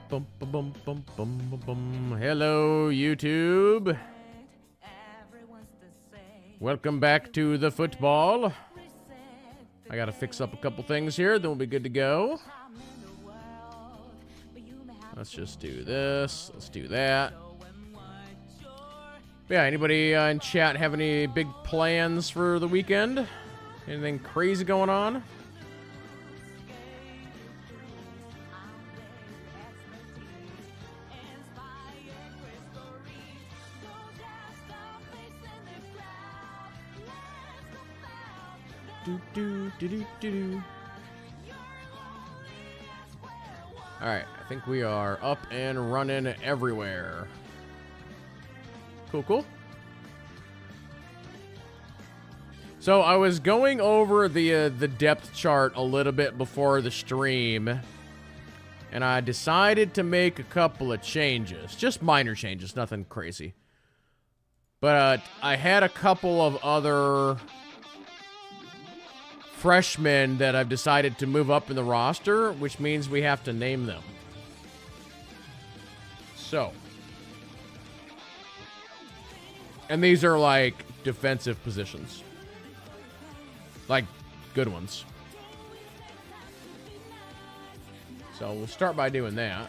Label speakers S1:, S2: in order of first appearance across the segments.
S1: Bum, bum, bum, bum, bum, bum, bum. Hello, YouTube. Welcome back to the football. I gotta fix up a couple things here, then we'll be good to go. Let's just do this. Let's do that. Yeah, anybody in chat have any big plans for the weekend? Anything crazy going on? Alright, I think we are up and running everywhere. Cool, cool. So I was going over the depth chart a little bit before the stream, and I decided to make a couple of changes. Just minor changes, nothing crazy. But I had a couple of other freshmen that I've decided to move up in the roster, which means we have to name them. So. And these are like defensive positions. Like good ones. So we'll start by doing that.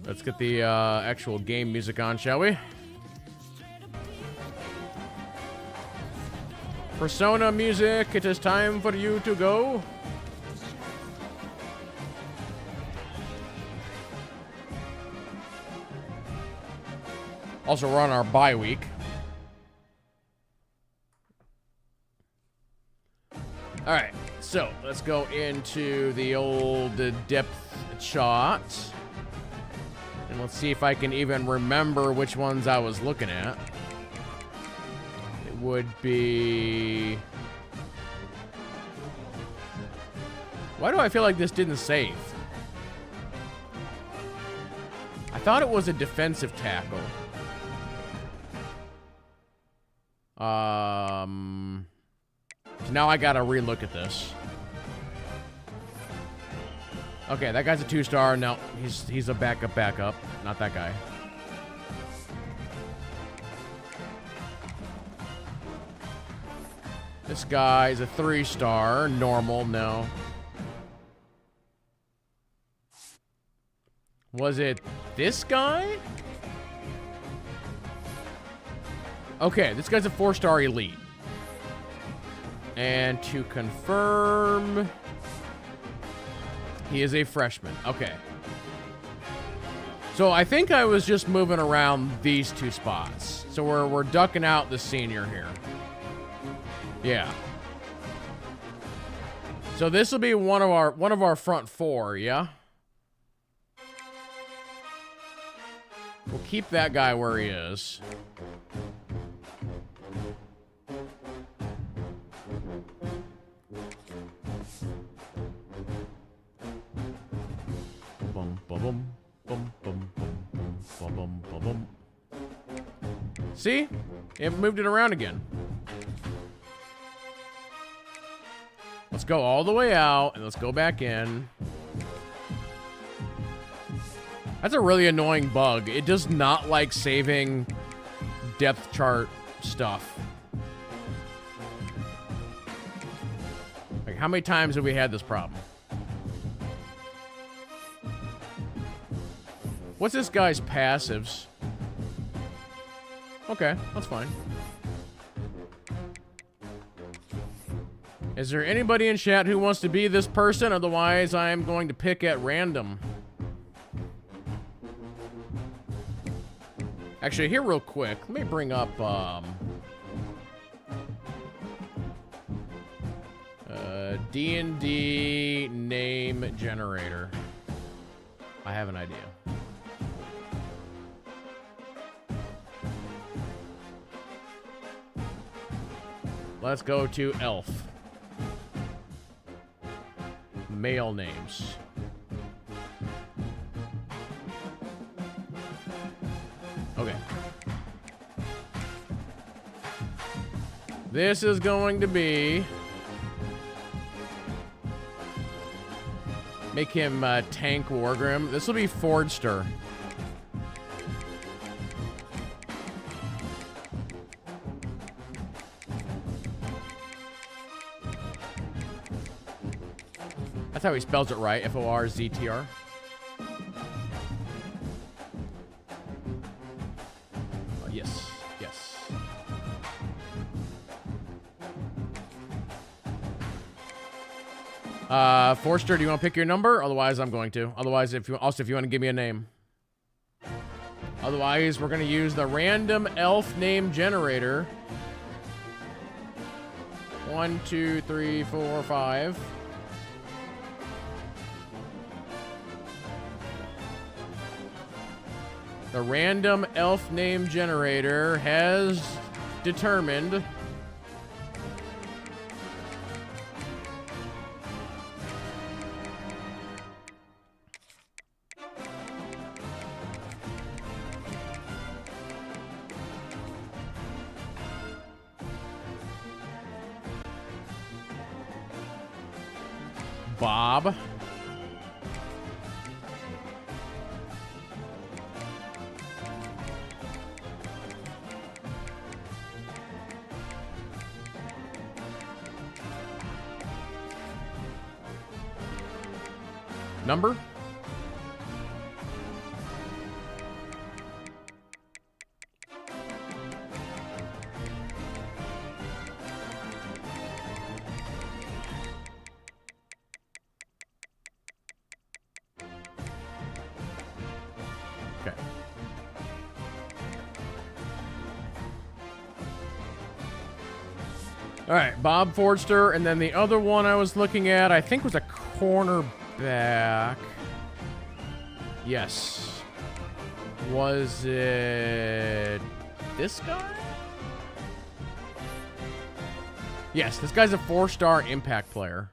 S1: Let's get the actual game music on, shall we? Persona music, it is time for you to go. Also, we're on our bye week. All right, so let's go into the old depth chart. And let's see if I can even remember which ones I was looking at. It would be... Why do I feel like this didn't save? I thought it was a defensive tackle. So now I gotta relook at this. Okay, that guy's a 2-star. No, he's a backup. Not that guy. This guy is a 3-star. Normal, no. Was it this guy? Okay, this guy's a 4-star elite. And to confirm... He is a freshman. Okay. So I think I was just moving around these two spots. So we're ducking out the senior here. Yeah. So this will be one of our front four, yeah? We'll keep that guy where he is. See? It moved it around again. Let's go all the way out, and let's go back in. That's a really annoying bug. It does not like saving depth chart stuff. Like, how many times have we had this problem? What's this guy's passives? Okay, that's fine. Is there anybody in chat who wants to be this person? Otherwise, I am going to pick at random. Actually, here real quick, let me bring up D&D name generator. I have an idea. Let's go to elf. Male names. Okay. This is going to be Make him tank Wargrim. This will be Fordster. That's how he spells it right. F-O-R-Z-T-R. Yes. Yes. Forster, do you want to pick your number? Otherwise, I'm going to. Otherwise, if you want to give me a name. Otherwise, we're going to use the random elf name generator. 1, 2, 3, 4, 5. The random elf name generator has determined Bob. Number? Okay. All right, Bob Fordster, and then the other one I was looking at, I think was a cornerback. Yes. Was it this guy? Yes, this guy's a 4-star impact player.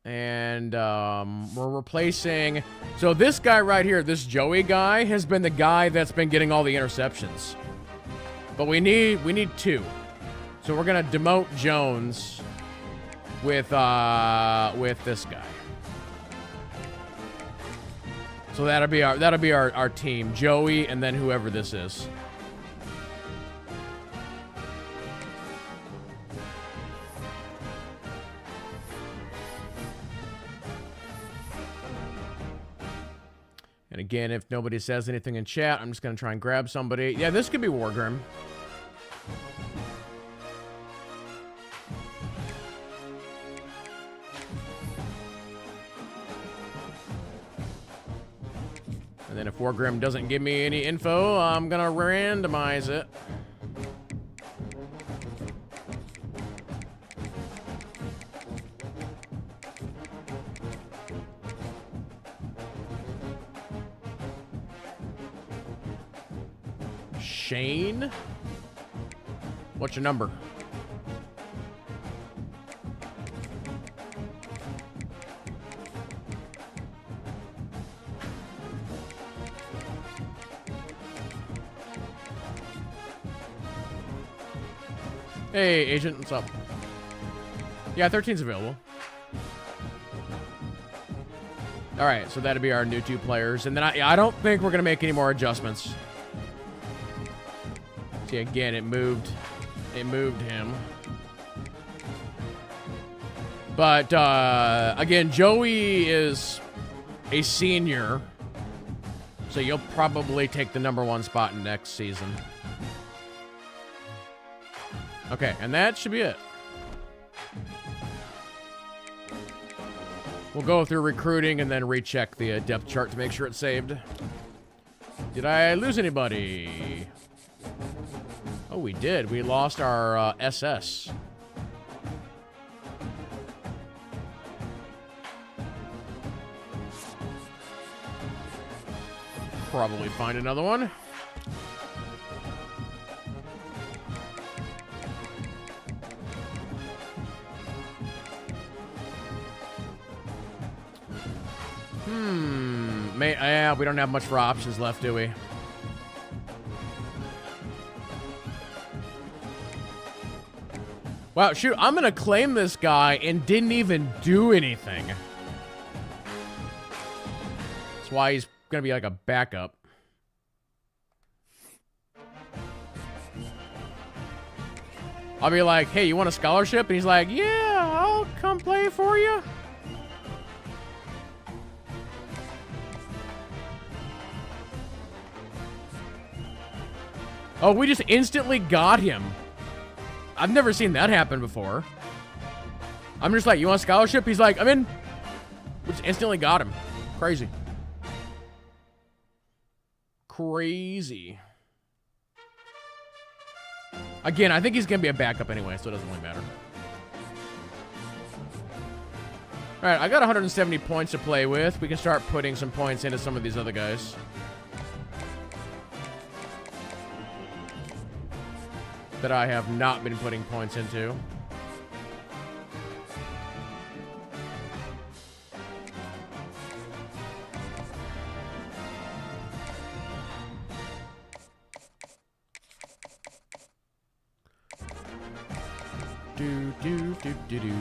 S1: And we're replacing... So this guy right here, this Joey guy, has been the guy that's been getting all the interceptions. But we need 2. So we're gonna demote Jones with this guy. So that'll be our team, Joey, and then whoever this is. And again, if nobody says anything in chat, I'm just gonna try and grab somebody. Yeah, this could be Wargrim. And then if Wargrim doesn't give me any info, I'm gonna randomize it. Shane? What's your number? Hey, agent, what's up? Yeah, 13's available. All right, so that'd be our new 2 players. And then I don't think we're going to make any more adjustments. See, again, it moved him. But, again, Joey is a senior. So you'll probably take the #1 spot next season. Okay, and that should be it. We'll go through recruiting and then recheck the depth chart to make sure it's saved. Did I lose anybody? Oh, we did. We lost our SS. Probably find another one. Yeah, we don't have much for options left, do we? Wow, shoot, I'm gonna claim this guy and didn't even do anything. That's why he's going to be like a backup. I'll be like, hey, you want a scholarship? And he's like, yeah, I'll come play for you. Oh, we just instantly got him. I've never seen that happen before. I'm just like, you want a scholarship? He's like, I'm in. We just instantly got him. Crazy. Crazy. Again, I think he's going to be a backup anyway, so it doesn't really matter. All right, I got 170 points to play with. We can start putting some points into some of these other guys. That I have not been putting points into. Do.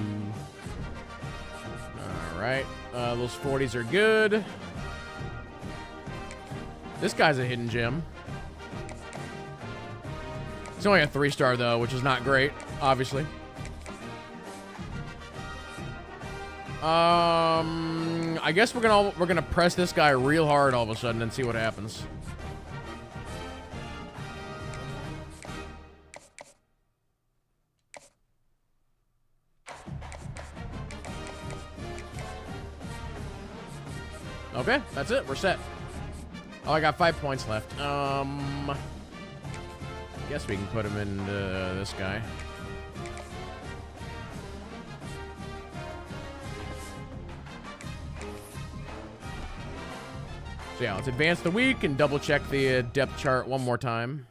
S1: All right, those 40s are good. This guy's a hidden gem. It's only a 3-star though, which is not great, obviously. I guess we're gonna press this guy real hard all of a sudden and see what happens. Okay, that's it. We're set. Oh, I got 5 points left. Guess we can put him in this guy. So yeah, let's advance the week and double check the depth chart one more time.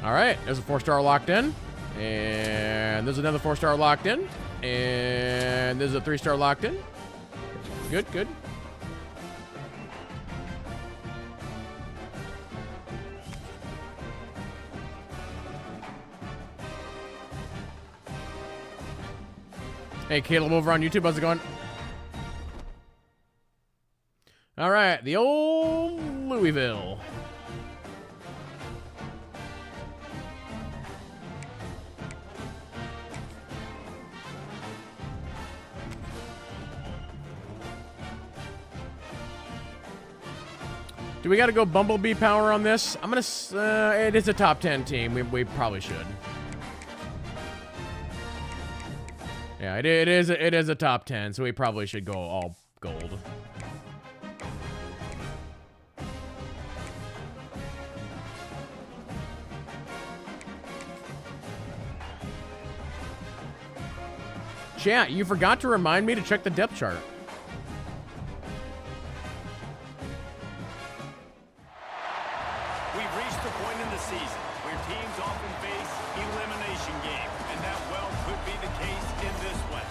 S1: All right, there's a 4-star locked in. And there's another 4-star locked in. And there's a 3-star locked in. Good, good. Hey, Caleb over on YouTube, how's it going? All right, the old Louisville. Do we got to go Bumblebee power on this? I'm going to... it is a top 10 team. We probably should. Yeah, it is a top 10, so we probably should go all gold. Chat, you forgot to remind me to check the depth chart.
S2: We've reached the point in the season where teams often face elimination games, and that well could be the case in this one.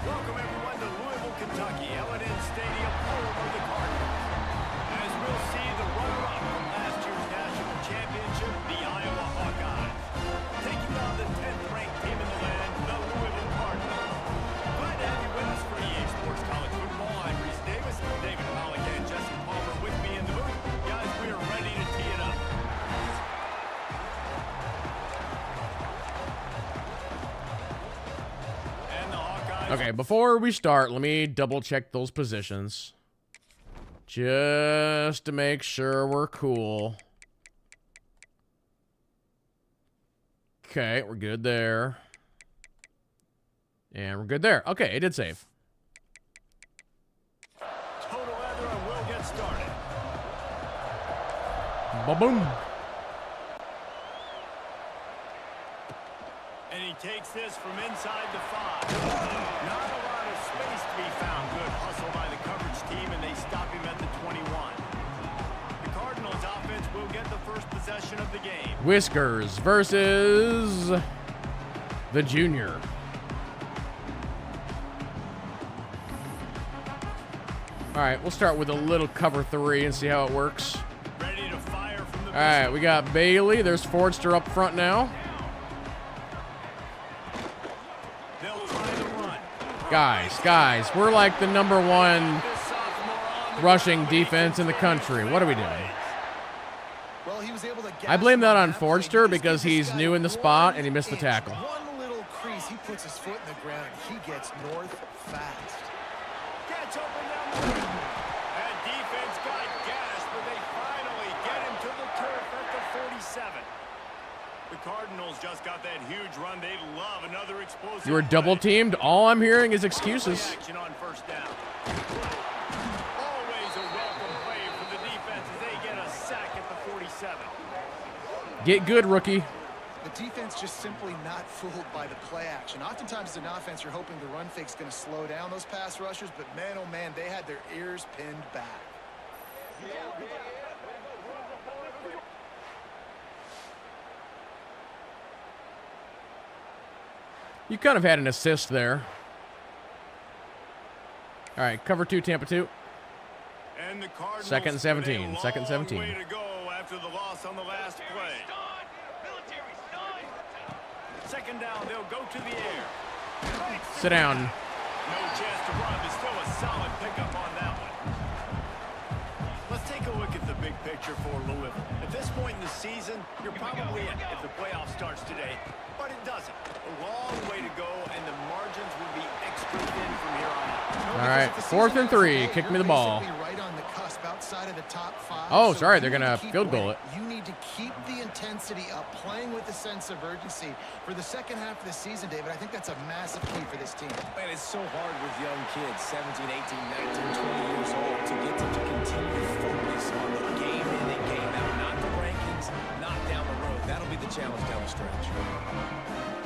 S2: Welcome everyone to Louisville, Kentucky, L&N Stadium, home of the Cardinals. As we'll see the runner-up from last year's national championship, the Iowa Hawkeyes, taking on the 10th-ranked team in the land, the Louisville Cardinals. Glad to have you with us for EA Sports College Football. I'm Reese Davis, David Pollock, and Jesse Palmer with me in the booth. Guys, we are ready to tee it up. And the Hawkeyes.
S1: Okay, before we start, let me double check those positions. Just to make sure we're cool. Okay, we're good there. And we're good there. Okay, it did save.
S2: Total weather, and we'll get started.
S1: Ba-boom.
S2: And he takes this from inside the 5. Not a lot of space to be found. Good hustle by the coverage team, and they stop him at the 21. The Cardinals offense will get the first possession of the game.
S1: Whiskers versus the Junior. All right, we'll start with a little cover 3 and see how it works.
S2: Ready to fire from the
S1: All right, we got Bailey. There's Forster up front now. Guys, we're like the #1 rushing defense in the country. What are we doing?
S3: Well, he was able to
S1: I blame that on Forster because he's new in the spot and he missed the tackle.
S3: One little crease, he puts his foot in the ground. He gets north fast.
S2: Gets open down the field. And defense got gas, but they finally get him to the turf at the 47. The Cardinals just got that huge run. They love another explosive.
S1: You were double teamed. All I'm hearing is excuses.
S2: Action on first down. Always a welcome play for the defense as they get a sack at the 47.
S1: Get good, rookie.
S3: The defense just simply not fooled by the play action. Oftentimes as an offense, you're hoping the run fake's going to slow down those pass rushers, but man, oh man, they had their ears pinned back.
S1: You kind of had an assist there. All right, cover 2, Tampa 2.
S2: And the Cardinals
S1: 2nd and 17.
S2: with a
S1: 2nd and 17.
S2: long way to go after the loss on the last play. Second down, they'll go to the air.
S1: Sit down.
S2: No chance to run, but still a solid pickup on that one. Let's take a look at the big picture for Louisville. At this point in the season, you're probably in if the playoff starts today, but it doesn't. A long way to go, and the margins will be extra thin from here on out.
S1: All right, 4th and 3. Kick me the ball.
S3: Right on the cusp outside of the top 5.
S1: Oh,
S3: so
S1: sorry,
S3: you
S1: they're
S3: need
S1: gonna
S3: to keep
S1: field goal
S3: winning.
S1: it.
S3: You need to keep the intensity up, playing with a sense of urgency. For the second half of the season, David, I think that's a massive key for this team.
S4: Man, it's so hard with young kids, 17, 18, 19, 20 years old, to get them to continue to focus on the game in and game out, not the rankings, not down the road. That'll be the challenge down the stretch.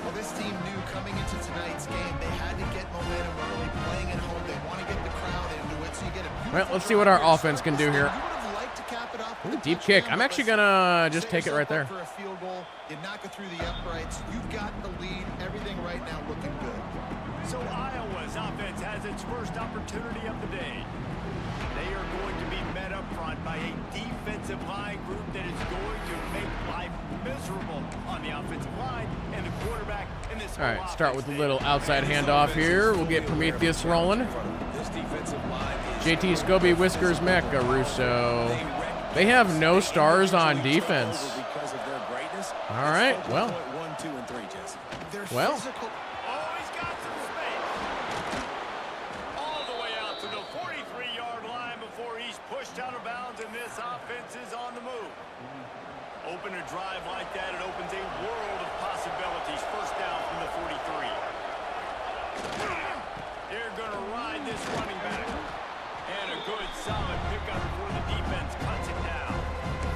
S3: Well, this team knew coming into tonight's game they had to get momentum early, playing at home. They want to get the crowd into it, so you get a
S1: Well, let's see what our offense can do here.
S3: You would have liked to cap it off with
S1: Ooh,
S3: a
S1: deep kick.
S3: touchdown,
S1: I'm actually
S3: but
S1: gonna just
S3: set
S1: take it right there.
S3: yourself up for a field goal. You knock it through the uprights. You've got the lead. Everything right now looking good.
S2: So Iowa's offense has its first opportunity of the day. They are going to be met up front by a defensive line group that is going to make life miserable on the offensive line and the quarterback in this.
S1: All right, start with a little outside handoff here. We'll get Prometheus rolling.
S4: This defensive line is
S1: JT Scobie, Whiskers, Mecca, Russo. They have no stars on defense.
S4: because of their greatness.
S1: All right, well.
S4: 1, 2, and 3, Jesse.
S3: They're
S1: Well.
S3: physical.
S2: Oh, he's got some space. All the way out to the 43-yard line before he's pushed out of bounds, and this offense is on the move. Open a drive like that, it opens a world of possibilities. First down from the 43. They're going to ride this running back. And a good, solid pickup before the defense cuts it down.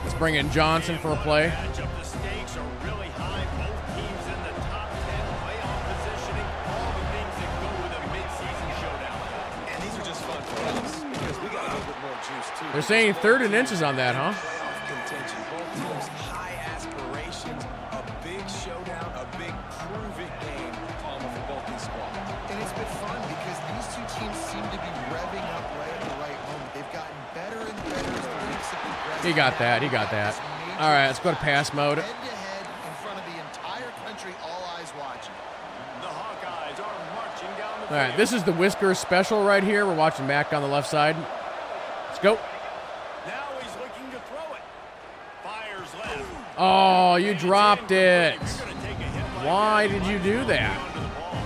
S1: Let's bring in Johnson for a play.
S2: Matchup. The stakes are really high. Both teams in the top 10 playoff positioning. All the things that go with a midseason showdown.
S4: And these are just fun for us because we got a little bit more juice, too.
S1: They're saying 3rd and inches on that, huh?
S4: Playoff contention. Both teams high aspirations, a big showdown, a big prove-it game for both these squads.
S3: And it's been fun because these two teams seem to be revving up right at the right moment. They've gotten better and better as the weeks have progressed.
S1: He got that. He got that. All right, let's go to pass mode.
S3: Head-to-head in front of the entire country, all eyes watching.
S2: The Hawkeyes are marching down the
S1: All right, this is the Whiskers special right here. We're watching Mac on the left side. Let's go.
S2: Now he's looking to throw it. Fires left.
S1: Oh, you dropped it.
S2: You're gonna take a hit like
S1: Why
S2: that.
S1: did you do that?
S2: Onto the ball.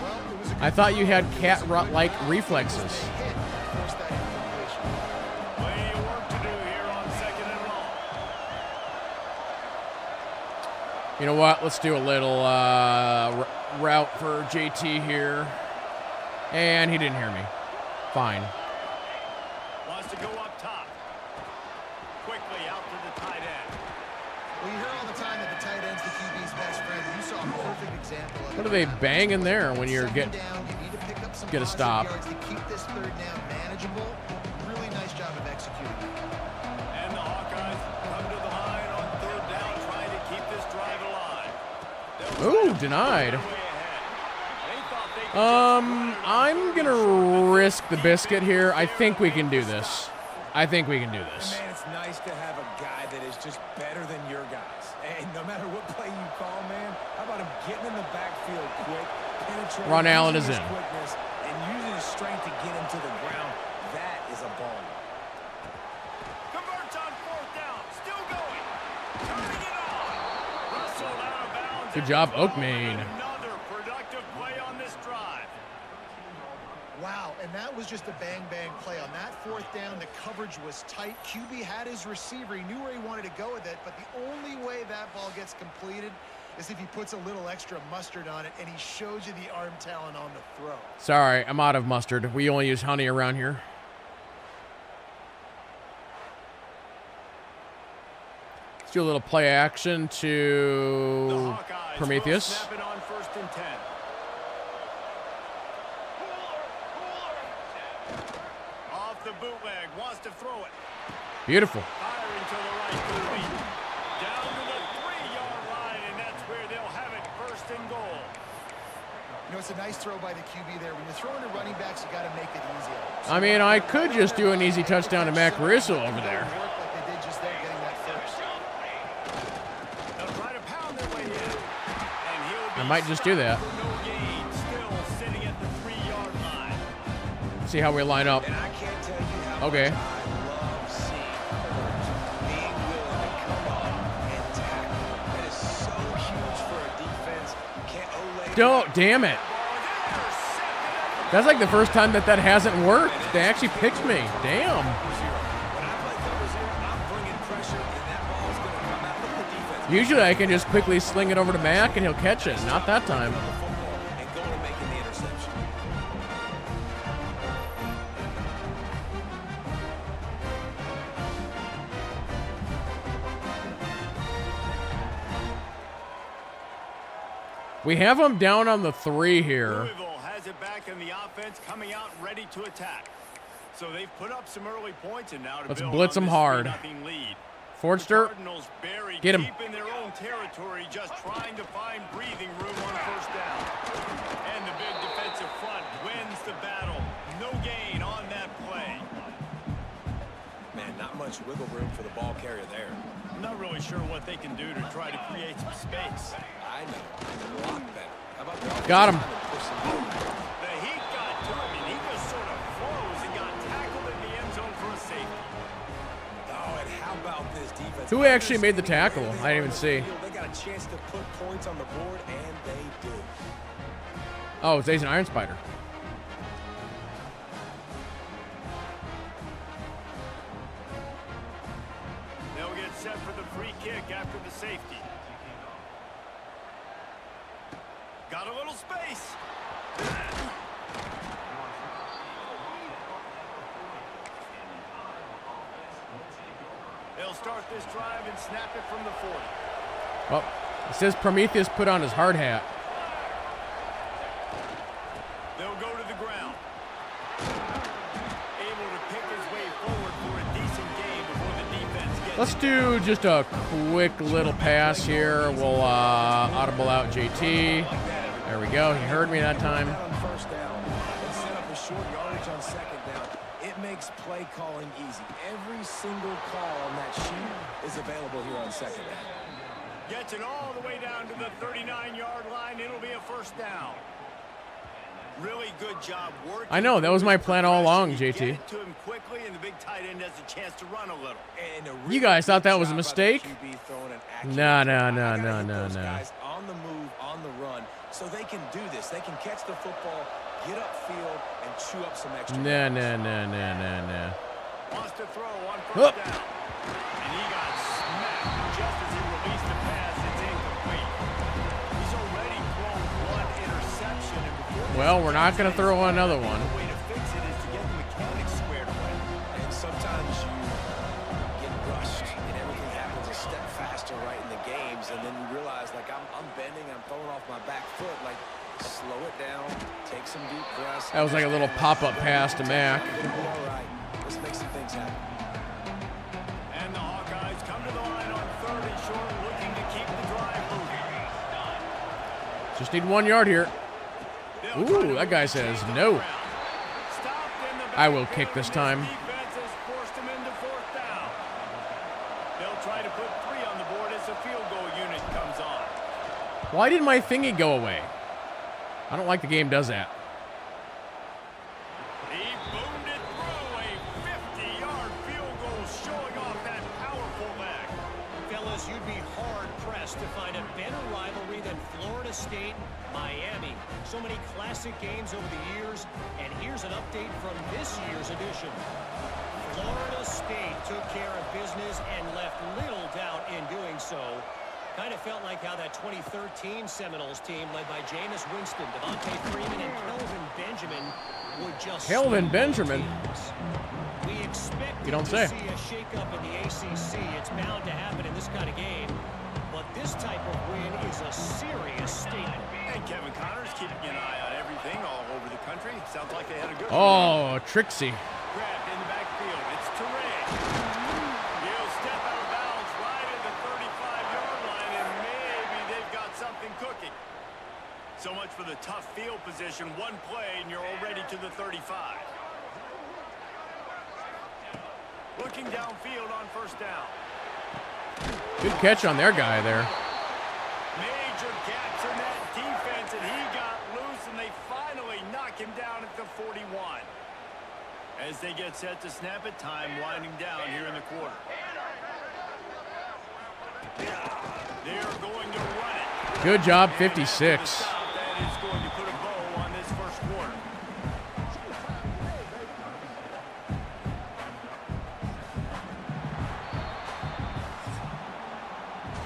S3: Well, it was a
S1: I thought you had cat-like reflexes.
S3: hit. Forced that incompletion.
S2: Plenty of work to do here on second and long.
S1: You know what? Let's do a little route for JT here. And he didn't hear me. Fine.
S2: Wants to go up top. Quickly out to the tight end.
S3: Well, you hear all the time that the tight end's the QB's best friend. You saw a perfect example of it.
S1: What are they banging there when you're
S3: Second
S1: getting...
S3: down, you need to pick up some
S1: get a
S3: positive
S1: stop.
S3: yards to keep this third down manageable. Really nice job of executing.
S2: And the Hawkeyes come to the line on third down, trying to keep this drive alive.
S1: Ooh, denied.
S2: Way ahead. They thought they could
S1: I'm going to risk the biscuit here. I think we can do this. I think we can do this.
S4: Man, it's nice to have a guy that is just better than your guys. And no matter what play you call, man, how about him getting in the backfield quick,
S1: Ron Allen is in.
S4: Quickness and using his strength to get him to the ground. That is a ball.
S2: Converts on 4th down. Still going. Turning it on. Wrestled out of bounds.
S1: Good job, Oakman.
S2: Another productive play on this drive.
S3: Wow, and that was just a bang-bang play. On that 4th down, the coverage was tight. QB had his receiver. He knew where he wanted to go with it, but the only way that ball gets completed is if he puts a little extra mustard on it, and he shows you the arm talent on the throw.
S1: Sorry, I'm out of mustard. We only use honey around here. Let's do a little play action to Prometheus.
S2: Snapping on 1st and 10. Off the bootleg, wants to throw it.
S1: Beautiful.
S2: Firing to the right, Cooley. Down to the 3-yard line, and that's where they'll have it, 1st and goal.
S3: You know, it's a nice throw by the QB there. When you're throwing to running backs, you got to make it easy.
S1: I mean, I could just do an easy touchdown to Matt Caruso over there.
S3: Work like they did just there, getting that first.
S2: They'll try to pound their way in. And he'll be
S1: I might just do that.
S2: stopped for no gain, still sitting at the 3-yard line.
S1: See how we line up.
S4: And I can't tell you how
S1: Okay.
S4: much I love seeing coverage being willing to come up and tackle. That is so huge for a defense. You can't olay.
S1: Don't, damn it. That's like the first time that hasn't worked. They actually picked me. Damn.
S4: When I play cover 0, I'm bringing pressure, and that ball's going to come out. Look at the defense.
S1: Usually I can just quickly sling it over to Mac and he'll catch it. Not that time.
S4: On the football and going and making the interception.
S1: We have him down on the 3 here.
S2: Louisville has it back in the offense, coming out ready to attack. So they've put up some early points, and now to
S1: Let's
S2: build
S1: blitz
S2: on
S1: them
S2: this
S1: hard.
S2: 3-0 lead.
S1: Forster,
S2: Cardinals buried
S1: get him.
S2: deep in their own territory, just trying to find breathing room on 1st down. And the big defensive front wins the battle. No gain on that play.
S4: Man, not much wiggle room for the ball carrier there.
S2: I'm not really sure what they can do to try to create some space.
S4: I know. Block better. How about the
S1: Got him.
S4: push some ball back?
S2: The heat got to him, and he just sort of froze and got tackled in the end zone for a safety.
S4: Oh, and how about this defense?
S1: Who actually made the tackle? I didn't even see.
S4: They got a chance to put points on the board, and they do.
S1: Oh, it's Ace and Iron Spider.
S2: They'll get set for the free kick after the safety. Got a little space. They'll start this drive and snap it from the 40.
S1: Oh, it says Prometheus put on his hard hat.
S2: They'll go to the ground. Able to pick his way forward for a decent game before the defense gets
S1: Let's do just a quick little pass here. We'll audible out JT. There we go. He heard me that time.
S4: On 1st down and set up a short yardage on 2nd down. It makes play calling easy. Every single call on that sheet is available here on 2nd down.
S2: Gets it all the way down to the 39-yard line. It'll be a 1st down. Really good job working.
S1: I know, that was my plan all along, JT.
S2: Get it to him quickly, and the big tight end has a chance to run a little.
S4: And a
S1: You guys thought that was a
S4: job by the
S1: mistake?
S4: QB throwing an accurate
S1: No,
S4: throw.
S1: no,
S4: I
S1: no,
S4: gotta
S1: no,
S4: hit
S1: no,
S4: those
S1: no.
S4: guys on the move, on the run, so they can do this. They can catch the football, get upfield, and chew up some extra.
S1: No, no, no, no, no, no.
S2: Wants to throw on
S1: Hup.
S2: 1st down. And he got smacked just as he released the pass. It's incomplete. He's already thrown one interception. And before
S1: Well, we're not going to throw another one.
S2: the way to fix it is to get the mechanics squared away.
S4: And sometimes you get rushed, and everything happens a step faster right in the games, and then you realize, like, I'm bending, I'm throwing off my back foot. Like, slow it down, take some deep breaths.
S1: That was like a little pop-up pass to Mac.
S4: All right, let's make some things happen.
S2: And the Hawkeyes come to the line on 3rd and short, looking to keep the drive moving.
S1: Just need 1 yard here.
S2: They'll try
S1: Ooh,
S2: to
S1: that guy
S2: move
S1: says
S2: down
S1: no.
S2: the ground. Stopped in the
S1: I will
S2: backfield,
S1: kick this
S2: and
S1: time.
S2: Defense has forced him into 4th down. They'll try to put 3 on the board as the field goal unit comes on.
S1: Why did my thingy go away? I don't like the game does that.
S2: He boomed it through a 50-yard field goal, showing off that powerful leg.
S5: Fellas, you'd be hard-pressed to find a better rivalry than Florida State-Miami. So many classic games over the years, and here's an update from this year's edition. Florida State took care of business and left little doubt in doing so. Kind of felt like how that 2013 Seminoles team, led by Jameis Winston, Devontae Freeman, and Kelvin Benjamin, would just...
S1: Kelvin Benjamin?
S5: We expect
S1: You don't
S5: to
S1: say.
S5: see a shakeup in the ACC. It's bound to happen in this kind of game. But this type of win is a serious statement.
S2: And Kevin Connors keeping an eye on everything all over the country. Sounds like they had a good
S1: Oh, Trixie.
S2: grabbed in the backfield. It's Teray. He'll step out of bounds right at the 35-yard line, and maybe they've got something cooking. So much for the tough field position. One play, and you're already to the 35. Looking downfield on first down.
S1: Good catch on their guy there.
S2: Major gaps in that defense, and he got loose, and they finally knock him down at the 41. As they get set to snap it, time winding down here in the quarter. They're going to run it.
S1: Good job,
S2: And
S1: 56.
S2: that is going to put a bow on this first quarter.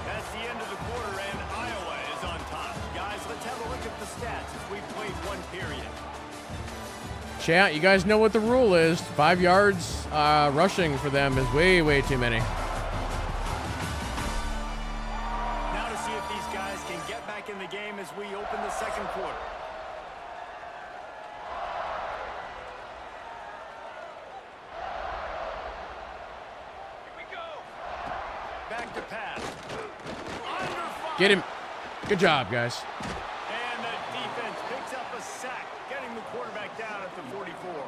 S2: That's the end of the quarter, and Iowa is on top. Guys, let's have a look at the stats as we've played one period.
S1: Chat, you guys know what the rule is. 5 yards rushing for them is way, way too many.
S2: Now to see if these guys can get back in the game as we open the second quarter. Back to pass. Under fire.
S1: Get him. Good job, guys.
S2: And the defense picks up a sack, getting the quarterback down at the 44.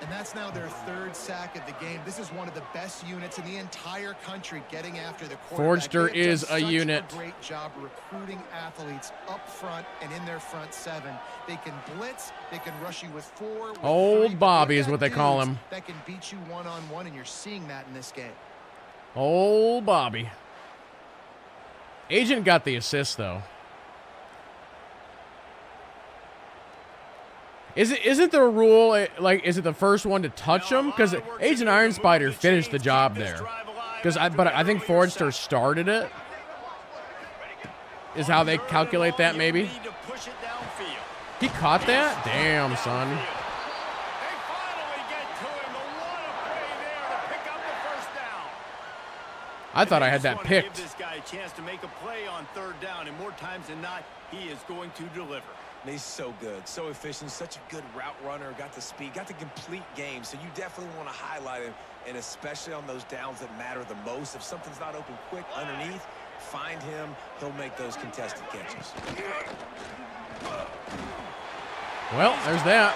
S3: And that's now their third sack of the game. This is one of the best units in the entire country getting after the quarterback.
S1: Forster
S3: They have
S1: is
S3: done
S1: a
S3: such
S1: unit.
S3: A great job recruiting athletes up front and in their front seven. They can blitz. They can rush you with 4. With
S1: Old
S3: 3, but
S1: Bobby
S3: they've
S1: is
S3: got
S1: what they call
S3: dudes
S1: him.
S3: That can beat you one-on-one, and you're seeing that in this game.
S1: Old Bobby. Agent got the assist, though. Isn't there a rule, like, is it the first one to touch him? Because Agent Iron Spider finished the job there. But I think Forster started it. Is how they calculate that, maybe?
S2: Need to push it downfield.
S1: He caught that? Damn, son.
S2: They finally get to him. But what a play there to pick up the first down.
S1: I thought I had
S2: Just
S1: that
S2: wanna give
S1: picked.
S2: this guy a chance to make a play on third down, and more times than not, he is going to deliver.
S4: He's so good, so efficient, such a good route runner, got the speed, got the complete game. So you definitely want to highlight him, and especially on those downs that matter the most. If something's not open quick underneath, find him. He'll make those contested catches.
S1: Well, there's that.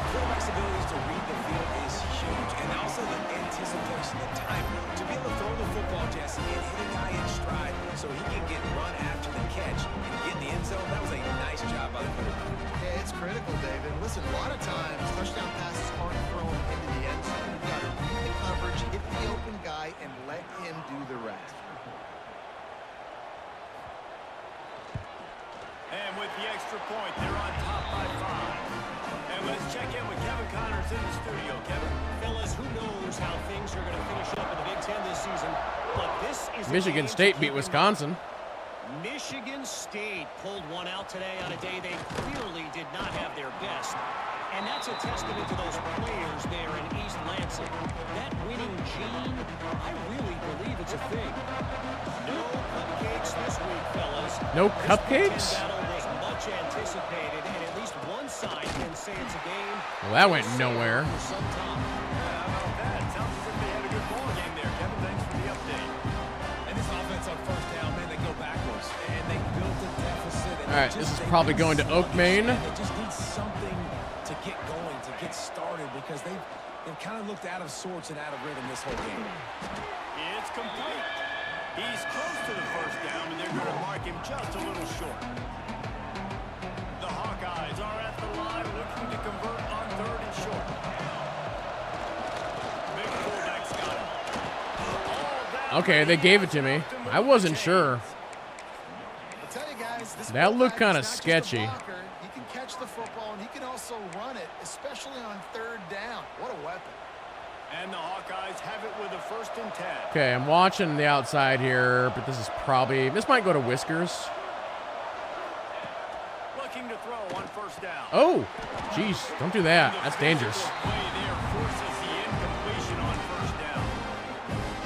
S4: Quarterback's abilities to read the field is huge, and also the anticipation, the timing. To be able to throw the football, Jesse, and hit a guy in stride so he can get run after the catch and get in the end zone, that was a nice job by the quarterback.
S3: Yeah, it's critical, David. Listen, a lot of times touchdown passes aren't thrown into the end zone. You've got to read the coverage, hit the open guy, and let him do the rest.
S2: And with the extra point, they're on top by 5. And let's check in with Kevin Connors in the studio. Kevin?
S5: Fellas, who knows how things are going to finish up in the Big Ten this season, but this is a
S1: Michigan
S5: game to
S1: State
S5: keep
S1: beat
S5: in
S1: Wisconsin.
S5: mind. Michigan State pulled one out today on a day they clearly did not have their best. And that's a testament to those players there in East Lansing. That winning gene, I really believe it's a thing. No cupcakes this week, fellas.
S1: No
S5: This
S1: cupcakes?
S5: Big Ten battle was much anticipated, and at least one side can say it's a game.
S1: Well, that went nowhere.
S5: For some time.
S2: How about that? Sounds as if they had a good ball game there. Kevin, thanks for the update.
S4: And this offense on first down, man, they go backwards. And they built a deficit. And
S1: All right, this is probably going to Oak Main.
S4: They just need something to get going, to get started, because they've They've kind of looked out of sorts and out of rhythm this whole game.
S2: It's complete. He's close to the first down, and they're going to mark him just a little short. The Hawkeyes are at the line looking to convert on 3rd and short. Big fullback's got it.
S1: Okay, they gave it to me. I wasn't sure.
S3: I'll tell you guys, this
S1: That looked
S3: fullback
S1: kinda
S3: is not just a
S1: sketchy.
S3: blocker. He can catch the football, and he can also run it, especially on 3rd down. What a weapon.
S2: And the Hawkeyes have it with a 1st and 10.
S1: Okay, I'm watching the outside here, but this is probably... This might go to Whiskers.
S2: Looking to throw on 1st down.
S1: Oh, jeez, don't do that. That's dangerous.
S2: Play there forces the incompletion on 1st down.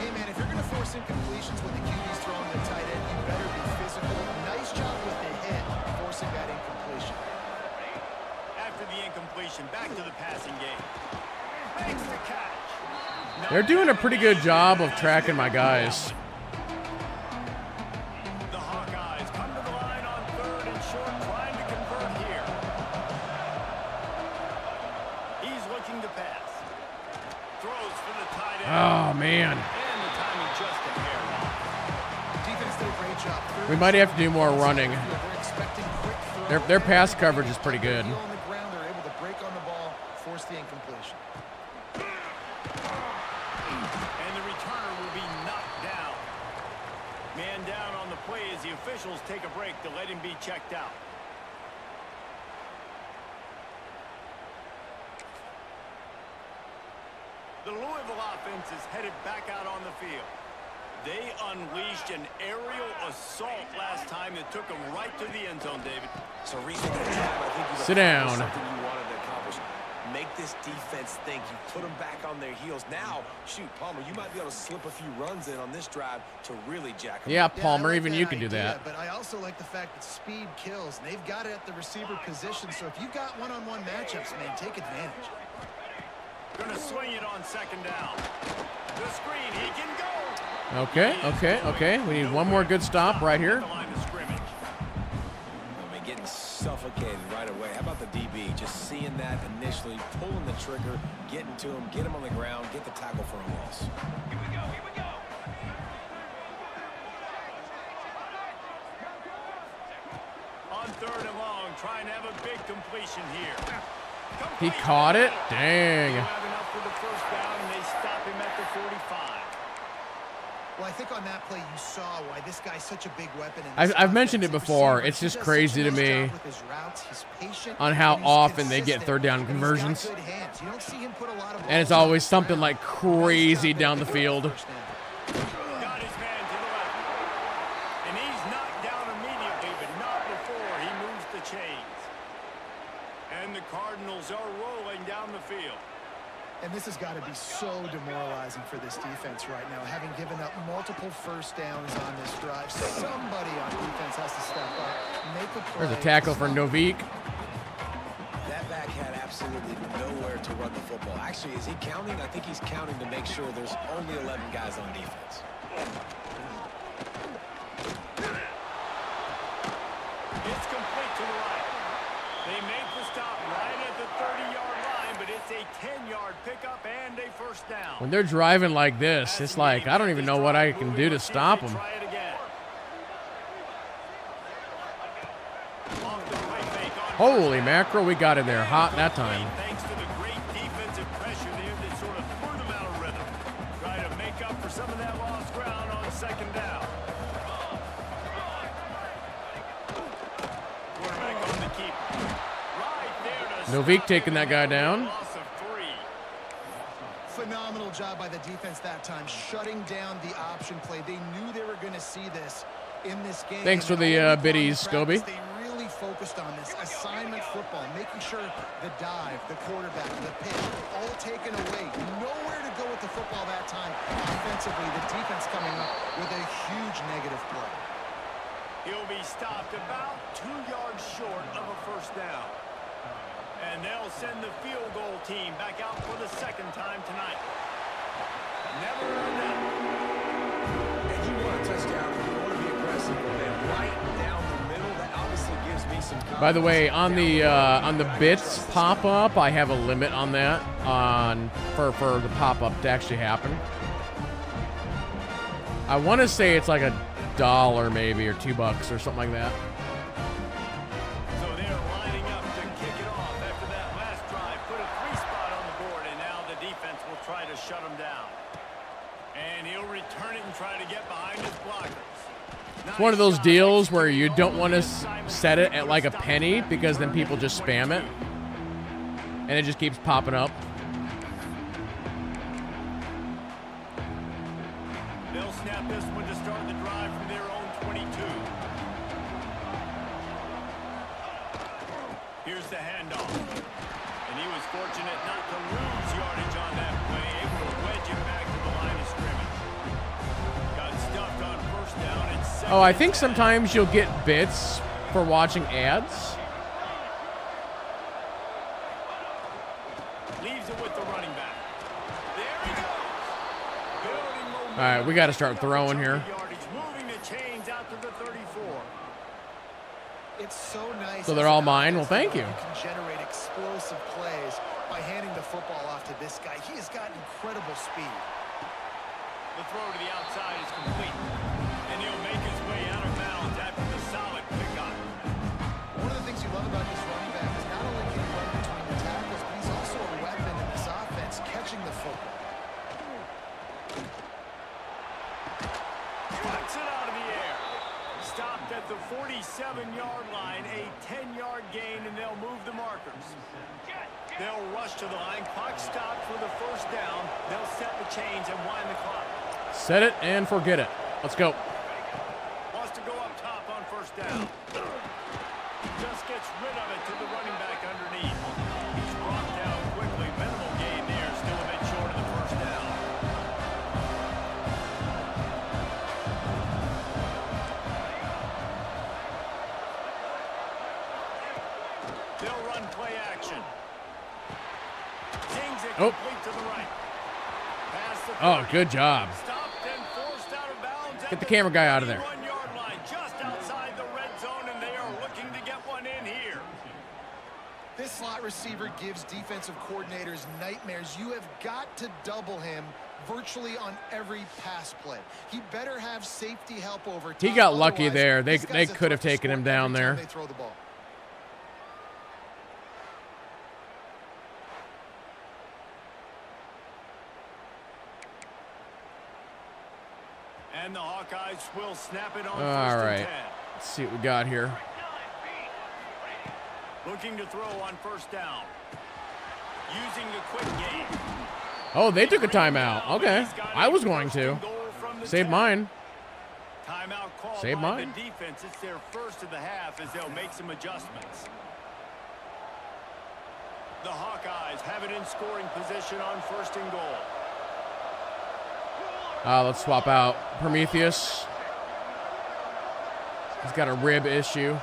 S3: Hey, man, if you're going to force incompletions when the QB's throwing the tight end, you better be physical. Nice job with the hit, forcing that incompletion.
S2: After the incompletion, back to the passing game. Makes the catch.
S1: They're doing a pretty good job of tracking my guys.
S2: The Hawkeyes come to the line on 3rd and short, trying to convert here. He's looking to pass. Throws for the tight end.
S1: Oh, man.
S2: And the timing just a hair off.
S3: Defense did a great job.
S1: We might have to do more running.
S3: They're expecting quick throws.
S1: Their pass coverage is pretty good.
S3: On the ground, they're able to break on the ball, force the incompletion.
S2: And the returner will be knocked down. Man down on the play as the officials take a break to let him be checked out. The Louisville offense is headed back out on the field. They unleashed an aerial assault last time that took them right to the end zone, David.
S4: So reaching that time, I think you've
S1: Sit down.
S4: something you wanted to accomplish. Make this defense think. You put them back on their heels. Now, shoot, Palmer, you might be able to slip a few runs in on this drive to really jack them.
S1: Yeah,
S3: I
S1: Palmer,
S3: like
S1: even
S3: that
S1: you can do
S3: idea,
S1: that.
S3: But I also like the fact that speed kills, and they've got it at the receiver position. So if you've got one-on-one matchups, man, take advantage.
S2: Gonna swing it on 2nd down. The screen, he can go.
S1: Okay. We need one more good stop right here.
S2: The line of scrimmage.
S4: I mean, getting suffocated right away. How about the DB? Just seeing that initially, pulling the trigger, getting to him, get him on the ground, get the tackle for a loss.
S2: Here we go. On 3rd and long, trying to have a big completion here.
S1: He caught it? Dang.
S2: They have enough for the 1st down, and they stop him at the 45.
S3: Well, I think on that play you saw why this guy's such a big weapon. In this
S1: I've mentioned it
S3: offensive
S1: before.
S3: receiver.
S1: It's just
S3: He does
S1: crazy
S3: such a
S1: to
S3: nice
S1: me
S3: job with his routes. He's patient,
S1: on how
S3: and he's
S1: often they get 3rd down
S3: consistent, and he's got
S1: conversions.
S3: good hands. You don't see him put a lot of
S1: And it's
S3: balls on
S1: always
S3: the
S1: something
S3: ground.
S1: like crazy
S3: Nice job
S1: down the
S3: there.
S1: field.
S3: First down.
S2: Got his man to the left. And he's knocked down immediately, but not before he moves the chains. And the Cardinals are rolling down the field.
S3: And this has got to be so demoralizing for this defense right now, having given up multiple 1st downs on this drive. Somebody on defense has to step up, make a play.
S1: There's a tackle for Novik.
S4: That back had absolutely nowhere to run the football. Actually, is he counting? I think he's counting to make sure there's only 11 guys on defense.
S2: It's complete to the right. They make the stop right at the 30-yard line, but it's a 10-yard pickup and a 1st down.
S1: When they're driving like this, it's like, I don't even know what I can do to stop them.
S2: Try it again. Off the play fake on
S1: Holy mackerel, we got in there hot that time.
S2: Thanks to the great defensive pressure there that sort of threw them out of rhythm. Try to make up for some of that lost ground on 2nd down. Quarterback on the keep. Right there to
S1: Novik taking that guy down.
S2: loss of 3.
S3: Phenomenal job by the defense that time, shutting down the option play. They knew they were going to see this in this game.
S1: Thanks for the
S3: And
S1: biddies,
S3: practice,
S1: Scobie.
S3: They really focused on this assignment football, making sure the dive, the quarterback, the pitch, all taken away. Nowhere to go with the football that time. Offensively, the defense coming up with a huge negative play.
S2: He'll be stopped about 2 yards short of a 1st down. And they'll send the field goal team back out for the 2nd time tonight. Never heard that.
S4: And you want a touchdown, you want to be aggressive, and right down the middle. That obviously also gives me some
S1: By the way, on the bits pop up, I have a limit on that for the pop up to actually happen. I want to say it's like $1 maybe or $2 or something like that.
S2: So they're lining up to kick it off after that last drive. Put a 3-spot on the board, and now the defense will try to shut him down. And he'll return it and try to get behind his blockers.
S1: It's one of those deals where you don't want to set it at like a penny because then people just spam it. And it just keeps popping up.
S2: They'll snap this one to start the drive from their own 22. Here's the handoff. And he was fortunate not to lose yardage on that play, able to wedge it back to the line of scrimmage. Got stuffed on first down and second.
S1: Oh, I think sometimes you'll get bits for watching ads.
S2: Leaves it with the running back. There he goes. Building momentum.
S1: All right, we got to start throwing here.
S2: Yardage, moving the chains out to the 34.
S3: It's so nice.
S1: So they're all mine? Well, thank you.
S3: You can generate explosive plays by handing the football off to this guy. He has got incredible speed.
S2: The throw to the outside is complete. And he'll make his way out of bounds after the solid pickup.
S3: One of the things you love about this running back is not only can he run between the tackles, but he's also a weapon in this offense, catching the football.
S2: Puts it out of the air. Stopped at the 47-yard line, a 10-yard gain, and they'll move the markers. They'll rush to the line. Clock stopped for the first down. They'll set the chains and wind the clock.
S1: Set it and forget it. Let's go.
S2: Wants to go up top on first down. Just gets rid of it to the running back underneath. He's brought down quickly. Minimal gain there. Still a bit short of the first down. They'll run play action. Zings it complete to the right. Past the 30.
S1: Oh, good job.
S2: Stopped and forced out of bounds.
S1: Get the camera guy out of there.
S2: 1-yard line, just outside the red zone, and they are looking to get one in here.
S3: This slot receiver gives defensive coordinators nightmares. You have got to double him virtually on every pass play. He better have safety help over top.
S1: He got lucky
S3: Otherwise,
S1: there. They
S3: this guy's a
S1: could have
S3: threat to
S1: taken him
S3: score
S1: down
S3: every time
S1: there.
S3: they throw the ball.
S2: And the Hawkeyes will snap it on
S1: All
S2: first
S1: right.
S2: and 10.
S1: Let's see what we got here.
S2: Looking to throw on first down. Using the quick game.
S1: Oh, they took a timeout. Okay. I was going to. Save mine.
S2: Timeout call
S1: Save
S2: by
S1: mine.
S2: the defense. It's their first of the half as they'll make some adjustments. The Hawkeyes have it in scoring position on first and goal.
S1: Let's swap out Prometheus. He's got a rib issue.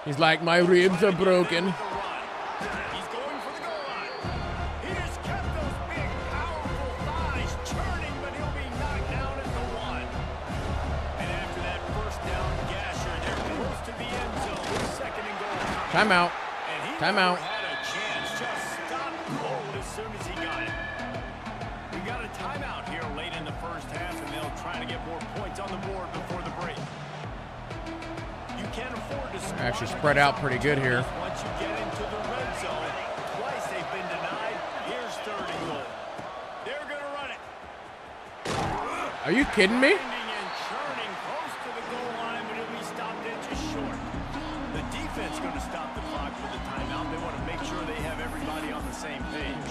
S1: He's like, my ribs are broken.
S2: He's going for the goal line. He just kept those big, powerful thighs churning, but he'll be knocked down at the 1. And after that first down gasher, they're close to the end zone. Second and goal.
S1: Timeout.
S2: And he
S1: Timeout.
S2: never had a chance. Just stopped cold as soon as he got it. We got a timeout here late in the first half, and they'll try to get more points on the board before the break. You can't afford to score.
S1: Actually spread out pretty good here.
S2: Once you get into the red zone, twice they've been denied. Here's third and goal. They're going to run it.
S1: Are you kidding me?
S2: Grinding and churning close to the goal line, but it'll be stopped inches short. The defense going to stop the clock for the timeout. They want to make sure they have everybody on the same page.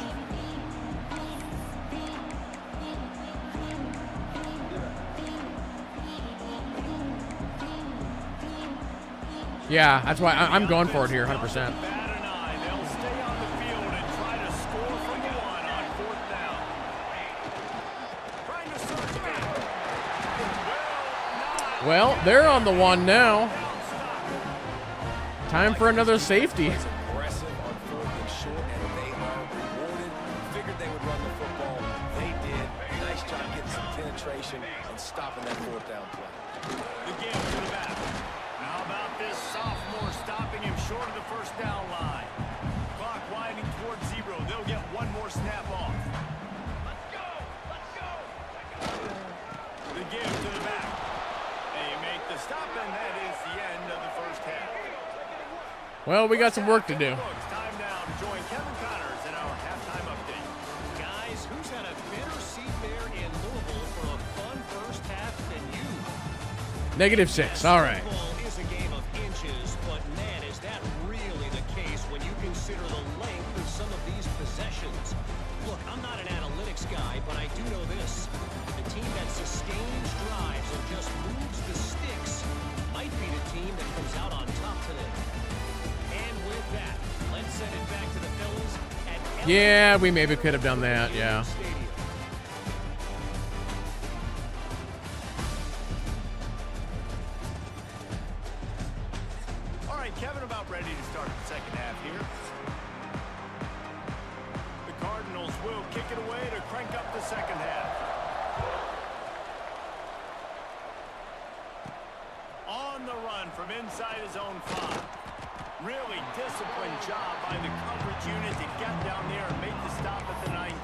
S1: Yeah, that's why I'm going for it here, 100%.
S2: Bat an eye. They'll stay on the field and try to score from the 1 on fourth down. Trying to search it.
S1: Well, they're on the 1 now. Time for another safety.
S4: Aggressive on fourth and short, and they are rewarded. Figured they would run the football. They did. Nice job getting some penetration and stopping that fourth down play.
S2: The give to the back. How about this sophomore stopping him short of the first down line? Clock winding towards 0. They'll get one more snap off. Let's go! Let's go! The give to the back. They make the stop, and that is the end of the first half.
S1: Well, we got some work to do.
S2: It's time now to join Kevin Connors in our halftime update.
S5: Guys, who's had a better seat there in Louisville for a fun first half than you?
S1: -6. All right.
S5: Football is a game of inches, but man, is that really the case when you consider the length of some of these possessions. Look, I'm not an analytics guy, but I do know this. The team that sustains drives and just moves the sticks might be the team that comes out on top today. And with that, let's send it back to the fellas at
S1: Yeah, we maybe could have done that. Yeah.
S5: Stadium.
S2: All right, Kevin, about ready to start the second half here. The Cardinals will kick it away to crank up the second half. On the run from inside his own 5. Really disciplined job by the coverage unit to get down there and make the stop at the 19.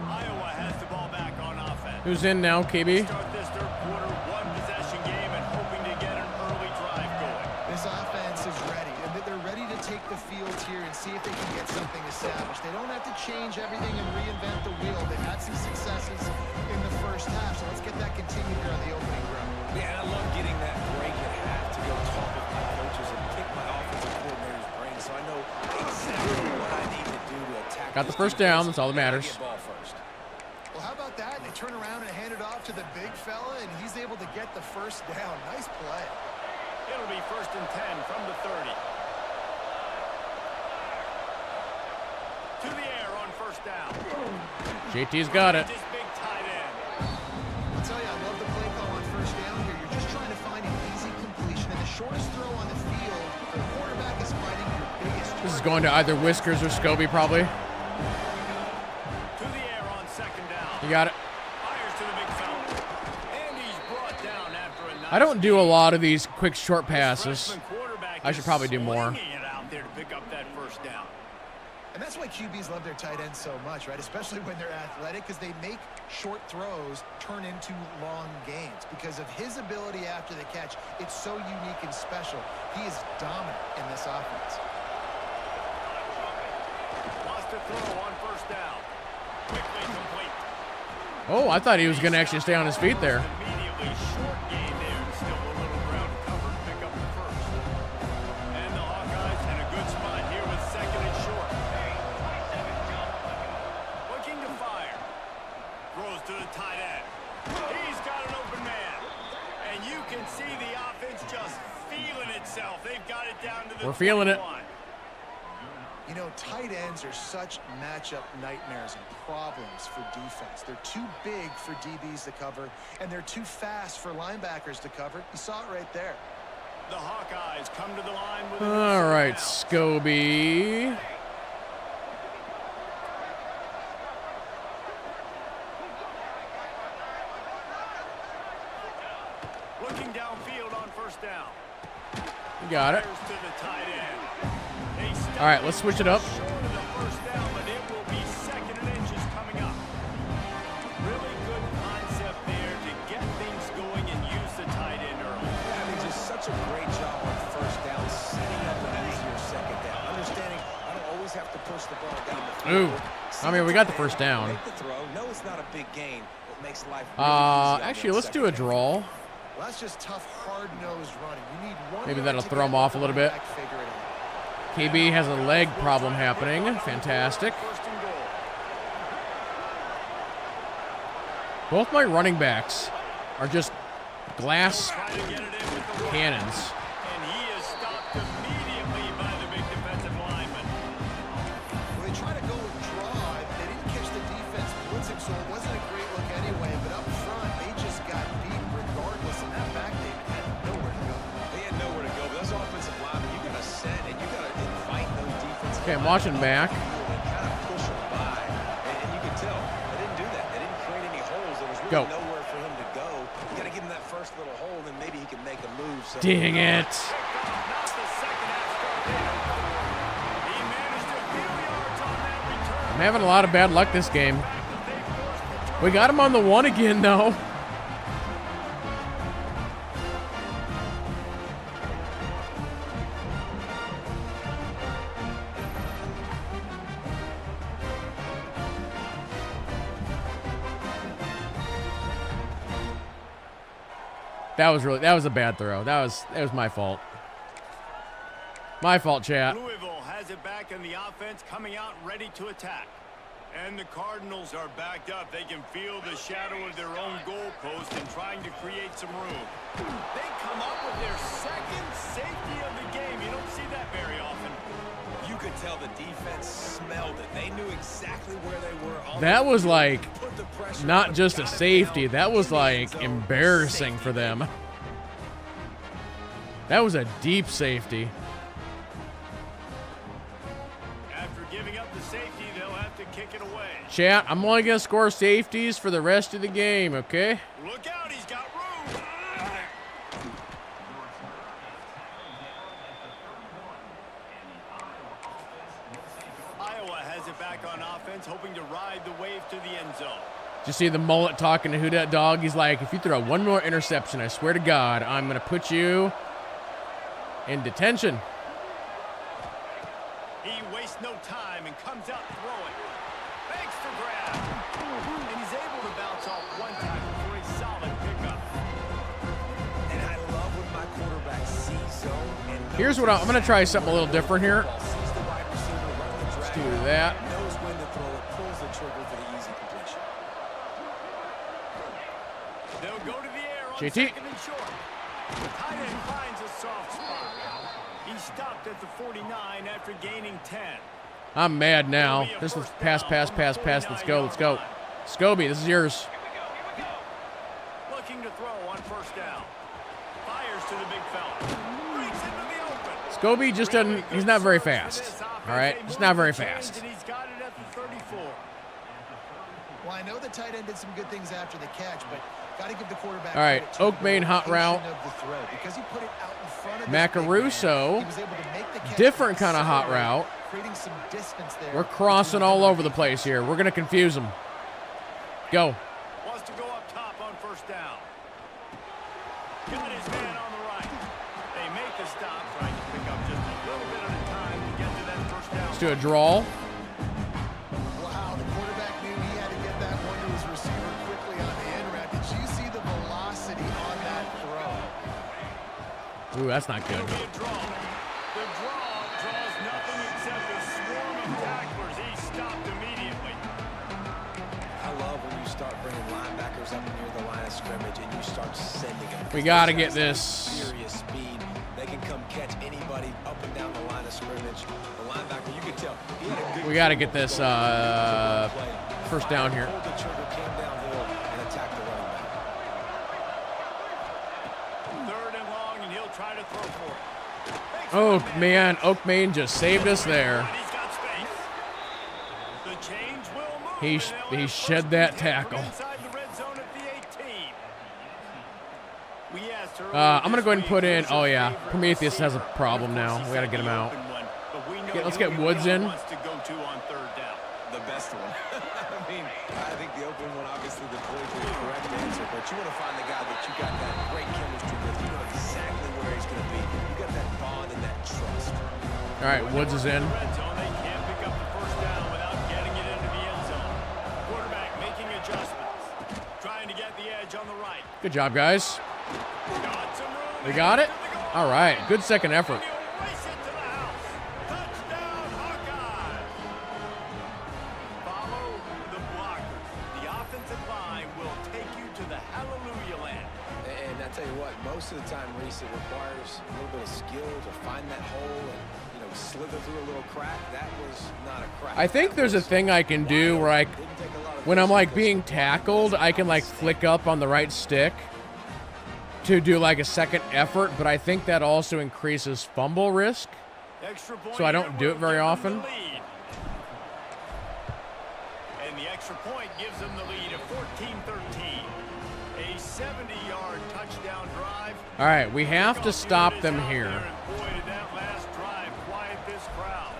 S2: Iowa has the ball back on offense.
S1: Who's in now, KB?
S2: Start this third quarter, one possession game and hoping to get an early drive going.
S3: This offense is ready, and they're ready to take the field here and see if they can get something established. They don't have to change everything and reinvent the wheel. They've had some successes in the first half, so let's get that continued here on the opening run.
S4: Yeah, I love getting that break at half to go talk with my coaches and pick my offensive coordinator's brain so I know exactly what I need to do to attack.
S1: Got the first down. That's all that matters.
S4: Get ball first.
S3: Well, how about that? They turn around and hand it off to the big fella, and he's able to get the first down. Nice play.
S2: It'll be 1st and 10 from the 30. To the air on first down.
S1: JT's got it.
S2: This big tight end.
S3: I'll tell you, I love the play call on first down here. You're just trying to find an easy completion, and the shortest throw on the field, the quarterback is finding your biggest
S1: This is
S3: target.
S1: going to either Whiskers or Scobie, probably.
S2: To the air on second down.
S1: You got it.
S2: Fires to the big fella. And he's brought down after a nice
S1: I don't do a lot of these quick short passes.
S2: freshman quarterback
S1: I should probably do more.
S2: slinging it out there to pick up that first down.
S3: And that's why QBs love their tight ends so much, right? Especially when they're athletic, because they make short throws turn into long gains. Because of his ability after the catch, it's so unique and special. He is dominant in this offense.
S2: Lost a throw on first down. Quickly complete.
S1: Oh, I thought he was going to actually stay on his feet there.
S2: Immediately short gain there. Still a little ground to cover to pick up the first. And the Hawkeyes in a good spot here with second and short. Looking to fire. Throws to the tight end. He's got an open man. And you can see the offense just feeling itself. They've got it down to the
S1: We're feeling it.
S2: 21.
S3: You know, tight ends are such matchup nightmares and problems for defense. They're too big for DBs to cover, and they're too fast for linebackers to cover. You saw it right there.
S2: The Hawkeyes come to the line with a
S1: All right,
S2: down.
S1: Scobie.
S2: Looking downfield on first down.
S1: You got it.
S2: Fires to the tight end. They step
S1: All right, let's switch it up.
S2: short of the first down, but it will be second and inches coming up. Really good concept there to get things going and use the tight end early.
S4: Yeah, they just such a great job on first down, setting up an easier second down. Understanding I don't always have to push the ball down the field.
S1: Ooh. I mean, we got the first down.
S4: Make the throw. No, it's not a big gain. It makes life really easy on
S1: Actually,
S4: that
S1: let's do a
S4: second down.
S1: draw.
S3: Well, that's just tough, hard-nosed running. You need one
S1: Maybe
S3: yard
S1: that'll
S3: to
S1: throw
S3: get
S1: him off a little bit.
S3: back, figure it out.
S1: KB has a leg problem happening. Fantastic.
S2: First and goal.
S1: Both my running backs are just glass
S2: Try to get it in with the run.
S1: cannons.
S2: And he is stopped immediately by the big defensive lineman.
S3: Well, they try to go with draw. They didn't catch the defense blitzing, so it wasn't a great look anyway. But up front, they just got beat regardless. And that back, they had nowhere to go.
S4: They had nowhere to go. But those offensive linemen, you got to set and you got to invite those defensive
S1: Okay, I'm watching back.
S4: and kind of push them by. And you can tell they didn't do that. They didn't create any holes. There was really
S1: Go.
S4: nowhere for him to go. You got to give him that first little So
S1: Dang it.
S2: Not the second half start they hoped for. He managed a few yards on that return.
S1: I'm having a lot of bad luck this game. We got him on the 1 again, though. That was a bad throw. That was my fault. My fault, chat.
S2: Louisville has it back in the offense, coming out ready to attack. And the Cardinals are backed up. They can feel the shadow of their own goalpost and trying to create some room. They come up with their second safety of the game. You don't see that very often.
S4: You could tell the defense smelled it. They knew exactly where they were.
S1: That was like not just a safety. That was like embarrassing for them. That was a deep safety.
S2: After giving up the safety, they'll have to kick it away.
S1: Chat, I'm only going to score safeties for the rest of the game, okay?
S2: Look out, he's got room. Iowa has it back on offense, hoping to ride the wave to the end zone.
S1: Did you see the mullet talking to Who Dat Dog? He's like, if you throw one more interception, I swear to God, I'm going to put you in detention.
S2: He wastes no time and comes out throwing. Makes the grab. And he's able to bounce off one tackle for a solid pickup.
S4: And I love when my quarterback sees zone. And
S1: Here's what I'm going to try something a little different here.
S4: sees the wide receiver run the drag.
S1: Let's do that.
S4: Knows when to throw it, pulls the trigger for the easy completion.
S2: They'll go to the air on
S1: JT.
S2: second and short. The tight end finds a soft spot. He stopped at the 49 after gaining 10.
S1: I'm mad now. This is pass. Let's go. Scobie, this is yours.
S2: Looking to throw on first down. Fires to the big fella. Breaks into the open.
S1: Scobie just doesn't, he's not very fast. All right, just not very fast.
S2: And he's got it at the 34.
S3: Well, I know the tight end did some good things after the catch, but got to give the quarterback.
S1: All right,
S3: credit to
S1: Oak
S3: the
S1: Main hot route.
S3: location of the throw, because he put it out in front of
S1: Macaruso,
S3: he was able to make the catch
S1: different kind of
S3: and
S1: hot
S3: accelerate,
S1: route.
S3: creating some distance there.
S1: We're crossing all over the place here. We're going to confuse them. Go.
S2: Wants to go up top on first down. Got his man on the right. They make the stop, trying to pick up just a little bit at a time to get to that first down.
S1: Let's do a draw.
S3: Wow, the quarterback knew he had to get that one to his receiver quickly on the end route. Did you see the velocity on that throw?
S1: Ooh, that's not good.
S2: It'll be a draw. The draw draws nothing except a swarm of tacklers. He stopped immediately.
S4: I love when you start bringing linebackers up near the line of scrimmage and you start sending them.
S1: We got to
S4: Those
S1: get
S4: guys have
S1: this.
S4: Furious speed. They can come catch anybody up and down the line of scrimmage. The linebacker, you can tell. He had a good
S1: We got to get this
S4: play.
S1: first down here.
S4: Pulled the trigger, came downhill, and attacked the running back.
S2: Third and long, and he'll try to throw for it. Makes
S1: Oh,
S2: one
S1: man, Oak Main just saved us there.
S2: He's got space. The change will move,
S1: He
S2: and they'll
S1: he
S2: have
S1: shed
S2: first
S1: that
S2: and 10
S1: tackle.
S2: from inside the red zone at the 18. We asked earlier
S1: I'm going to
S2: this
S1: go ahead and
S2: week
S1: put in,
S2: who's
S1: oh
S2: your
S1: yeah,
S2: favorite
S1: Prometheus has a
S2: receiver.
S1: problem now.
S2: Of course,
S1: We got to
S2: he
S1: get him
S2: said
S1: out.
S2: the open one, but we know
S1: Okay, let's
S2: who
S1: get
S2: he
S1: Woods
S2: really
S1: in.
S2: wants to go to on third down.
S4: The best one. I mean, I think the open one, obviously, the politically correct answer, but you want to find the guy that you got that great chemistry with. You know exactly where he's going to be. You got that bond and that trust.
S1: All right, Woods is in.
S2: Red zone, they can't pick up the first down without getting it into the end zone. Quarterback making adjustments, trying to get the edge on the right.
S1: Good job, guys.
S2: Got some room.
S1: We got it?
S2: To the goal
S1: All right, good second effort.
S2: line. He'll race it to the house. Touchdown, Hawkeyes. Follow the blockers. The offensive line will take you to the hallelujah land.
S4: And I tell you what, most of the time, Reese, it requires a little bit of skill to find that hole and, you know, slither through a little crack. That was not a crack.
S1: I think there's a thing I can do where I,
S4: Didn't take a lot of
S1: when I'm like
S4: vision
S1: being
S4: because-
S1: tackled, I can like flick up on the right stick to do like a second effort, but I think that also increases fumble risk.
S2: Extra point
S1: So I don't
S2: here
S1: do it
S2: will
S1: very
S2: give them
S1: often.
S2: the lead. And the extra point gives them the lead of 14-13. A 70-yard touchdown drive.
S1: All right, we have to stop them here.
S2: And boy, did that last drive quiet this crowd.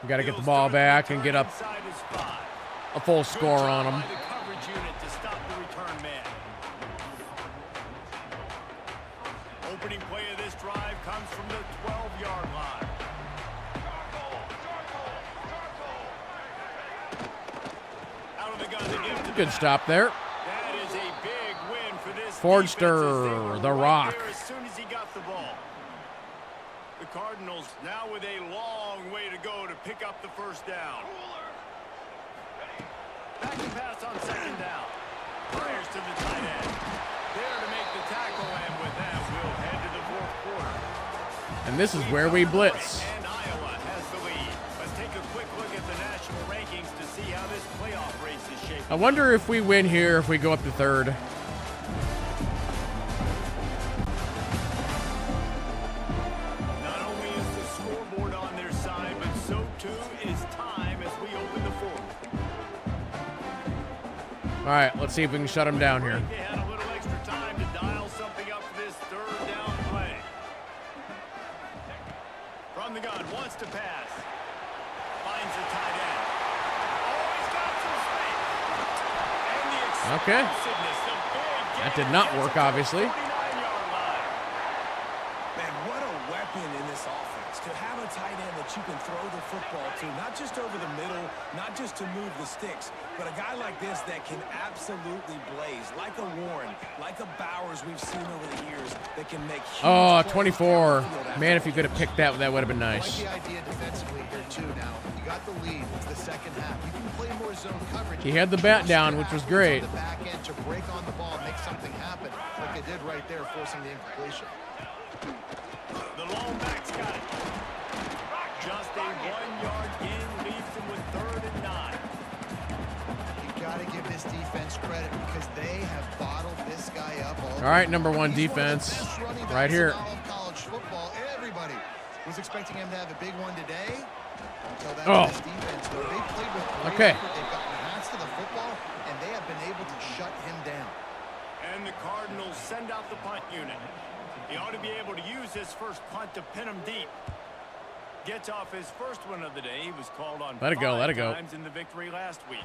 S1: We got to get the ball back and get up
S2: Inside his 5.
S1: a full score on them.
S2: By the coverage unit to stop the return man. Opening play of this drive comes from the 12-yard line. Out of the gun, they give it to
S1: Good stop there.
S2: That is a big win for this
S1: Fordster,
S2: defense as they were
S1: the
S2: right
S1: Rock.
S2: there as soon as he got the ball. The Cardinals now with a long way to go to pick up the first down. Back to pass on second down. Fires to the tight end. There to make the tackle, and with that, we'll head to the fourth quarter.
S1: And this is where we blitz.
S2: And Iowa has the lead. Let's take a quick look at the national rankings to see how this playoff race is shaping.
S1: I wonder if we win here if we go up to third.
S2: Not only is the scoreboard on their side, but so too is time as we open the fourth.
S1: All right, let's see if we can shut them down here.
S2: They had a little extra time to dial something up for this third down play. From the gun, wants to pass. Finds the tight end. Oh, he's got some space. And the
S1: Okay.
S2: explosiveness, the big
S1: That
S2: gain
S1: did not
S2: gets
S1: work,
S2: him to the
S1: obviously.
S2: 49-yard line.
S4: Man, what a weapon in this offense. To have a tight end that you can throw the football to, not just over the middle, not just to move the sticks, but a guy like this that can absolutely blaze, like a Warren, like a Bowers we've seen over the years, that can make huge
S1: Oh,
S4: plays
S1: 24.
S4: down the field after
S1: Man, if you could have picked that, that would have been
S3: I
S1: nice.
S3: like the idea defensively here, too, now. You got the lead. It's the second half. You can play more zone coverage.
S1: He had the bat down, which was great.
S3: On the back end to break on the ball, make something happen, like they did right there, forcing the incompletion.
S2: The lone back's got it. Just a 1-yard gain leaves them with 3rd and 9.
S3: You got to give this defense credit because they have bottled this guy up all
S1: right, number one
S3: He's
S1: defense,
S3: one of the best running
S1: right
S3: backs
S1: here.
S3: in all of college football. Everybody was expecting him to have a big one today. Until that
S1: Oh.
S3: best defense, though. They played with great
S1: Okay.
S3: effort. They've gotten hands to the football, and they have been able to shut him down.
S2: And the Cardinals send out the punt unit. He ought to be able to use his first punt to pin him deep. Gets off his first one of the day. He was called on
S1: Let it go,
S2: 5
S1: let it go.
S2: times in the victory last week.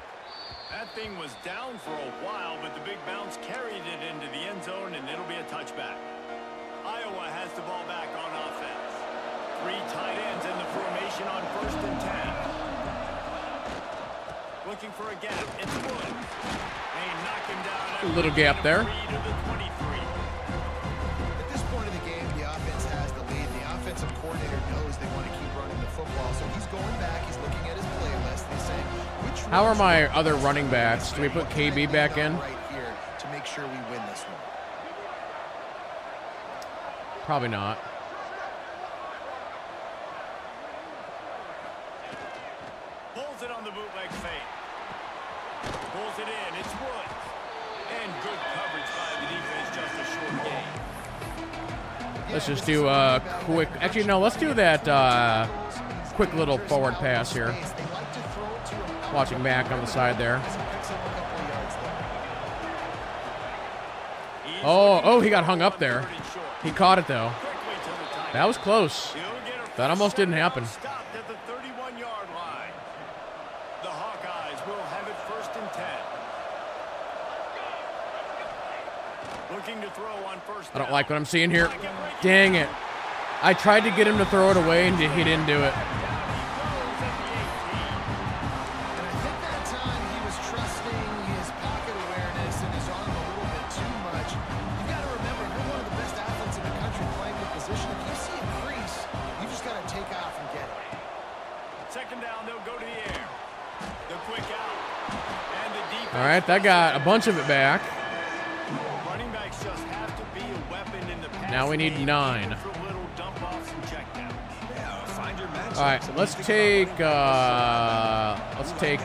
S2: That thing was down for a while, but the big bounce carried it into the end zone, and it'll be a touchback. Iowa has the ball back on offense. 3 tight ends in the formation on 1st and 10. Looking for a gap. It's Woods. They knock him down.
S1: A little gap there.
S2: 3 to the 23.
S3: At this point of the game, the offense has the lead. The offensive coordinator knows they want to keep running the football, so he's going back. He's looking at his playlist. He's saying, which
S1: How are
S3: runs
S1: my
S3: do
S1: other
S3: we
S1: running
S3: want?
S1: backs? Do we put
S3: What can I
S1: KB
S3: leave
S1: back
S3: out
S1: in?
S3: right here to make sure we win this one?
S1: Probably not.
S2: Pulls it on the bootleg fake. Pulls it in. It's Woods. And good coverage by the defense, just a short gain.
S1: Let's just do a quick. Actually, no. Let's do that quick little forward pass here. Watching Mac on the side there. Oh, he got hung up there. He caught it though. That was close. That almost didn't happen.
S2: Stopped at the 31-yard line. The Hawkeyes will have it 1st and 10. Looking to throw on 1st
S1: I don't
S2: down.
S1: like what I'm seeing here. Dang it. I tried to get him to throw it away and he didn't do it.
S3: And I think that time he was trusting his pocket awareness and his arm a little bit too much. You got to remember, you're one of the best athletes in the country playing the position. If you see a crease, you just got to take off and get it.
S2: Second down, they'll go to the air. The quick out. And the defense.
S1: All right, that got a bunch of it back.
S2: Running backs just have to be a weapon in the pass
S1: Now we need
S2: game,
S1: 9.
S2: even for little dump-offs and checkdowns.
S4: Yeah, find your matchups.
S1: All right,
S4: I mean,
S1: let's
S4: think
S1: take
S4: about
S1: let's take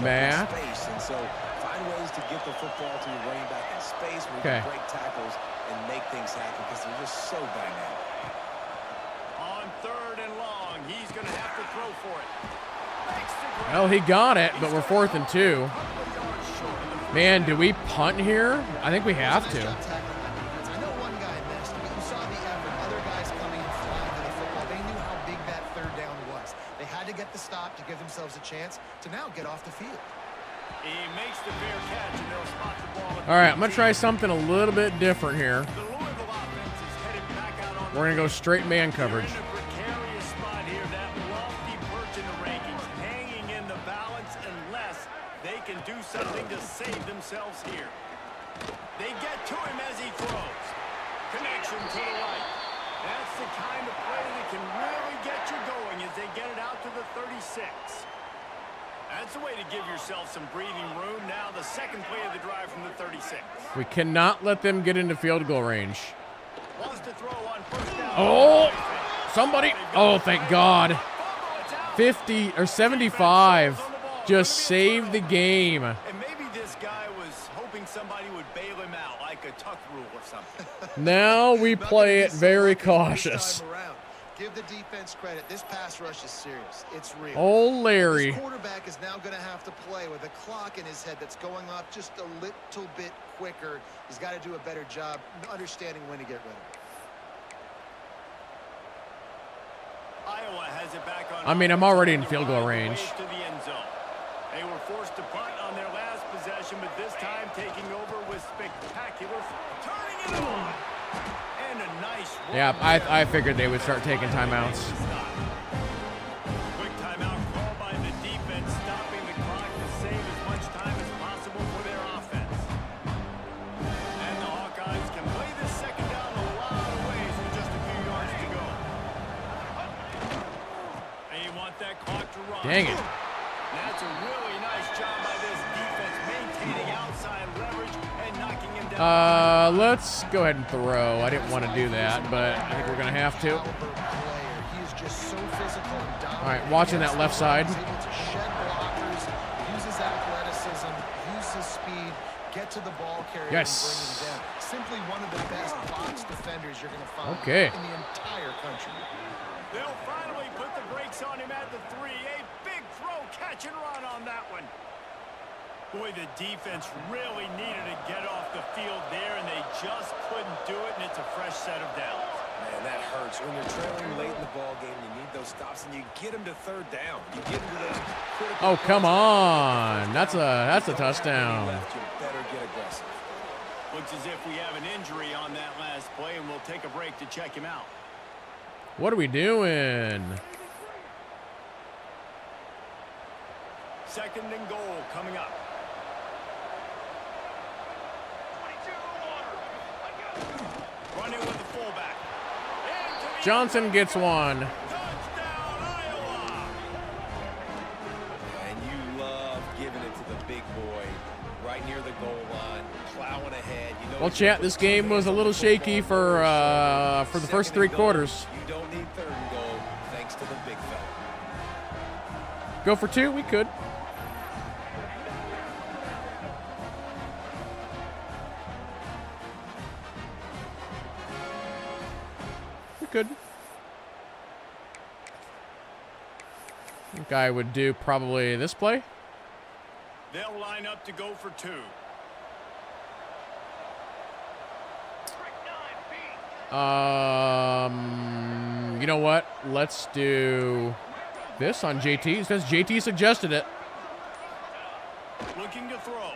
S1: Mac.
S4: Space, and so find ways to get the football to your running back in space where you
S1: Okay.
S4: can break tackles and make things happen because they're just so dynamic.
S2: On 3rd and long, he's going to have to throw for it.
S1: Well, he got it, but we're 4th and 2. Man, do we punt here? I think we have to.
S3: I know one guy missed, but you saw the effort. Other guys coming and flying to the football. They knew how big that 3rd down was. They had to get the stop to give themselves a chance to now get off the field.
S2: He makes the fair catch, and they'll spot the ball.
S1: All right, I'm going to try something a little bit different here.
S2: The Louisville offense is headed back out on.
S1: We're going to go straight man coverage.
S2: They're in a precarious spot here. That lofty perch in the rankings, hanging in the balance unless they can do something to save themselves here. They get to him as he throws. Connection to the right. That's the kind of play that can really get you going as they get it out to the 36. That's a way to give yourself some breathing room. Now the second play of the drive from the 36.
S1: We cannot let them get into field goal range.
S2: Wants to throw on 1st down.
S1: Oh, somebody. Oh, thank God. 50 or 75 just saved the game.
S2: And maybe this guy was hoping somebody would bail him out, like a tuck rule or something.
S1: Now we play it very cautious.
S3: Give the defense credit. This pass rush is serious. It's real.
S1: Oh, Larry.
S3: This quarterback is now going to have to play with a clock in his head that's going off just a little bit quicker. He's got to do a better job understanding when to get rid of it.
S2: Iowa has it back on.
S1: I mean, I'm already in field goal range.
S2: To the end zone. They were forced to punt on their last possession, but this time taking over with spectacular turning it on. And a nice run.
S1: Yeah, I figured they would start taking timeouts.
S2: Quick timeout called by the defense, stopping the clock to save as much time as possible for their offense. And the Hawkeyes can play this second down a lot of ways with just a few yards to go. And you want that clock to run.
S1: Dang it.
S2: That's a really nice job by this defense, maintaining outside leverage and knocking him down.
S1: Let's go ahead and throw. I didn't want to do that, but I think we're going to have to.
S3: He is just so physical and dominant.
S1: All right, watching that left side.
S3: He's able to shed blockers, use his athleticism, use his speed, get to the ball carrier
S1: Yes.
S3: and bring him down. Simply one of the best box defenders you're going to find
S1: Okay.
S3: in the entire country.
S2: They'll finally put the brakes on him at the 3. A big throw, catch and run on that one. Boy, the defense really needed to get off the field there, and they just couldn't do it, and it's a fresh set of downs.
S4: Man, that hurts. When you're trailing late in the ball game, you need those stops, and you get them to 3rd down. You get them to those critical
S1: Oh, come
S4: plays.
S1: on. That's a touchdown.
S4: You better get aggressive.
S2: Looks as if we have an injury on that last play, and we'll take a break to check him out.
S1: What are we doing?
S2: 2nd and goal coming up. Running with the fullback.
S1: Johnson gets one.
S2: Touchdown, Iowa!
S4: And you love giving it to the big boy right near the goal line, plowing ahead. You know,
S1: Well, chat, this game was a little shaky for the first 3 quarters.
S4: You don't need 3rd and goal, thanks to the big fella.
S1: Go for 2? We could. We could. I think I would do probably this play.
S2: They'll line up to go for 2.
S1: You know what? Let's do this on JT since JT suggested it.
S2: Looking to throw.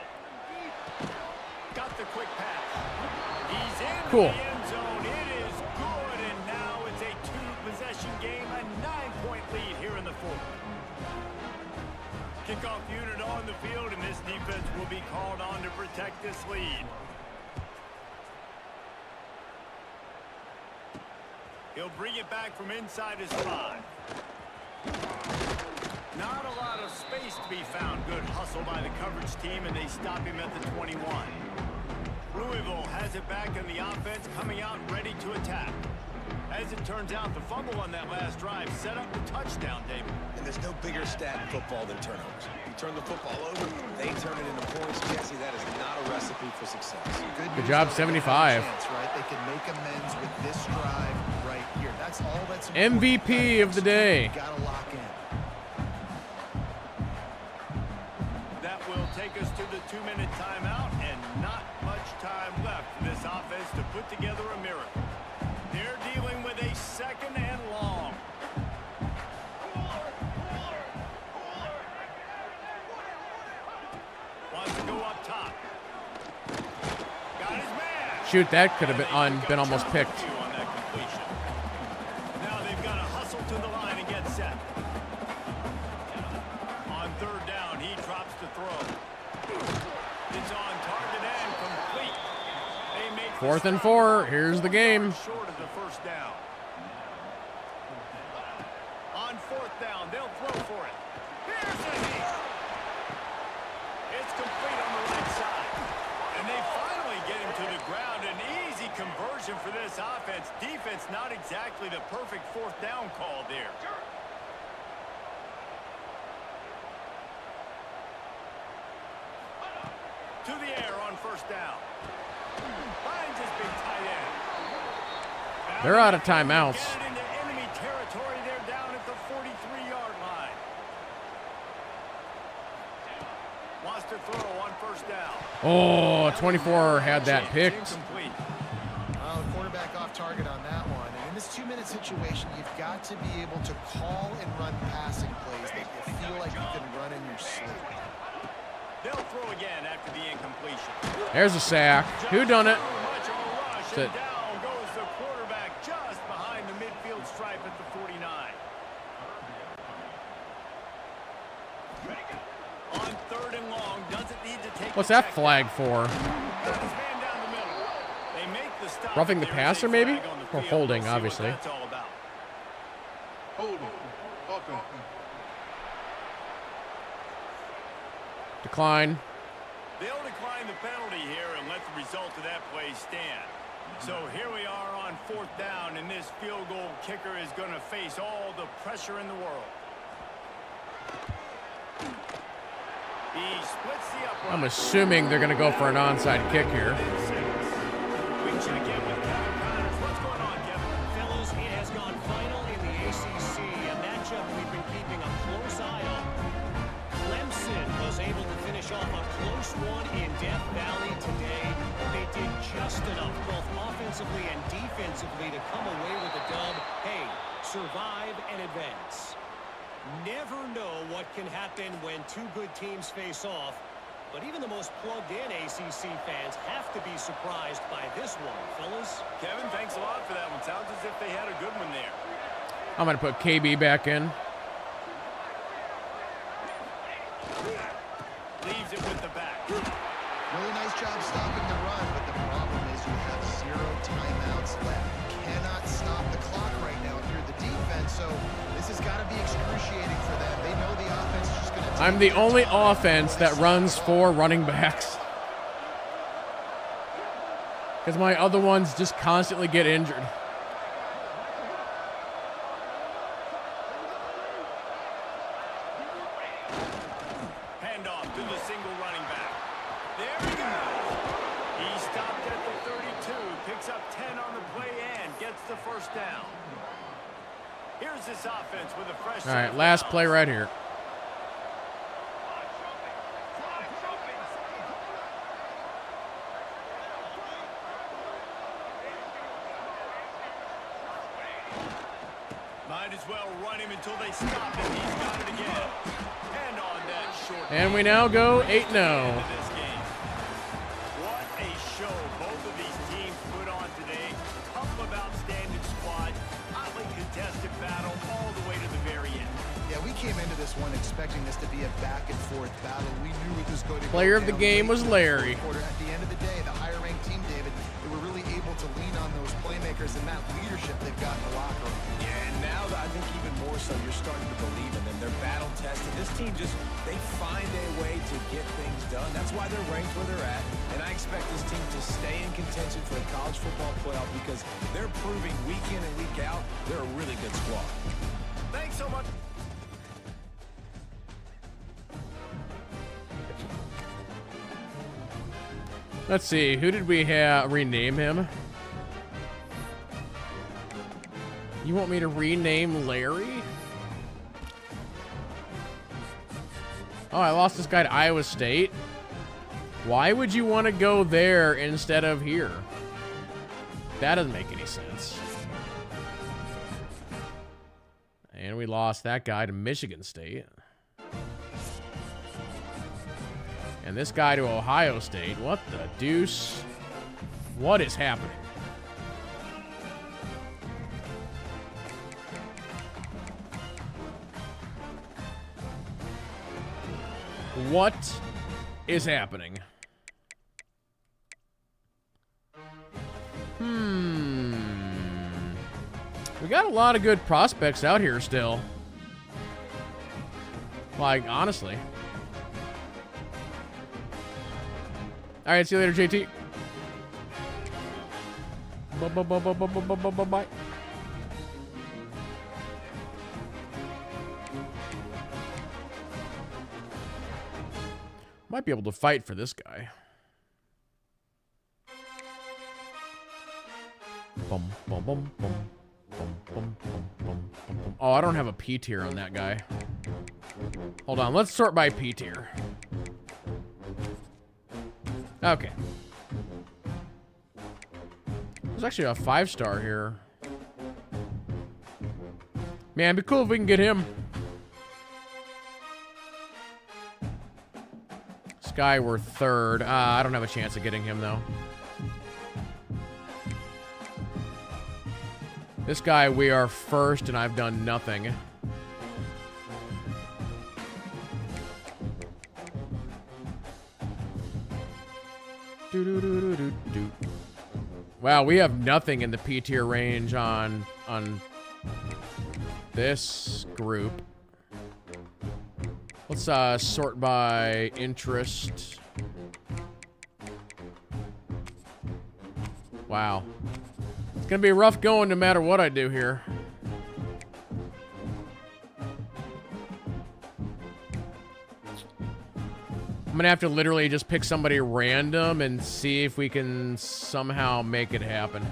S2: Got the quick pass. He's in
S1: Cool.
S2: the end zone. It is good, and now it's a 2-possession game, a 9-point lead here in the 4th. Kickoff unit on the field, and this defense will be called on to protect this lead. He'll bring it back from inside his 5. Not a lot of space to be found. Good hustle by the coverage team, and they stop him at the 21. Louisville has it back in the offense, coming out ready to attack. As it turns out, the fumble on that last drive set up the touchdown, David.
S4: And there's no bigger stat in football than turnovers. You turn the football over, they turn it into points. Jesse, that is not a recipe for success.
S1: Good job, 75.
S3: Right? They can make amends with this drive right here. That's all that's
S1: MVP of the day.
S3: Got to lock in.
S2: 2-minute timeout and not much time left for this offense to put together a miracle. They're dealing with a second and long. Wants to go up top. Got his man.
S1: Shoot, that could have been almost picked.
S2: On that completion. Now they've got to hustle to the line and get set. On third down, he drops to throw. It's on target and complete. They make the
S1: 4th and
S2: stop.
S1: 4. Here's the game.
S2: Short of the first down. On 4th down, they'll throw for it. Here's the hit. It's complete on the right side. And they finally get him to the ground. An easy conversion for this offense. Defense not exactly the perfect 4th down call there. To the air on 1st down. Finds his big tight end.
S1: They're out of timeouts.
S2: Get it into enemy territory. They're down at the 43-yard line. Wants to throw on 1st down.
S1: Oh, 24 had that picked.
S2: Incomplete.
S3: Well, the quarterback off target on that one. And in this 2-minute situation, you've got to be able to call and run passing plays that you feel like you can run in your sleep.
S2: They'll throw again after the incompletion.
S1: There's a sack. Who done it?
S2: Much of a rush,
S1: That's
S2: and
S1: it.
S2: down goes the quarterback just behind the midfield stripe at the 49. On 3rd and long, doesn't need to take.
S1: What's
S2: the
S1: that
S2: check
S1: flag
S2: down.
S1: for?
S2: Got his man down the middle. They make the stop.
S1: Roughing the
S2: There is
S1: passer,
S2: a
S1: maybe?
S2: flag on the
S1: Or
S2: field.
S1: holding,
S2: We'll see what
S1: obviously.
S2: that's all about.
S1: Decline.
S2: They'll decline the penalty here and let the result of that play stand. So here we are on 4th down, and this field goal kicker is going to face all the pressure in the world. He splits the upright.
S1: I'm assuming they're going to go for an onside kick here.
S2: We check in with Kevin Connors. What's going on, Kevin?
S5: Fellas, it has gone final in the ACC, a matchup we've been keeping a close eye on. Clemson was able to finish off a close one in Death Valley today. They did just enough, both offensively and defensively, to come away with a dub. Hey, survive and advance. Never know what can happen when two good teams face off, but even the most plugged-in ACC fans have to be surprised by this one, fellas.
S2: Kevin, thanks a lot for that one. Sounds as if they had a good one there.
S1: I'm going to put KB back in.
S2: Leaves it with the back.
S3: Really nice job stopping the run, but the problem is you have 0 timeouts left. You cannot stop the clock right now if you're the defense, so this has got to be excruciating for them. They know the offense is just going to...
S1: I'm the only offense that runs 4 running backs. Because my other ones just constantly get injured.
S2: Handoff to the single running back. There he goes. He stopped at the 32, picks up 10 on the play and gets the 1st down. Here's this offense with a fresh...
S1: All right, last play right here.
S2: Might as well run him until they stop him. He's got it again. And on that short...
S1: And we now go 8-0.
S2: Into this game. What a show both of these teams put on today. Couple of outstanding squads. Hotly contested battle all the way to the very end.
S3: Yeah, we came into this one expecting this to be a back-and-forth battle. We knew it was going to
S1: Player
S3: go
S1: of the
S3: down
S1: game
S3: late
S1: was
S3: in the
S1: Larry.
S3: fourth quarter. At the end of the day, the higher-ranked team, David, they were really able to lean on those playmakers and that leadership they've got in the locker room.
S4: Yeah, and now I think even more so, you're starting to believe in them. They're battle tested. This team just, they find a way to get things done. That's why they're ranked where they're at. And I expect this team to stay in contention for the college football playoff because they're proving week in and week out they're a really good squad.
S2: Thanks so much.
S1: Let's see, who did we rename him? You want me to rename Larry? Oh, I lost this guy to Iowa State. Why would you want to go there instead of here? That doesn't make any sense. And we lost that guy to Michigan State. And this guy to Ohio State. What the deuce? What is happening? What is happening? We got a lot of good prospects out here still. Like, honestly. All right, see you later, JT. Bye. Might be able to fight for this guy. Oh, I don't have a P tier on that guy. Hold on, let's sort by P tier. Okay. There's actually a 5-star here. Man, it'd be cool if we can get him. Sky, we're 3rd. I don't have a chance of getting him, though. This guy, we are 1st, and I've done nothing. Wow, we have nothing in the P tier range on this group. Let's sort by interest. Wow. It's gonna be rough going no matter what I do here. I'm gonna have to literally just pick somebody random and see if we can somehow make it happen.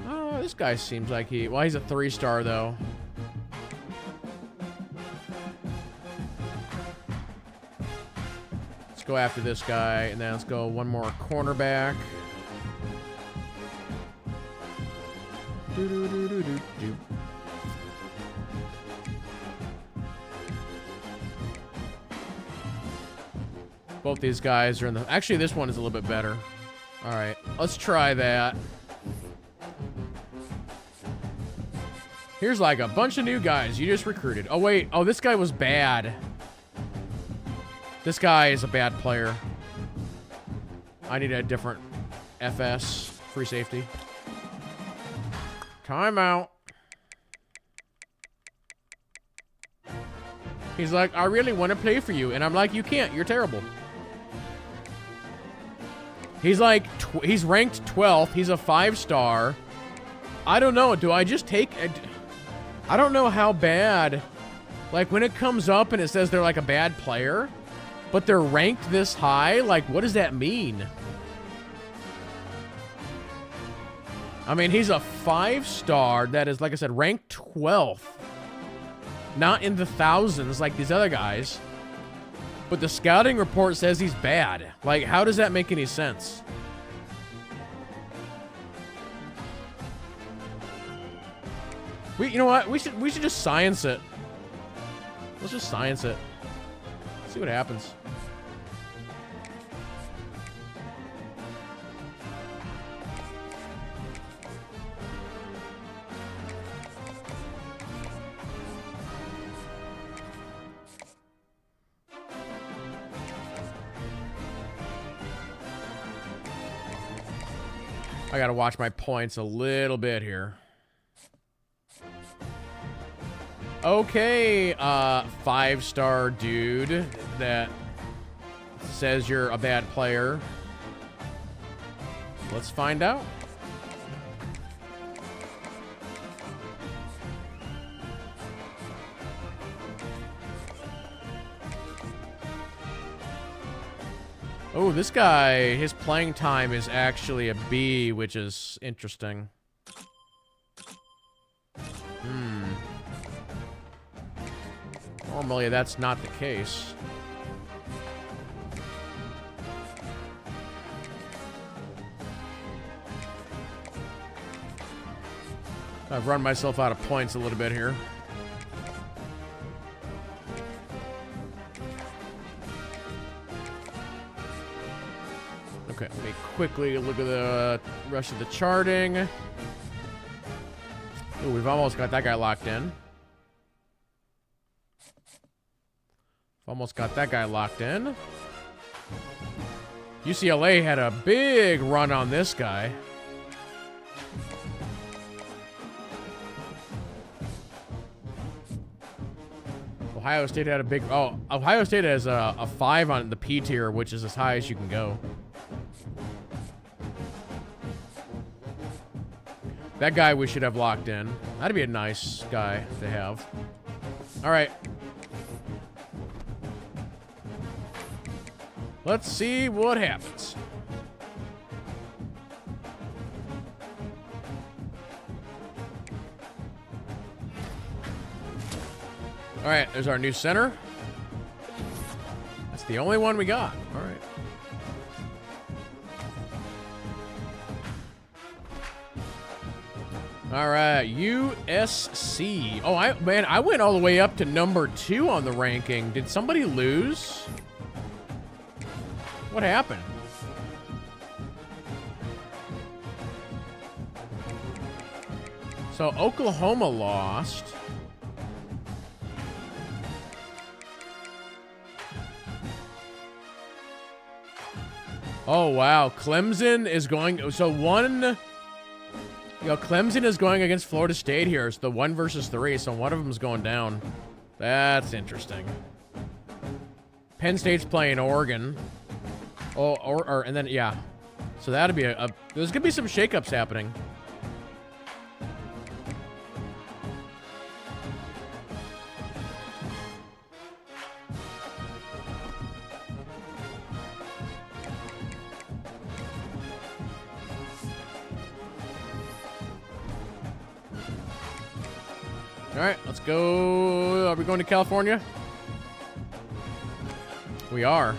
S1: Oh, this guy seems like well, he's a 3-star though. Let's go after this guy, and then let's go one more cornerback. Both these guys are in the... Actually, this one is a little bit better. All right, let's try that. Here's like a bunch of new guys you just recruited. Oh, wait. Oh, this guy was bad. This guy is a bad player. I need a different FS, free safety. Timeout. He's like, I really want to play for you. And I'm like, you can't. You're terrible. He's like, he's ranked 12th. He's a 5-star. I don't know. Do I just take... I don't know how bad... Like, when it comes up and it says they're like a bad player, but they're ranked this high, like, what does that mean? I mean, he's a 5-star that is, like I said, ranked 12th. Not in the thousands like these other guys. But the scouting report says he's bad. Like, how does that make any sense? You know what? We should just science it. Let's just science it. See what happens. I gotta watch my points a little bit here. Okay, 5-star dude that says you're a bad player. Let's find out. Oh, this guy, his playing time is actually a B, which is interesting. Normally, that's not the case. I've run myself out of points a little bit here. Okay, let me quickly look at the rest of the charting. Ooh, we've almost got that guy locked in. Almost got that guy locked in. UCLA had a big run on this guy. Ohio State had a big... Oh, Ohio State has a 5 on the P tier, which is as high as you can go. That guy we should have locked in. That'd be a nice guy to have. All right. Let's see what happens. All right, there's our new center. That's the only one we got. All right. All right, USC. Oh, I went all the way up to number 2 on the ranking. Did somebody lose? What happened? So Oklahoma lost. Oh, wow. Clemson is going... So one... You know, Clemson is going against Florida State here. It's the 1 versus 3, so one of them is going down. That's interesting. Penn State's playing Oregon. Oh, and then, yeah. So that'd be there's going to be some shakeups happening. All right, let's go. Are we going to California? We are.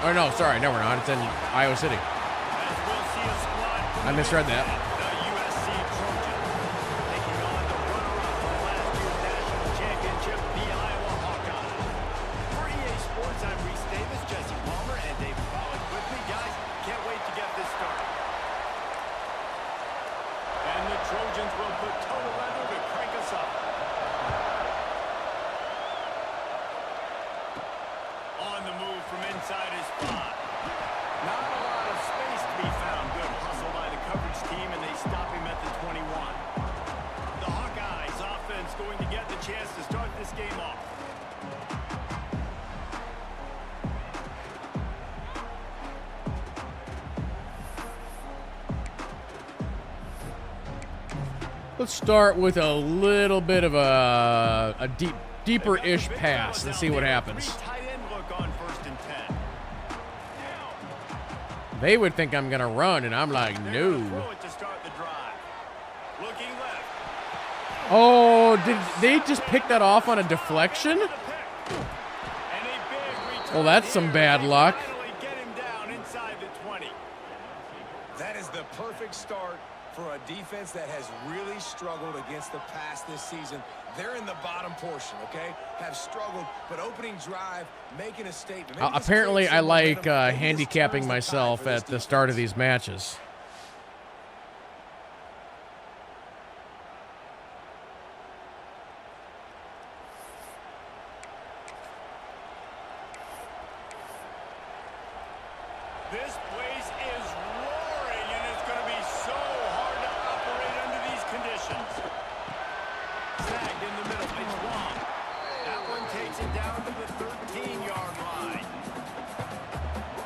S1: Oh, no, sorry. No, we're not. It's in Iowa City. I misread that. Let's start with a little bit of a deeper-ish pass and see what happens. They would think I'm going to run, and I'm like, no. Oh, did they just pick that off on a deflection? Well, that's some bad luck.
S4: That is the perfect start for a defense that has really struggled against the pass this season. They're in the bottom portion, okay? Have struggled, but opening drive, making a statement.
S1: Apparently, I like handicapping myself at the start of these matches.
S2: This place is roaring, and it's going to be so hard to operate under these conditions. Sagged in the middle, it's long. That one takes it down to the 13-yard line.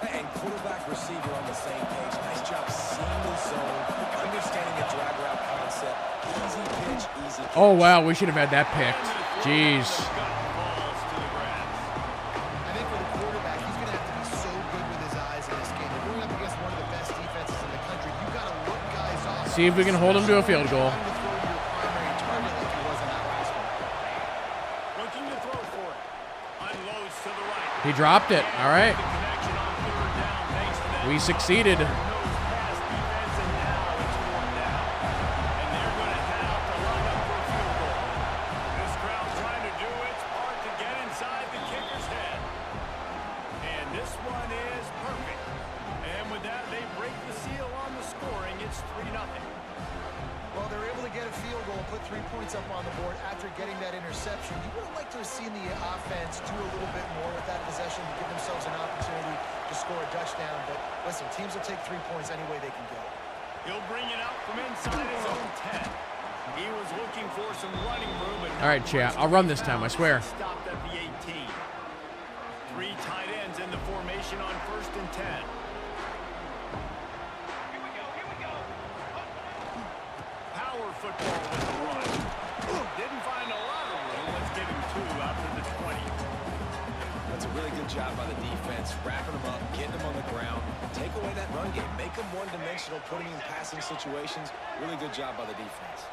S4: And quarterback receiver on the same page. Nice job seeing the zone, understanding the drag route concept. Easy pitch, easy catch.
S1: Oh, wow, we should have had that picked. Jeez.
S2: Falls to the grass.
S3: I think for the quarterback, he's going to have to be so good with his eyes in this game. You're going up against one of the best defenses in the country. You've got to look guys off.
S1: See if we can hold him to a field goal.
S3: Trying to throw to your primary target like he was in that last one.
S2: Looking to throw for it. Unloads to the right.
S1: He dropped it. All right.
S2: The connection on third down thanks to that.
S1: We succeeded.
S2: Nose pass defense, and now it's fourth down. And they're going to have to line up for a field goal. This crowd trying to do its part to get inside the kicker's head. And this one is perfect. And with that, they break the seal on the scoring. It's 3-0.
S3: Well, they're able to get a field goal and put 3 points up on the board after getting that interception. You would have liked to have seen the offense do a little bit more with that possession to give themselves an opportunity to score a touchdown. But listen, teams will take 3 points any way they can get it.
S2: He'll bring it out from inside his own 10. He was looking for some running room.
S1: All right, chat. I'll run this time, I swear.
S2: Stopped at the 18. 3 tight ends in the formation on 1st and 10. Power football with the run. Didn't find a lot of room. Let's give him 2 out to the 20.
S4: That's a really good job by the defense, wrapping them up, getting them on the ground. Take away that run game. Make them one-dimensional, putting in passing situations. Really good job by the defense.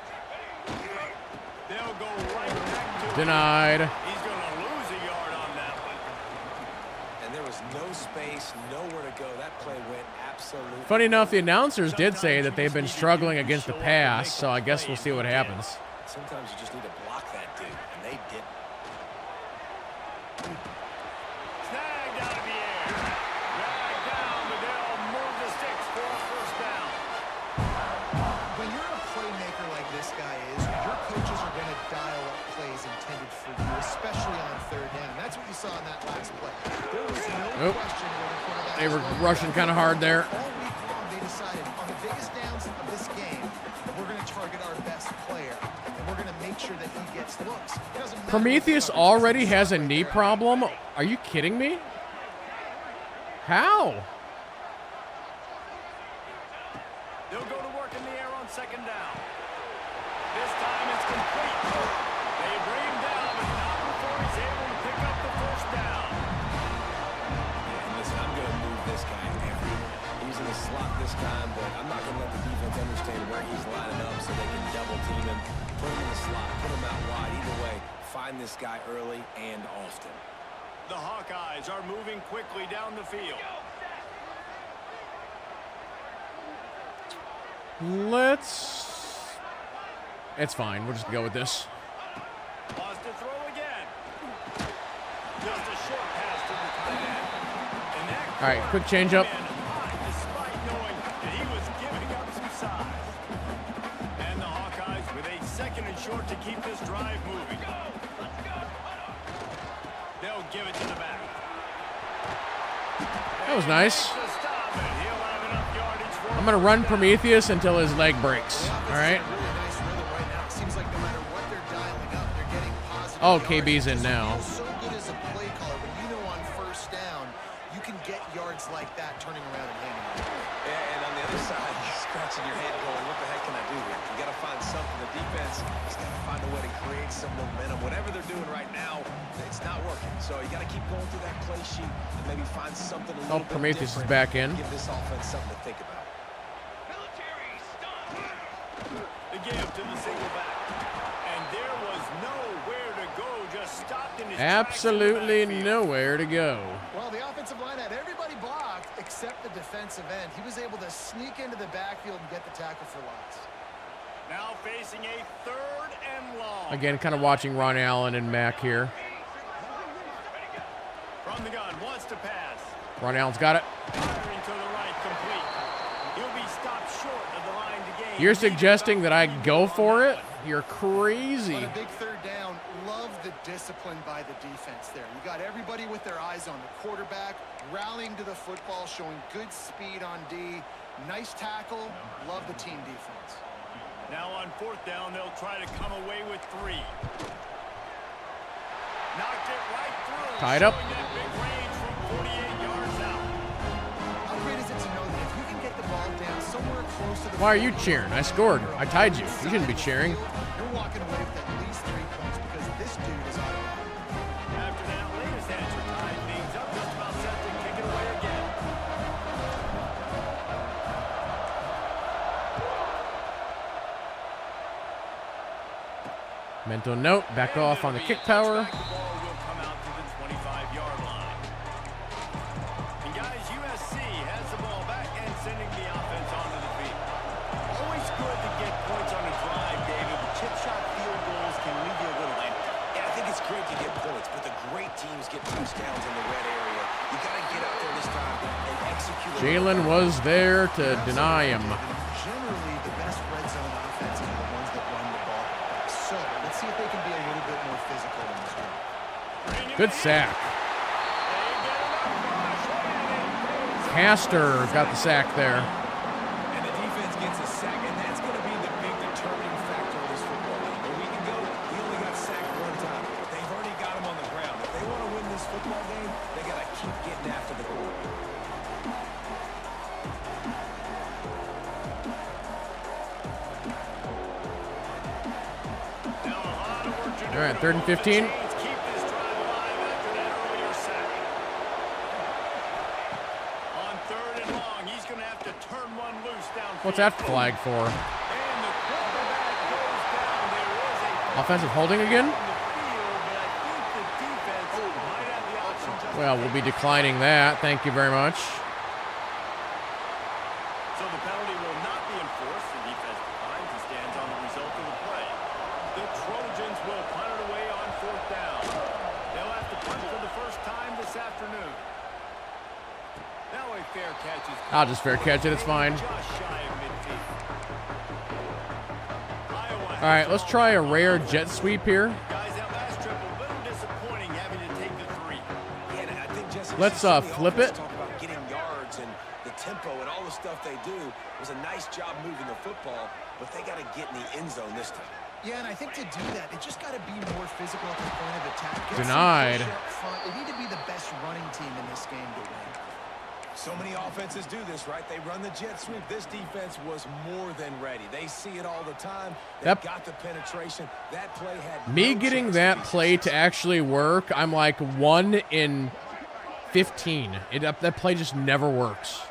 S2: They'll go right back to
S1: Denied.
S2: him. He's going to lose a yard on that one.
S4: And there was no space, nowhere to go. That play went absolutely.
S1: Funny enough, the announcers did say that they've been struggling against the pass, so I guess we'll see what happens.
S4: Sometimes you just need to block that dude, and they didn't.
S2: Snagged out of the air. Dragged down, but they'll move the sticks for a first down.
S3: When you're a playmaker like this guy is, your coaches are going to dial up plays intended for you, especially on third down. That's what you saw in that last play. There was no question where the quarterback
S1: They were
S3: was going.
S1: rushing kind of hard there.
S3: All week long, they decided on the biggest downs of this game, we're going to target our best player, and we're going to make sure that he gets looks. It doesn't matter
S1: Prometheus
S3: what the
S1: already
S3: coverage
S1: has a
S3: is right
S1: knee
S3: there.
S1: problem? Are you kidding me? How?
S2: They'll go to work in the air on 2nd down. This time it's complete. They bring him down, but not before he's able to pick up the first down.
S4: And listen, I'm going to move this guy everywhere. He's in the slot this time, but I'm not going to let the defense understand where he's lining up so they can double team him. Put him in the slot, put him out wide. Either way, find this guy early and often.
S2: The Hawkeyes are moving quickly down the field.
S1: It's fine. We'll just go with this.
S2: Lost to throw again. Just a short pass to the tight end. And that
S1: All right, quick change up.
S2: ran high despite knowing that he was giving up some size. And the Hawkeyes with a 2nd and short to keep this drive moving. They'll give it to the back.
S1: That was nice.
S2: To stop it. He'll have enough yardage for
S1: I'm going to run Prometheus until his leg breaks. All right?
S3: Really nice rhythm right now. It seems like no matter what they're dialing up, they're getting positive.
S1: Oh,
S3: yards.
S1: KB's in
S3: Just
S1: now.
S3: feels so good as a play caller, but you know on 1st down, you can get yards like that turning around and handing it.
S4: And on the other side, you're scratching your head going, what the heck can I do here? You got to find something. The defense has got to find a way to create some momentum. Whatever they're doing right now, it's not working. So you got to keep going through that play sheet and maybe find something a little bit
S1: Prometheus is
S4: different.
S1: back in.
S4: Give this offense something to think about.
S2: the give to the single back. And there was nowhere to go, just stopped in his
S1: Absolutely
S2: tracks in the backfield.
S1: nowhere to go.
S3: Well, the offensive line had everybody blocked except the defensive end. He was able to sneak into the backfield and get the tackle for loss.
S2: Now facing a 3rd and long.
S1: Again, kind of watching Ron Allen and Mac here.
S2: From the gun, wants to pass.
S1: Ron Allen's got it.
S2: Firing to the right, complete. He'll be stopped short of the line to gain.
S1: You're suggesting that I go for it? You're crazy.
S3: On a big 3rd down, love the discipline by the defense there. You got everybody with their eyes on the quarterback, rallying to the football, showing good speed on D. Nice tackle. Love the team defense.
S2: Now on 4th down, they'll try to come away with 3. Knocked it right through.
S1: Tied up.
S2: Showing that big range from 48 yards out.
S3: How great is it to know that if you can get the ball down somewhere close to the
S1: Why are you
S3: 40,
S1: cheering? I scored. I tied you. You shouldn't be cheering.
S3: You're walking away with at least 3 points because this dude
S1: Mental note, back off on the kick power.
S2: The ball will come out to the 25-yard line. And guys, USC has the ball back and sending the offense onto the field. Always good to get points on a drive, David, but chip shot field goals can leave you a little empty.
S4: Yeah, I think it's great to get points, but the great teams get touchdowns in the red area. You got to get out there this time and execute.
S1: Jalen was there to deny him.
S3: Generally, the best red zone offenses are the ones that run the ball. So let's see if they can be a little bit more physical in this one.
S1: Good sack. Castor got the sack there.
S4: And the defense gets a sack, and that's going to be the big determining factor of this football game. A week ago, he only got sacked one time. They've already got him on the ground. If they want to win this football game, they got to keep getting after the quarterback.
S1: All right, 3rd and 15. What's that flag for? Offensive holding again? Well, we'll be declining that. Thank you very much.
S2: So the penalty will not be enforced. The defense declines and stands on the result of the play. The Trojans will punt it away on 4th down. They'll have to punt for the first time this afternoon. Now a fair catch is
S1: I'll just fair catch it. It's fine.
S2: just shy of midfield.
S1: All right, let's try a rare jet sweep here.
S2: Guys, that last trip a little disappointing having to take the 3.
S4: Yeah, and I think Jesse,
S1: Let's,
S4: the
S1: flip
S4: offense
S1: it.
S4: Talk about getting yards and the tempo and all the stuff they do. It was a nice job moving the football, but they got to get in the end zone this time.
S3: Yeah, and I think to do that, they just got to be more physical at the point of attack. Get some
S1: Denied.
S3: push up front. They need to be the best running team in this game to win.
S4: So many offenses do this, right? They run the jet sweep. This defense was more than ready. They see it all the time. They got the penetration. That play had
S1: Me
S4: no
S1: getting
S4: chance
S1: that
S4: to be
S1: play to
S4: successful.
S1: actually work, I'm like 1 in 15. That play just never works.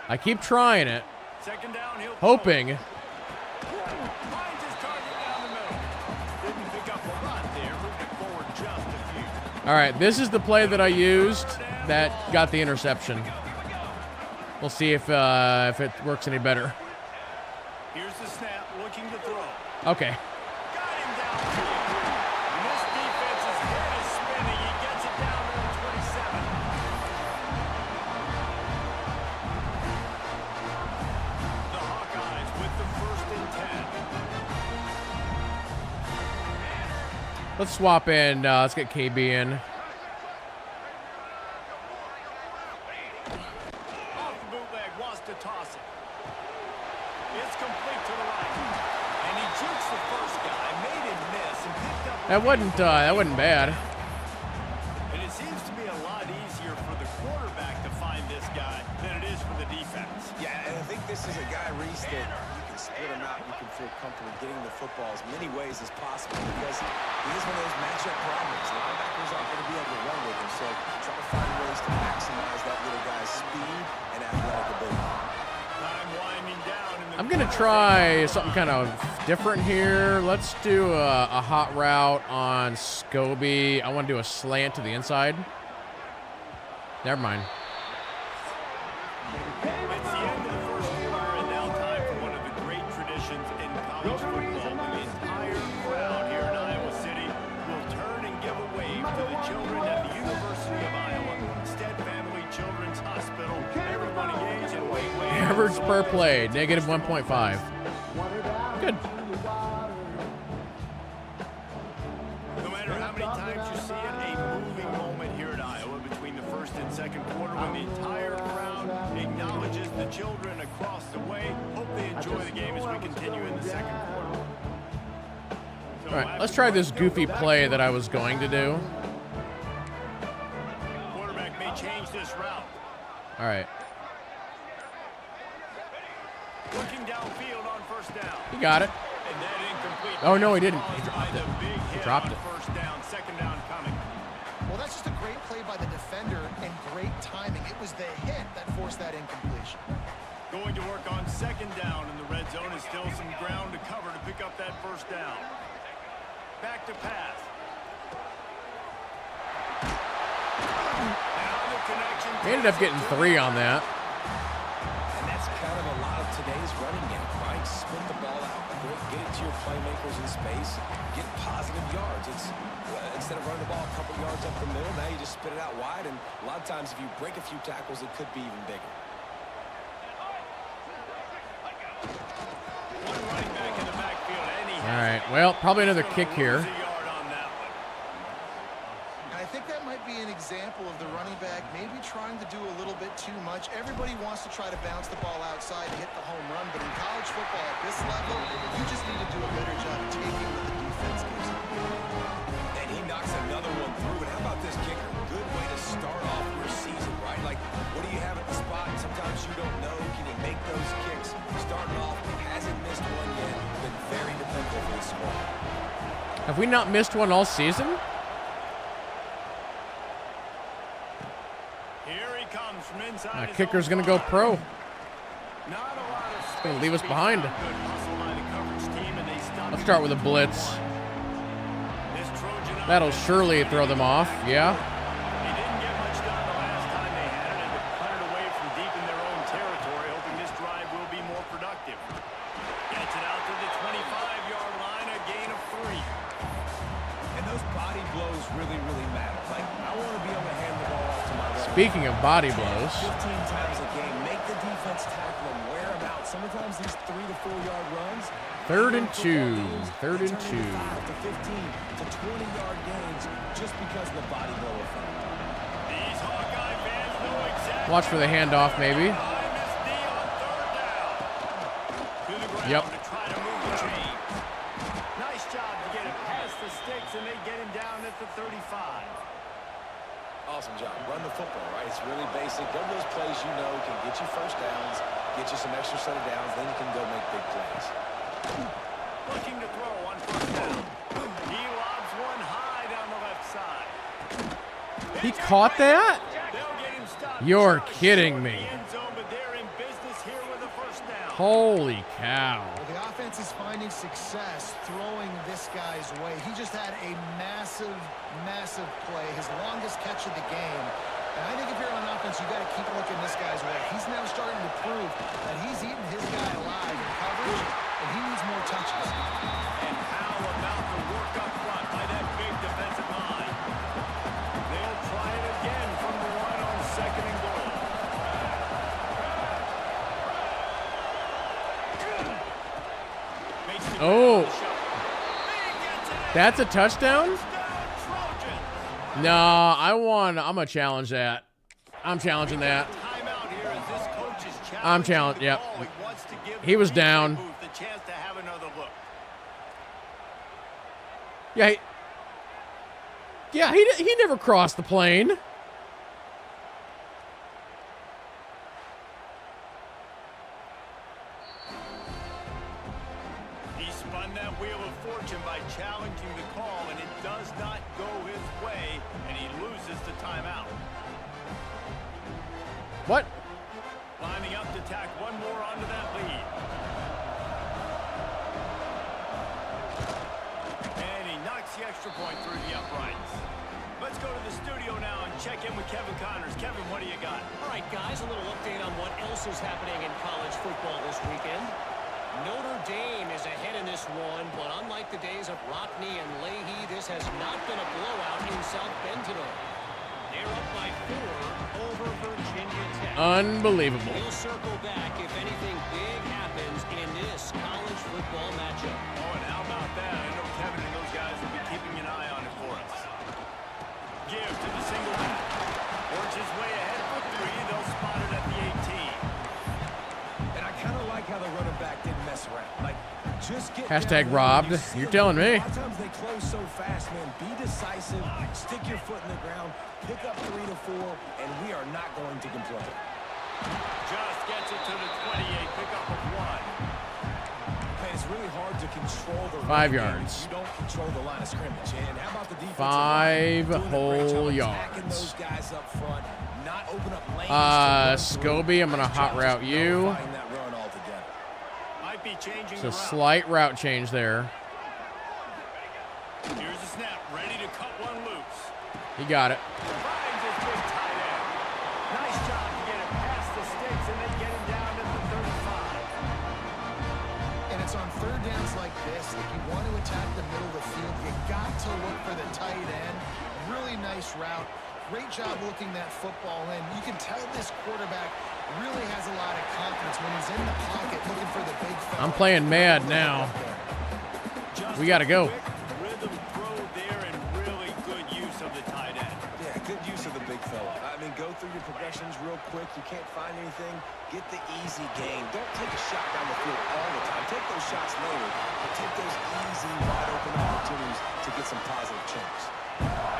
S1: I keep trying it,
S2: Second down, he'll
S1: hoping.
S2: finds his target down the middle. Didn't pick up a lot there. Moved it forward just a few.
S1: All right, this is the play that I used that got the interception. We'll see if it works any better.
S2: Here's the snap, looking to throw.
S1: Okay.
S2: Got him downfield. And this defense's head is spinning. He gets it down to the 27. The Hawkeyes with the 1st and 10.
S1: Let's swap in. Let's get KB in.
S2: Off the bootleg, wants to toss it. It's complete to the right. And he jukes the first guy, made him miss, and picked up.
S1: That wasn't bad.
S2: And it seems to be a lot easier for the quarterback to find this guy than it is for the defense.
S4: Yeah, and I think this is a guy, Reese, that you can split him out. You can feel comfortable getting the football as many ways as possible because he is one of those matchup problems. Linebackers aren't going to be able to run with him, so try to find ways to maximize that little guy's speed and athletic ability.
S2: Time winding down.
S1: I'm gonna try something kind of different here. Let's do a hot route on Scobie. I want to do a slant to the inside. Never mind.
S2: It's the end of the first quarter, and now time for one of the great traditions in college football. The entire crowd here in Iowa City will turn and give a wave to the children at the University of Iowa Stead Family Children's Hospital. Everyone engage and wave.
S1: Average per play, negative 1.5. Good.
S2: No matter how many times you see it, a moving moment here at Iowa between the 1st and 2nd quarter when the entire crowd acknowledges the children across the way. Hope they enjoy the game as we continue in the 2nd quarter. So
S1: All right, let's try this goofy play that I was going to do.
S2: Quarterback may change this route.
S1: All right.
S2: Looking downfield on 1st down.
S1: He got it.
S2: And that incomplete.
S1: Oh, no, he didn't. He
S2: Caused
S1: dropped
S2: by
S1: it.
S2: the big
S1: He
S2: hit
S1: dropped
S2: on
S1: it.
S2: 1st down, 2nd down coming.
S3: Well, that's just a great play by the defender and great timing. It was the hit that forced that incompletion.
S2: Going to work on 2nd down in the red zone is still some ground to cover to pick up that 1st down. Back to pass. And on the connection.
S1: He ended up getting 3 on that.
S4: And that's kind of a lot of today's running game, right? Split the ball out quick, get it to your playmakers in space, get positive yards. It's instead of running the ball a couple yards up the middle, now you just spit it out wide, and a lot of times if you break a few tackles, it could be even bigger.
S2: One running back in the backfield, and he
S1: All right, well, probably another kick here.
S2: lose a yard on that one.
S3: And I think that might be an example of the running back maybe trying to do a little bit too much. Everybody wants to try to bounce the ball outside and hit the home run, but in college football at this level, you just need to do a better job of taking what the defense gives you.
S4: And he knocks another one through. And how about this kicker? Good way to start off your season, right? Like, what do you have at the spot? Sometimes you don't know. Can he make those kicks? Starting off, hasn't missed one yet. Been very dependable for this squad.
S1: Have we not missed one all season?
S2: Here he comes from inside. his
S1: Kicker's
S2: own
S1: going to go
S2: 5.
S1: pro.
S2: Not a lot of space
S1: gonna leave us
S2: to be
S1: behind.
S2: found. Good hustle by the coverage team, and they stop
S1: Let's
S2: him
S1: start with a
S2: at the
S1: blitz.
S2: line. This Trojan
S1: That'll
S2: offense
S1: surely
S2: is
S1: throw them off. Yeah.
S2: They didn't get much done the last time they had it, and to punt it away from deep in their own territory, hoping this drive will be more productive. Gets it out to the 25-yard line, a gain of 3.
S4: And those body blows really, really matter. Like, I want to be able to hand the ball off to my running
S1: Speaking of body blows,
S4: 15 times a game. Make the defense tackle them, wear them out. Sometimes these 3 to 4 yard runs.
S1: 3rd and 2.
S4: Football games,
S1: 3rd
S4: they
S1: and
S4: turn into
S1: 2.
S4: 5 to 15 to 20 yard gains just because of the body blow effect.
S2: These Hawkeye fans know exactly.
S1: Watch for the handoff, maybe.
S2: Behind this D on 3rd down. To the ground
S1: Yep.
S2: to try to move the chain. Nice job to get it past the sticks, and they get him down at the 35.
S4: Awesome job. Run the football, right? It's really basic. Go to those plays you know can get you first downs, get you some extra set of downs, then you can go make big plays.
S2: Looking to throw on 1st down. He lobs one high down the left side.
S1: He caught that?
S2: They'll get him stopped.
S1: You're
S2: Just
S1: kidding
S2: short of
S1: me.
S2: the end zone, but they're in business here with a 1st down.
S1: Holy cow.
S3: Well, the offense is finding success throwing this guy's way. He just had a massive, massive play, his longest catch of the game. And I think if you're on offense, you got to keep looking this guy's way. He's now starting to prove that he's eating his guy alive in coverage, and he needs more touches.
S2: And how about the work up front by that big defensive line? They'll try it again from the line on 2nd and goal. Makes the
S1: Oh.
S2: ground shuffle. He gets it in.
S1: That's a touchdown?
S2: Touchdown, Trojans.
S1: No, I'm going to challenge that. I'm challenging that.
S2: Timeout here as this coach is
S1: I'm
S2: challenging
S1: challenged,
S2: the
S1: yep.
S2: call. He wants to give
S1: He was
S2: the replay
S1: down.
S2: booth the chance to have another look.
S1: Yeah, he never crossed the plane.
S2: He spun that wheel of fortune by challenging the call, and it does not go his way, and he loses the timeout.
S1: What?
S2: Lining up to tack one more onto that lead. And he knocks the extra point through the uprights. Let's go to the studio now and check in with Kevin Connors. Kevin, what do you got?
S5: All right, guys, a little update on what else is happening in college football this weekend. Notre Dame is ahead in this one, but unlike the days of Rockne and Leahy, this has not been a blowout in South Bend today. They're up by 4 over Virginia Tech.
S1: Unbelievable.
S5: We'll circle back if anything big happens in this college football matchup.
S2: Oh, and how about that? I know Kevin and those guys will be keeping an eye on it for us. Give to the single back. Works his way ahead for 3. They'll spot it at the 18.
S4: And I kind of like how the running back didn't mess around. Like, just get
S1: Hashtag
S4: down there
S1: robbed.
S4: when you see
S1: You're
S4: them.
S1: telling me.
S4: A lot of times they close so fast, man. Be decisive. Stick your foot in the ground. Pick up 3 to 4, and we are not going to complain.
S2: Just gets it to the 28. Pick up of 1.
S4: Man, it's really hard to control the
S1: 5
S4: running game
S1: yards.
S4: if you don't control the line of scrimmage. And how about the defensive
S1: 5
S4: line? Doing a great
S1: whole
S4: job attacking
S1: yards.
S4: those guys up front, not open up lanes to run through.
S1: Scobie, I'm going to
S4: Nice
S1: hot
S4: job
S1: route
S4: just
S1: you.
S4: nullifying that run altogether.
S2: Might be changing
S1: It's
S2: the
S1: a
S2: route.
S1: slight route change there.
S2: Here's the snap, ready to cut one loose.
S1: He got it.
S2: Finds his big tight end. Nice job to get it past the sticks and then get him down to the 35.
S3: And it's on third downs like this. If you want to attack the middle of the field, you got to look for the tight end. Really nice route. Great job looking that football in. You can tell this quarterback really has a lot of confidence when he's in the pocket looking for the big fella.
S1: I'm playing mad now. We got to go.
S2: Rhythm throw there and really good use of the tight end.
S4: Yeah, good use of the big fella. I mean, go through your progressions real quick. You can't find anything. Get the easy gain. Don't take a shot down the field all the time. Take those shots later, but take those easy, wide open opportunities to get some positive chunks.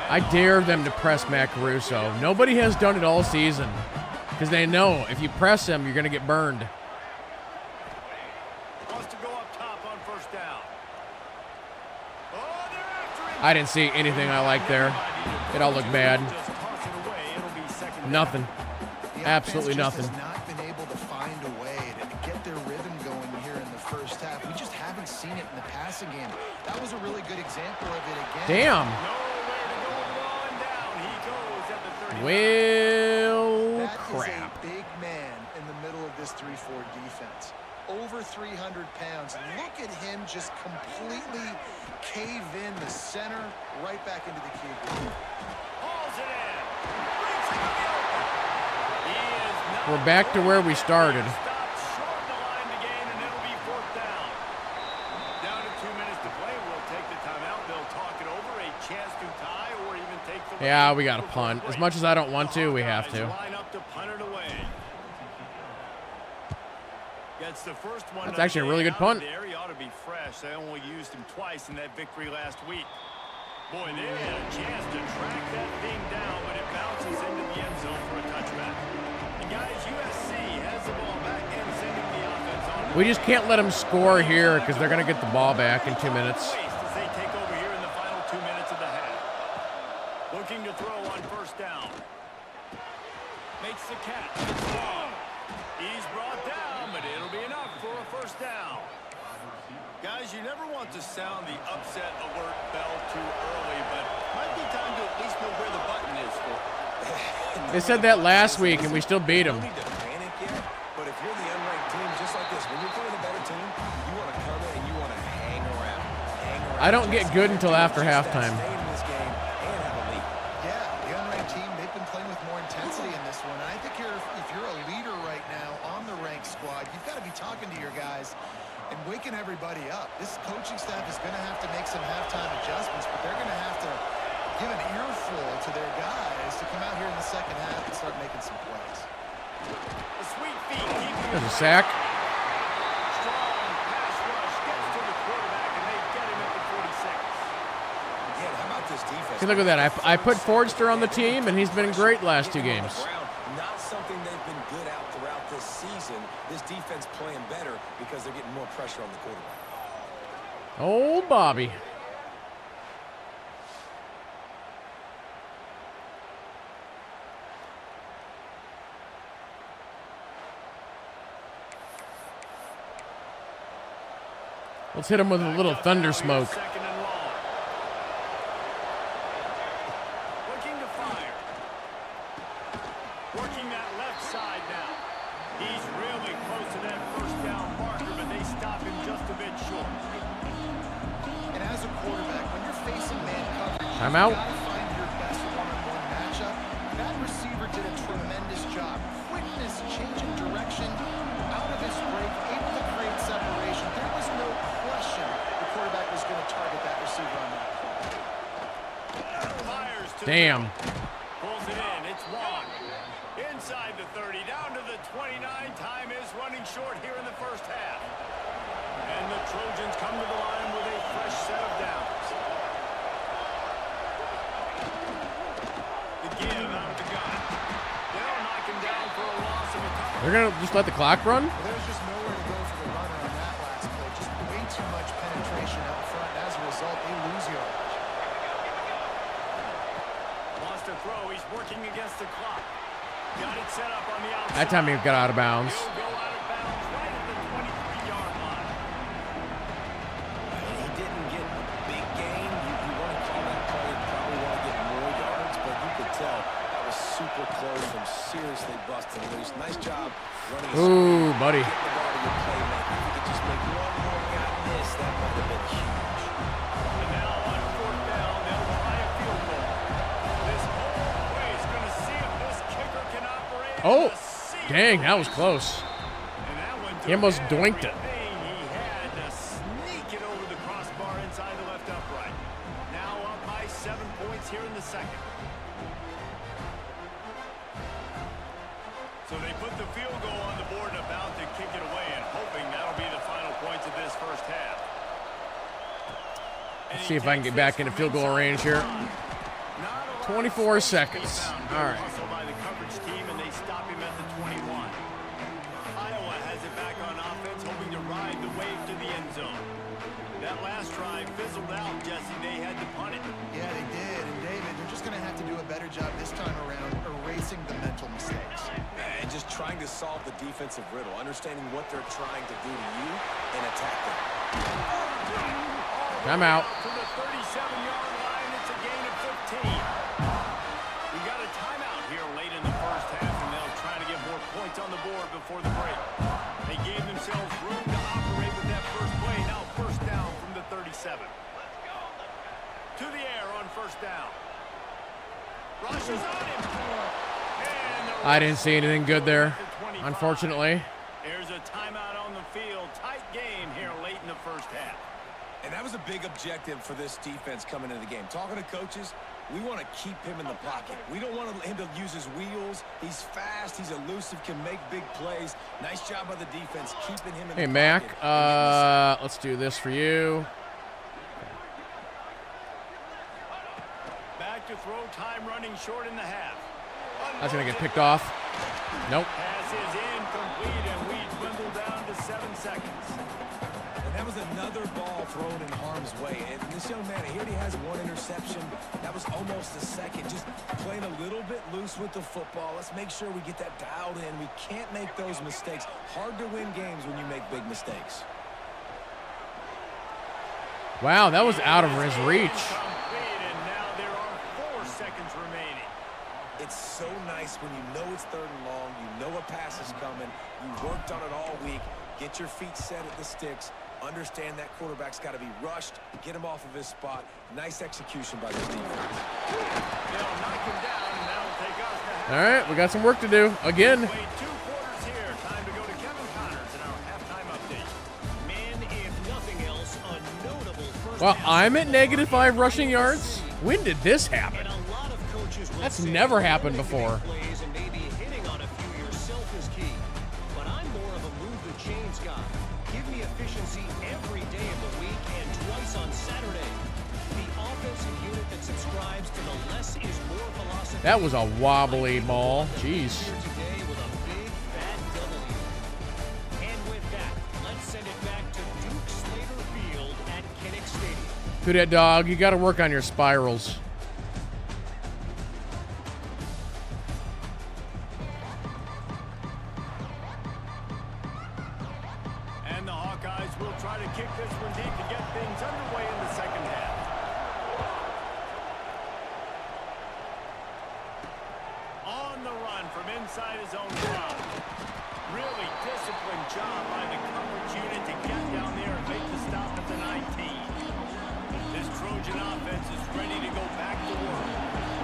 S1: I dare them to press Matt Caruso. Nobody has done it all season because they know if you press him, you're going to get burned.
S2: Wants to go up top on first down. Oh, they're after him.
S1: I didn't see anything I liked there. It all looked bad.
S2: Just toss it away. It'll be second down.
S1: Nothing.
S3: The
S1: Absolutely
S3: offense
S1: nothing.
S3: just has not been able to find a way to get their rhythm going here in the first half. We just haven't seen it in the passing game. That was a really good example of it again.
S1: Damn.
S2: Nowhere to go with the ball and down. He goes at the 39.
S1: Well,
S3: That
S1: crap.
S3: is a big man in the middle of this 3-4 defense. Over 300 pounds. Look at him just completely cave in the center, right back into the QB.
S2: Hauls it in. Brings him to the open. He is not
S1: We're back to where we started.
S2: stopped short of the line to gain, and it'll be fourth down. Down to 2 minutes to play. We'll take the timeout. They'll talk it over. A chance to tie or even take the
S1: Yeah,
S2: lead
S1: we got to
S2: before
S1: punt.
S2: the
S1: As
S2: break.
S1: much as I don't want to, we have to.
S2: Line up to punt it away. Gets the first one.
S1: That's
S2: of the
S1: actually a
S2: day
S1: really good
S2: out
S1: punt.
S2: There. He ought to be fresh. They only used him twice in that victory last week. Boy, they had a chance to track that thing down, but it bounces into the end zone for a touchback. And guys, USC has the ball back and sending the offense on.
S1: We just can't let them score here because they're going to get the ball back in 2 minutes.
S2: As they take over here in the final 2 minutes of the half. Looking to throw on first down. Makes the catch. It's long. He's brought down, but it'll be enough for a first down. Guys, you never want to sound the upset alert bell too early, but might be time to at least know where the button is for.
S1: They said that last week, and we still beat them.
S4: You don't need to panic yet, but if you're the unranked team, just like this, when you're playing a better team, you want to come in and you want to hang around.
S1: I don't get good until after halftime.
S4: Stay in this game and have a lead.
S3: Yeah, the unranked team, they've been playing with more intensity in this one. And I think if you're a leader right now on the ranked squad, you've got to be talking to your guys and waking everybody up. This coaching staff is going to have to make some halftime adjustments, but they're going to have to give an earful to their guys to come out here in the second half and start making some plays.
S2: The sweet feet keep
S1: There's a sack.
S2: strong pass rush gets to the quarterback, and they get him at the 46.
S4: Yeah, how about this defense?
S1: See, look at that. I put Forster on the team, and he's been great last 2 games.
S4: Not something they've been good at throughout this season. This defense playing better because they're getting more pressure on the quarterback.
S1: Oh, Bobby. Let's hit him with a little thunder smoke.
S2: Second and long. Looking to fire. Working that left side now. He's really close to that first down marker, but they stop him just a bit short.
S3: And as a quarterback, when you're facing man coverage,
S1: Timeout.
S3: you got to find your best one-on-one matchup. That receiver did a tremendous job. Quickness, changing direction, out of his break, able to create separation. There was no question the quarterback was going to target that receiver on that play.
S2: Fires to
S1: Damn.
S2: pulls it in. It's long. Inside the 30, down to the 29. Time is running short here in the first half. And the Trojans come to the line with a fresh set of downs. The give out of the gun. They'll knock him down for a loss of a couple.
S1: They're going to just let the clock run?
S3: Well, there's just nowhere to go for the runner on that last play. Just way too much penetration out front. As a result, they lose yardage.
S2: Wants to throw. He's working against the clock. Got it set up on the outside.
S1: That time he got out of bounds.
S2: He'll go out of bounds right at the 23-yard line.
S4: He didn't get a big gain. You want super close from seriously busting loose. Nice job running.
S1: Ooh, buddy.
S4: Get the ball to your playmaker. If you could just make one more guy miss, that would have been huge.
S2: And now on 4th down, they'll try a field goal. This whole play is going to see if this kicker can operate.
S1: Oh, dang, that was close.
S2: And that one
S1: He almost doinked it.
S2: He had to sneak it over the crossbar inside the left upright. Now up by 7 points here in the second. So they put the field goal on the board and about to kick it away and hoping that'll be the final points of this first half.
S1: Let's see if I can get back into field goal range here. 24 seconds. All right.
S2: Also by the coverage team, and they stop him at the 21. Iowa has it back on offense, hoping to ride the wave to the end zone. That last drive fizzled out, Jesse. They had to punt it.
S3: Yeah, they did. And David, they're just going to have to do a better job this time around erasing the mental mistakes.
S4: And just trying to solve the defensive riddle, understanding what they're trying to do to you and attack them.
S1: I'm out.
S2: To the 37-yard line, it's a gain of 15. We got a timeout here late in the first half, and they'll try to get more points on the board before the break. They gave themselves room to operate with that first play. Now first down from the 37. To the air on first down. Rushes on him.
S1: I didn't see anything good there, unfortunately.
S2: There's a timeout on the field. Tight game here late in the first half.
S4: And that was a big objective for this defense coming into the game. Talking to coaches, we want to keep him in the pocket. We don't want him to use his wheels. He's fast. He's elusive, can make big plays. Nice job by the defense keeping him in the pocket.
S1: Hey, Mac, let's do this for you.
S2: Back to throw, time running short in the half.
S1: That's going to get picked off. Nope.
S2: Pass is incomplete, and we dwindle down to 7 seconds.
S4: And that was another ball thrown in harm's way. And this young man, he already has one interception. That was almost a second. Just playing a little bit loose with the football. Let's make sure we get that dialed in. We can't make those mistakes. Hard to win games when you make big mistakes.
S1: Wow, that was out of his reach.
S2: Incomplete, and now there are 4 seconds remaining.
S4: It's so nice when you know it's 3rd and long, you know a pass is coming, you worked on it all week, get your feet set at the sticks, understand that quarterback's got to be rushed, get him off of his spot. Nice execution by the defense.
S2: They'll knock him down, and that'll take us to half.
S1: All right, we got some work to do. Again.
S2: Wait, 2 quarters here. Time to go to Kevin Connors in our halftime update.
S5: Man, if nothing else, a notable first
S1: Well,
S5: half.
S1: I'm at -5 rushing yards. When did this happen?
S5: And a lot of coaches will
S1: That's
S5: say
S1: never happened
S5: learning to
S1: before.
S5: make plays and maybe hitting on a few yourself is key. But I'm more of a move the chains guy. Give me efficiency every day of the week and twice on Saturday. The offensive unit that subscribes to the less is more philosophy.
S1: That was a wobbly ball. Jeez.
S5: Here today with a big fat W. And with that, let's send it back to Duke Slater Field at Kinnick Stadium.
S1: Who dat dog? You got to work on your spirals.
S2: And the Hawkeyes will try to kick this one deep to get things underway in the second half. On the run from inside his own 5. Really disciplined job by the coverage unit to get down there and make the stop at the 19. This Trojan offense is ready to go back to work.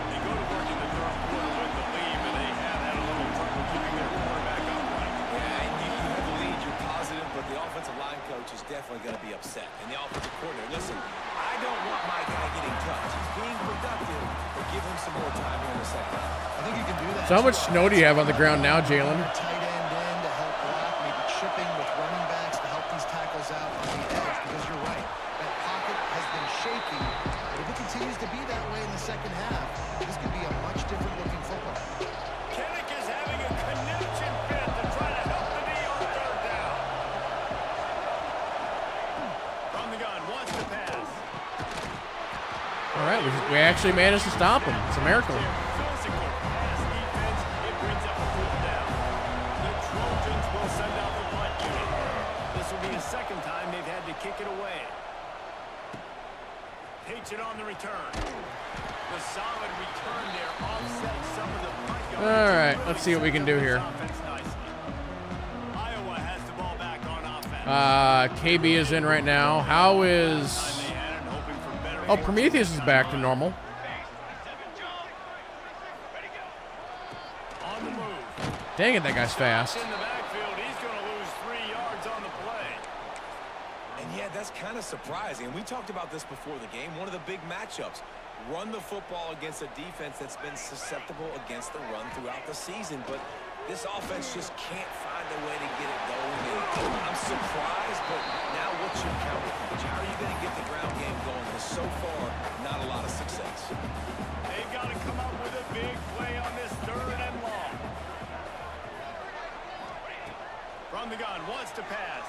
S2: They go to work in the 3rd quarter with the lead, and they have had a little trouble keeping their quarterback upright.
S4: Yeah, and you have the lead, you're positive, but the offensive line coach is definitely going to be upset. And the offensive coordinator, listen, I don't want my guy getting touched. He's being productive, but give him some more time here in the second half.
S3: I think you can do that.
S1: So how much snow do you have on the ground now, Jalen?
S3: Tight end in to help block, maybe chipping with running backs to help these tackles out on the edge, because you're right. That pocket has been shaky. But if it continues to be that way in the second half, this could be a much different looking football.
S2: Kinnick is having a connection fit to try to help the knee on 3rd down. From the gun, wants to pass.
S1: All right, we actually managed to stop him. It's a miracle.
S2: Physical pass defense, it brings up a 4th down. The Trojans will send out the punt unit. This will be the second time they've had to kick it away. Takes it on the return. The solid return there offsets some of the punt
S1: All right, let's see what we can do here.
S2: Iowa has the ball back on offense.
S1: KB is in right now. How is... Oh, Prometheus is back to normal.
S2: On the move.
S1: Dang it, that guy's fast.
S2: In the backfield, he's going to lose 3 yards on the play.
S4: And yeah, that's kind of surprising. And we talked about this before the game. One of the big matchups. Run the football against a defense that's been susceptible against the run throughout the season. But this offense just can't find a way to get it going. And I'm surprised, but now what's your counter punch? How are you going to get the ground game going? Because so far, not a lot of success.
S2: They've got to come up with a big play on this 3rd and long. From the gun, wants to pass.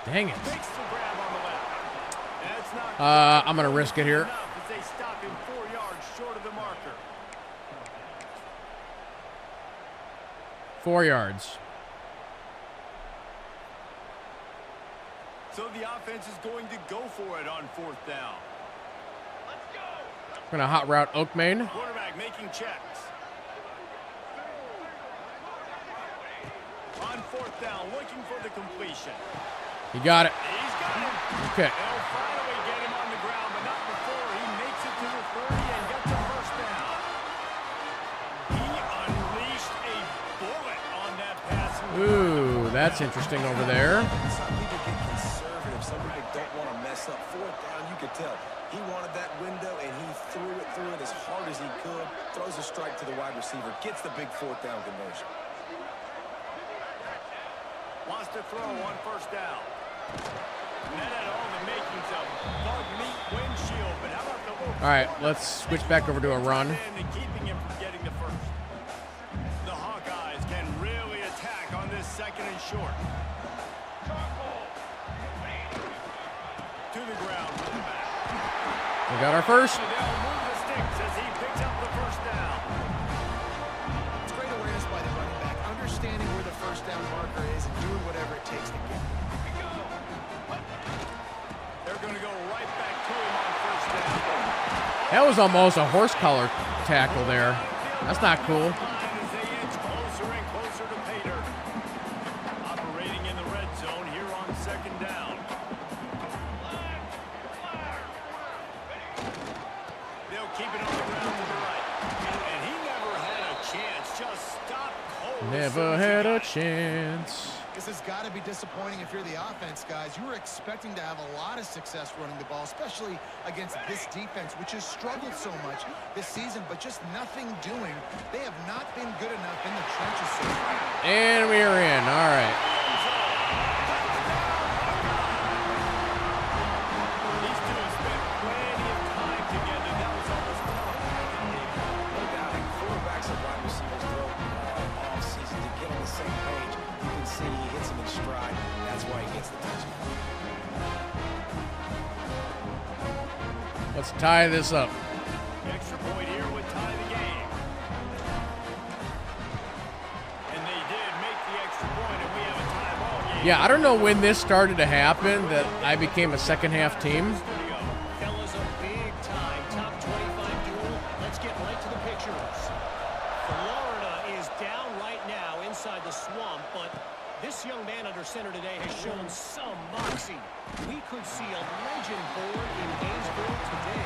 S1: Dang it.
S2: Makes the grab on the left. That's not
S1: I'm going to risk it here.
S2: enough as they stop him 4 yards short of the marker.
S1: 4 yards.
S2: So the offense is going to go for it on 4th down.
S1: Going to hot route Oakmain.
S2: Quarterback making checks. On 4th down, looking for the completion.
S1: You got it.
S2: He's got him.
S1: Okay.
S2: They'll finally get him on the ground, but not before he makes it to the 30 and gets the 1st down. He unleashed a bullet on that pass.
S1: Ooh, that's interesting over there.
S4: Some people get conservative. Some people don't want to mess up. 4th down, you could tell. He wanted that window, and he threw it as hard as he could. Throws a strike to the wide receiver. Gets the big 4th down conversion.
S2: Wants to throw on 1st down. That had all the makings of bug meat windshield, but how about the little...
S1: All right, let's switch back over to a run.
S2: And keeping him from getting the 1st. The Hawkeyes can really attack on this 2nd and short. To the ground with the back.
S1: We got our 1st.
S2: They'll move the sticks as he picks up the 1st down.
S3: It's great awareness by the running back, understanding where the 1st down marker is and doing whatever it takes to get it.
S2: They're going to go right back to him on 1st down.
S1: That was almost a horse collar tackle there. That's not cool.
S2: As they inch closer and closer to Pater. Operating in the red zone here on 2nd down. They'll keep it on the ground to the right. And he never had a chance. Just stop cold.
S1: Never had a chance.
S3: This has got to be disappointing if you're the offense, guys. You were expecting to have a lot of success running the ball, especially against this defense, which has struggled so much this season, but just nothing doing. They have not been good enough in the trenches so far.
S1: And we are in. All right.
S2: These two have spent plenty of time together. That was almost
S4: No doubt, and quarterbacks and wide receivers throw all season to get on the same page. You can see he hits him in stride. That's why he gets the touchdown.
S1: Let's tie this up.
S2: extra point here would tie the game. And they did make the extra point, and we have a tie ball game.
S1: Yeah, I don't know when this started to happen that I became a second half team.
S5: Fellas, a big time top 25 duel. Let's get right to the pictures. Florida is down right now inside the swamp, but this young man under center today has shown some moxie. We could see a legend born in Gainesville today.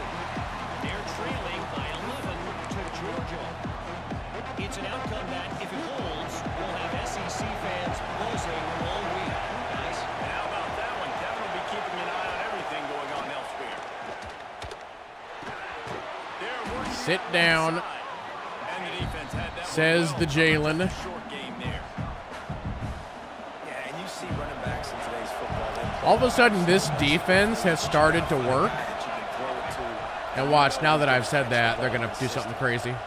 S5: They're trailing by 11 to Georgia. It's an outcome that, if it holds, will have SEC fans buzzing all week. Guys,
S2: And how about that one? Kevin will be keeping an eye on everything going on elsewhere. They're working
S1: Sit
S2: out
S1: down,
S2: inside. And the defense had that one
S1: says
S2: well
S1: the Jalen.
S2: short game there.
S4: Yeah, and you see running backs in today's football.
S1: All of a sudden, this defense has started to work.
S4: That you can throw it to.
S1: And watch, now that I've said that, they're going to do something crazy.
S2: There's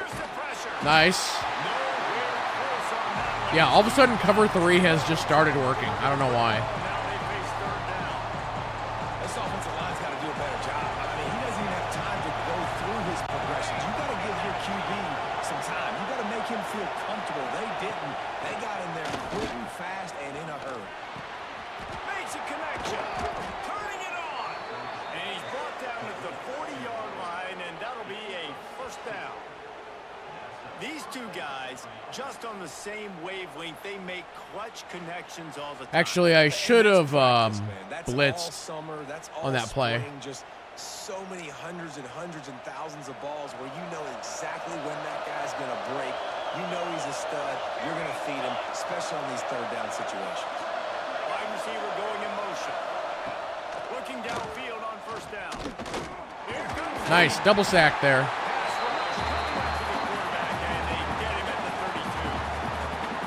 S2: the pressure.
S1: Nice.
S2: Nowhere close on that one.
S1: Yeah, all of a sudden, cover 3 has just started working. I don't know why.
S2: Now they face 3rd down.
S4: This offensive line's got to do a better job. I mean, he doesn't even have time to go through his progressions. You got to give your QB some time. You got to make him feel comfortable. They didn't. They got in there quick and fast and in a hurry.
S2: Makes a connection. Turning it on. And he's brought down at the 40-yard line, and that'll be a 1st first down. These two guys, just on the same wavelength, they make clutch connections all the time.
S1: Actually, I should have
S4: That's all
S1: blitzed
S4: summer. That's all
S1: on that play.
S4: spring. Just so many hundreds and thousands of balls where you know exactly when that guy's going to break. You know he's a stud. You're going to feed him, especially on these third down situations.
S2: Wide receiver going in motion. Looking downfield on first down. Here comes
S1: Nice double sack there.
S2: pass rush. Coming back to the quarterback, and they get him at the 32.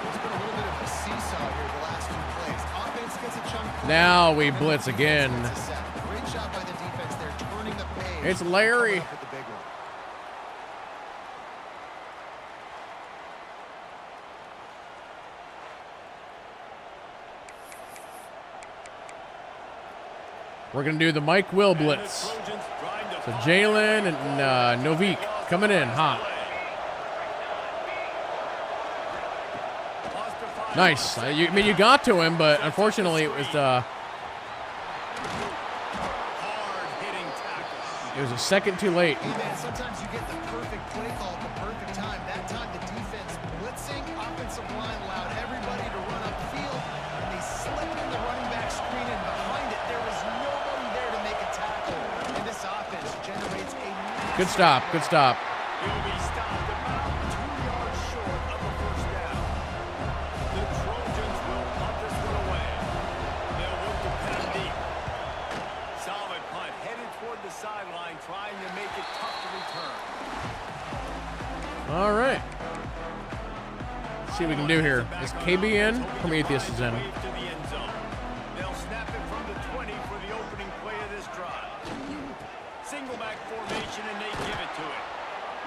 S3: It's been a little bit of a seesaw here the last few plays. Offense gets a chunk.
S1: Now we blitz again.
S3: It's a sack. Great job by the defense. They're turning the page.
S1: It's Larry.
S3: Coming up with the big one.
S1: We're going to do the Mike Will
S2: And the
S1: blitz.
S2: Trojans trying to
S1: So
S2: follow
S1: Jalen and Novik coming in hot.
S2: Lost to 5.
S1: Nice. I mean, you got to him, but unfortunately it was
S2: Hard-hitting tackle.
S1: a second too late.
S3: Hey, man, sometimes you get the perfect play call at the perfect time. That time the defense blitzing, offensive line allowed everybody to run upfield, and they slipped in the running back screen, and behind it there was nobody there to make a tackle. And this offense generates a
S1: Good stop. Good stop.
S2: He'll be stopped about 2 yards short of a first down. The Trojans will punt this one away. They'll look to pin him deep. Solid punt, headed toward the sideline, trying to make it tough to return.
S1: All right. Let's see what we can do here. Is KB in? Prometheus is in.
S2: Wave to the end zone. They'll snap it from the 20 for the opening play of this drive. Single back formation, and they give it to it.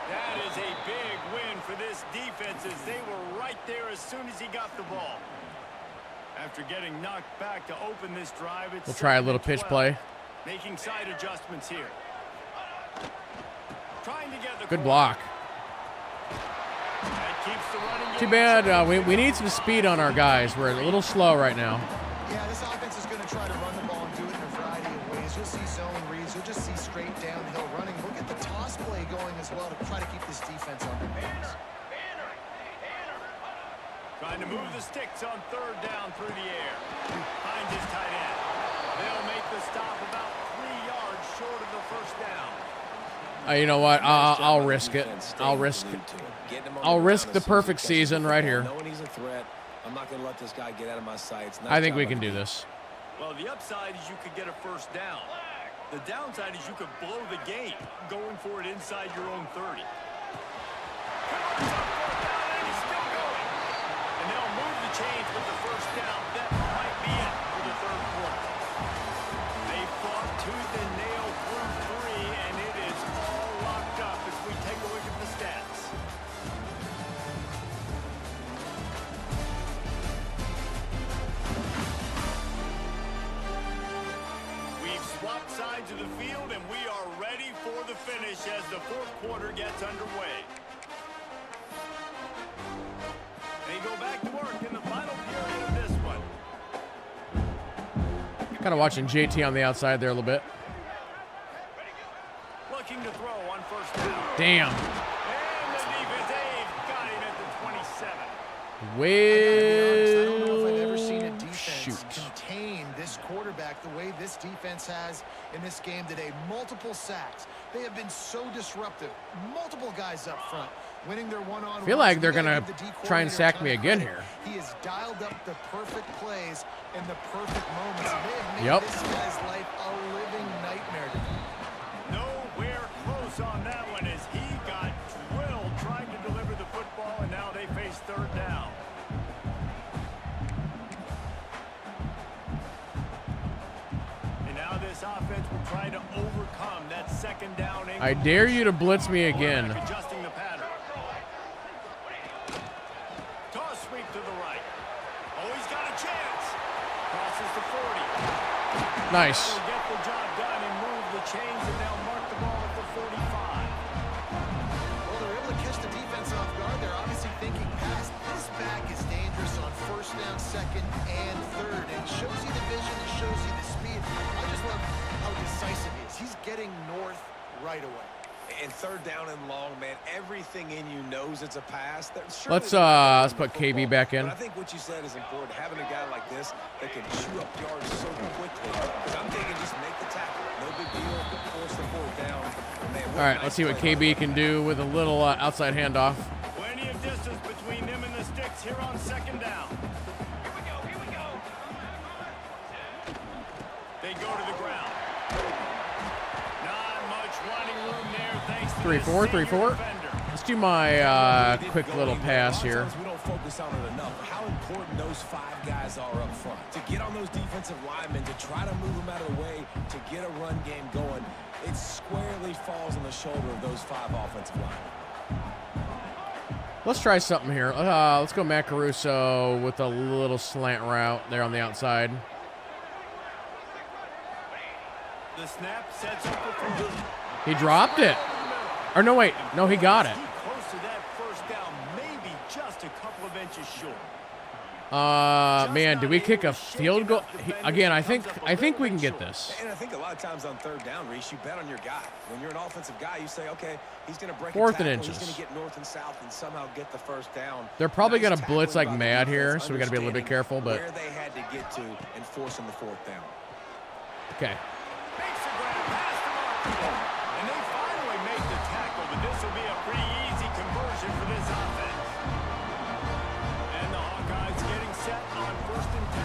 S2: That is a big win for this defense, as they were right there as soon as he got the ball. After getting knocked back to open this drive, it's
S1: We'll try a little pitch
S2: 2nd and 12.
S1: play.
S2: Making side adjustments here. Trying to get the
S1: Good block.
S2: That keeps the running
S1: Too
S2: game.
S1: bad we need some speed on our guys. We're a little slow right now.
S3: Yeah, this offense is going to try to run the ball and do it in a variety of ways. You'll see zone reads. You'll just see straight downhill running. We'll get the toss play going as well to try to keep this defense on their heels.
S2: Trying to move the sticks on third down through the air. Finds his tight end. They'll make the stop about 3 yards short of the first down.
S1: You know what? I'll risk it. I'll risk the perfect season right here.
S4: Knowing he's a threat, I'm not going to let this guy get out of my sights.
S1: I think we can do this.
S2: Well, the upside is you could get a first down. The downside is you could blow the game going for it inside your own 30. Converts on fourth down, and he's still going. And they'll move the chains with the first down. That might be it for the third quarter. They fought tooth and nail through 3, and it is all locked up as we take a look at the stats. We've swapped sides of the field, and we are ready for the finish as the fourth quarter gets underway. They go back to work in the final period of this one.
S1: Kind of watching JT on the outside there a little bit.
S2: Looking to throw on first down.
S1: Damn.
S2: And the defense, they've got him at the 27.
S3: I don't know if I've ever seen a
S1: Well,
S3: defense
S1: shoot.
S3: contain this quarterback the way this defense has in this game today. Multiple sacks. They have been so disruptive. Multiple guys up front, winning their one-on-one.
S1: I feel like they're gonna try and sack me again here.
S3: He has dialed up the perfect plays in the perfect moments. And they have made
S1: Yep.
S3: this guy's life a living nightmare to him.
S2: Nowhere close on that one as he got drilled trying to deliver the football, and now they face third down. And now this offense will try to overcome that second down.
S1: I dare you to blitz me again.
S2: Quarterback adjusting the pattern. Toss sweep to the right. Oh, he's got a chance. Crosses the 40.
S1: Nice.
S2: Will get the job done and move the chains, and they'll mark the ball at the 45.
S3: Well, they're able to catch the defense off guard. They're obviously thinking pass. This back is dangerous on first down, second, and third. It shows you the vision. It shows you the speed. I just love how decisive he is. He's getting north right away.
S4: And third down and long, man, everything in you knows it's a pass.
S1: Let's put KB back in.
S4: But I think what you said is important. Having a guy like this that can chew up yards so quickly. Because I'm thinking just make the tackle. No big deal. Force the fourth down. Man,
S1: all right, let's see what KB can do with a little outside handoff.
S2: Plenty of distance between them and the sticks here on second down.
S5: Here we go.
S2: They go to the ground. Not much running room there thanks to
S1: 3-4,
S2: the
S1: 3-4.
S2: defender.
S1: Let's do my quick little pass here.
S4: We don't focus on it enough. How important those 5 guys are up front. To get on those defensive linemen, to try to move them out of the way, to get a run game going, it squarely falls on the shoulder of those 5 offensive linemen.
S1: Let's try something here. Let's go Matt Caruso with a little slant route there on the outside.
S2: The snap sets up the field.
S1: He dropped it. Or no, wait. No, he got it.
S2: Close to that first down, maybe just a couple of inches short.
S1: Man, did we kick a field goal? Again, I think we can get this.
S4: And I think a lot of times on third down, Reese, you bet on your guy. When you're an offensive guy, you say, okay, he's going to break a
S1: 4th and
S4: tackle,
S1: inches.
S4: he's going to get north and south and somehow get the first down.
S1: They're probably
S4: Nice
S1: going to blitz like
S4: tackling by the
S1: mad here,
S4: defense,
S1: so we got to be a little bit careful. But
S4: where they had to get to and forcing the 4th down.
S1: okay.
S2: Makes the grab past the mark. And they finally make the tackle, but this will be a pretty easy conversion for this offense. And the Hawkeyes getting set on 1st and 10.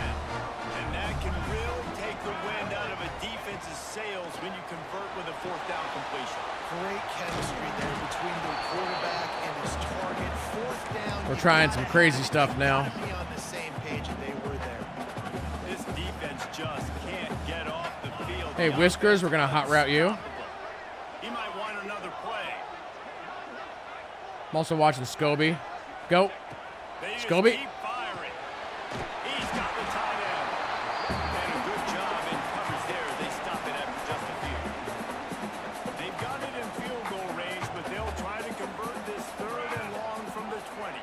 S2: And that can really take the wind out of a defense's sails when you convert with a 4th down completion.
S3: Great chemistry there between the quarterback and his target. 4th down.
S1: We're trying some crazy stuff now.
S3: Be on the same page, and they were there.
S2: This defense just can't get off the field.
S1: Hey, Whiskers, we're going to hot route you.
S2: He might want another play.
S1: I'm also watching Scobie. Go.
S2: They just
S1: Scobie.
S2: keep firing. He's got the tight end. And a good job in coverage there. They stop it after just a few. They've got it in field goal range, but they'll try to convert this 3rd and long from the 20.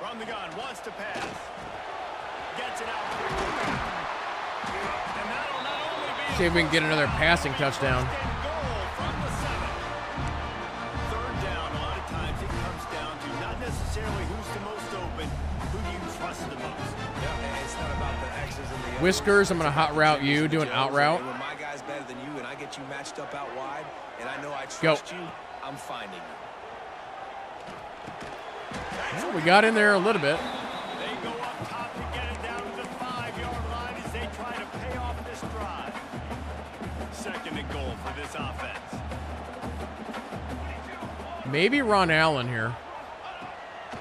S2: From the gun, wants to pass. Gets it out quickly. And that'll not only be
S1: See if we can get another passing touchdown.
S2: and goal from the 7. 3rd down, a lot of times it comes down to not necessarily who's the most open, who do you trust the most.
S4: Yeah, and it's not about the X's and the O's.
S1: Whiskers, I'm going to hot route you, do an out route.
S4: When my guy's better than you and I get you matched up out wide, and I know I
S1: Go.
S4: trust you, I'm finding you.
S1: Well, we got in there a little bit.
S2: They go up top to get it down to the 5-yard line as they try to pay off this drive. 2nd and goal for this offense.
S1: Maybe Ron Allen here.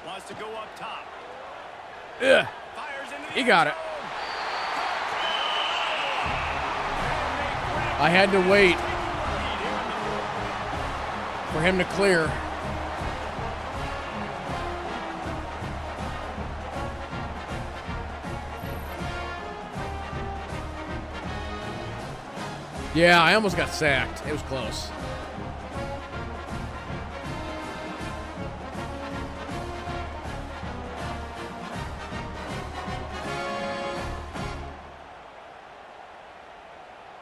S2: Wants to go up top.
S1: Ugh.
S2: Fires into the
S1: He got it. I had to wait for him to clear. Yeah, I almost got sacked. It was close.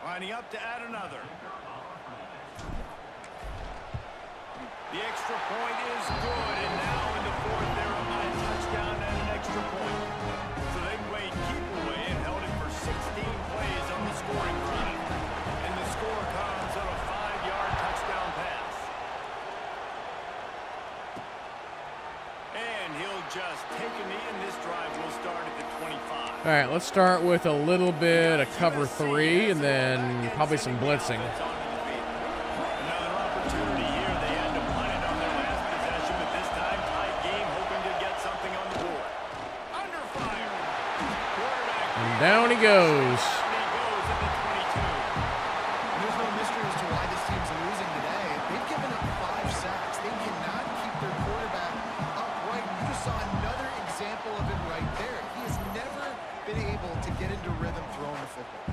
S2: Lining up to add another. The extra point is good, and now in the 4th, they're up by a touchdown and an extra point. So they played keep away and held it for 16 plays on the scoring drive. And the score comes on a 5-yard touchdown pass. And he'll just take a knee, and this drive will start at the 25.
S1: All right, let's start with a little bit of cover 3 and then probably some blitzing.
S2: Another opportunity here. They had to punt it on their last possession, but this time tight game, hoping to get something on the board. Under fire. Quarterback.
S1: And down he goes.
S2: And he goes at the 22.
S3: And there's no mystery as to why this team's losing today. They've given up 5 sacks. They cannot keep their quarterback upright. You just saw another example of it right there. He has never been able to get into rhythm throwing the football.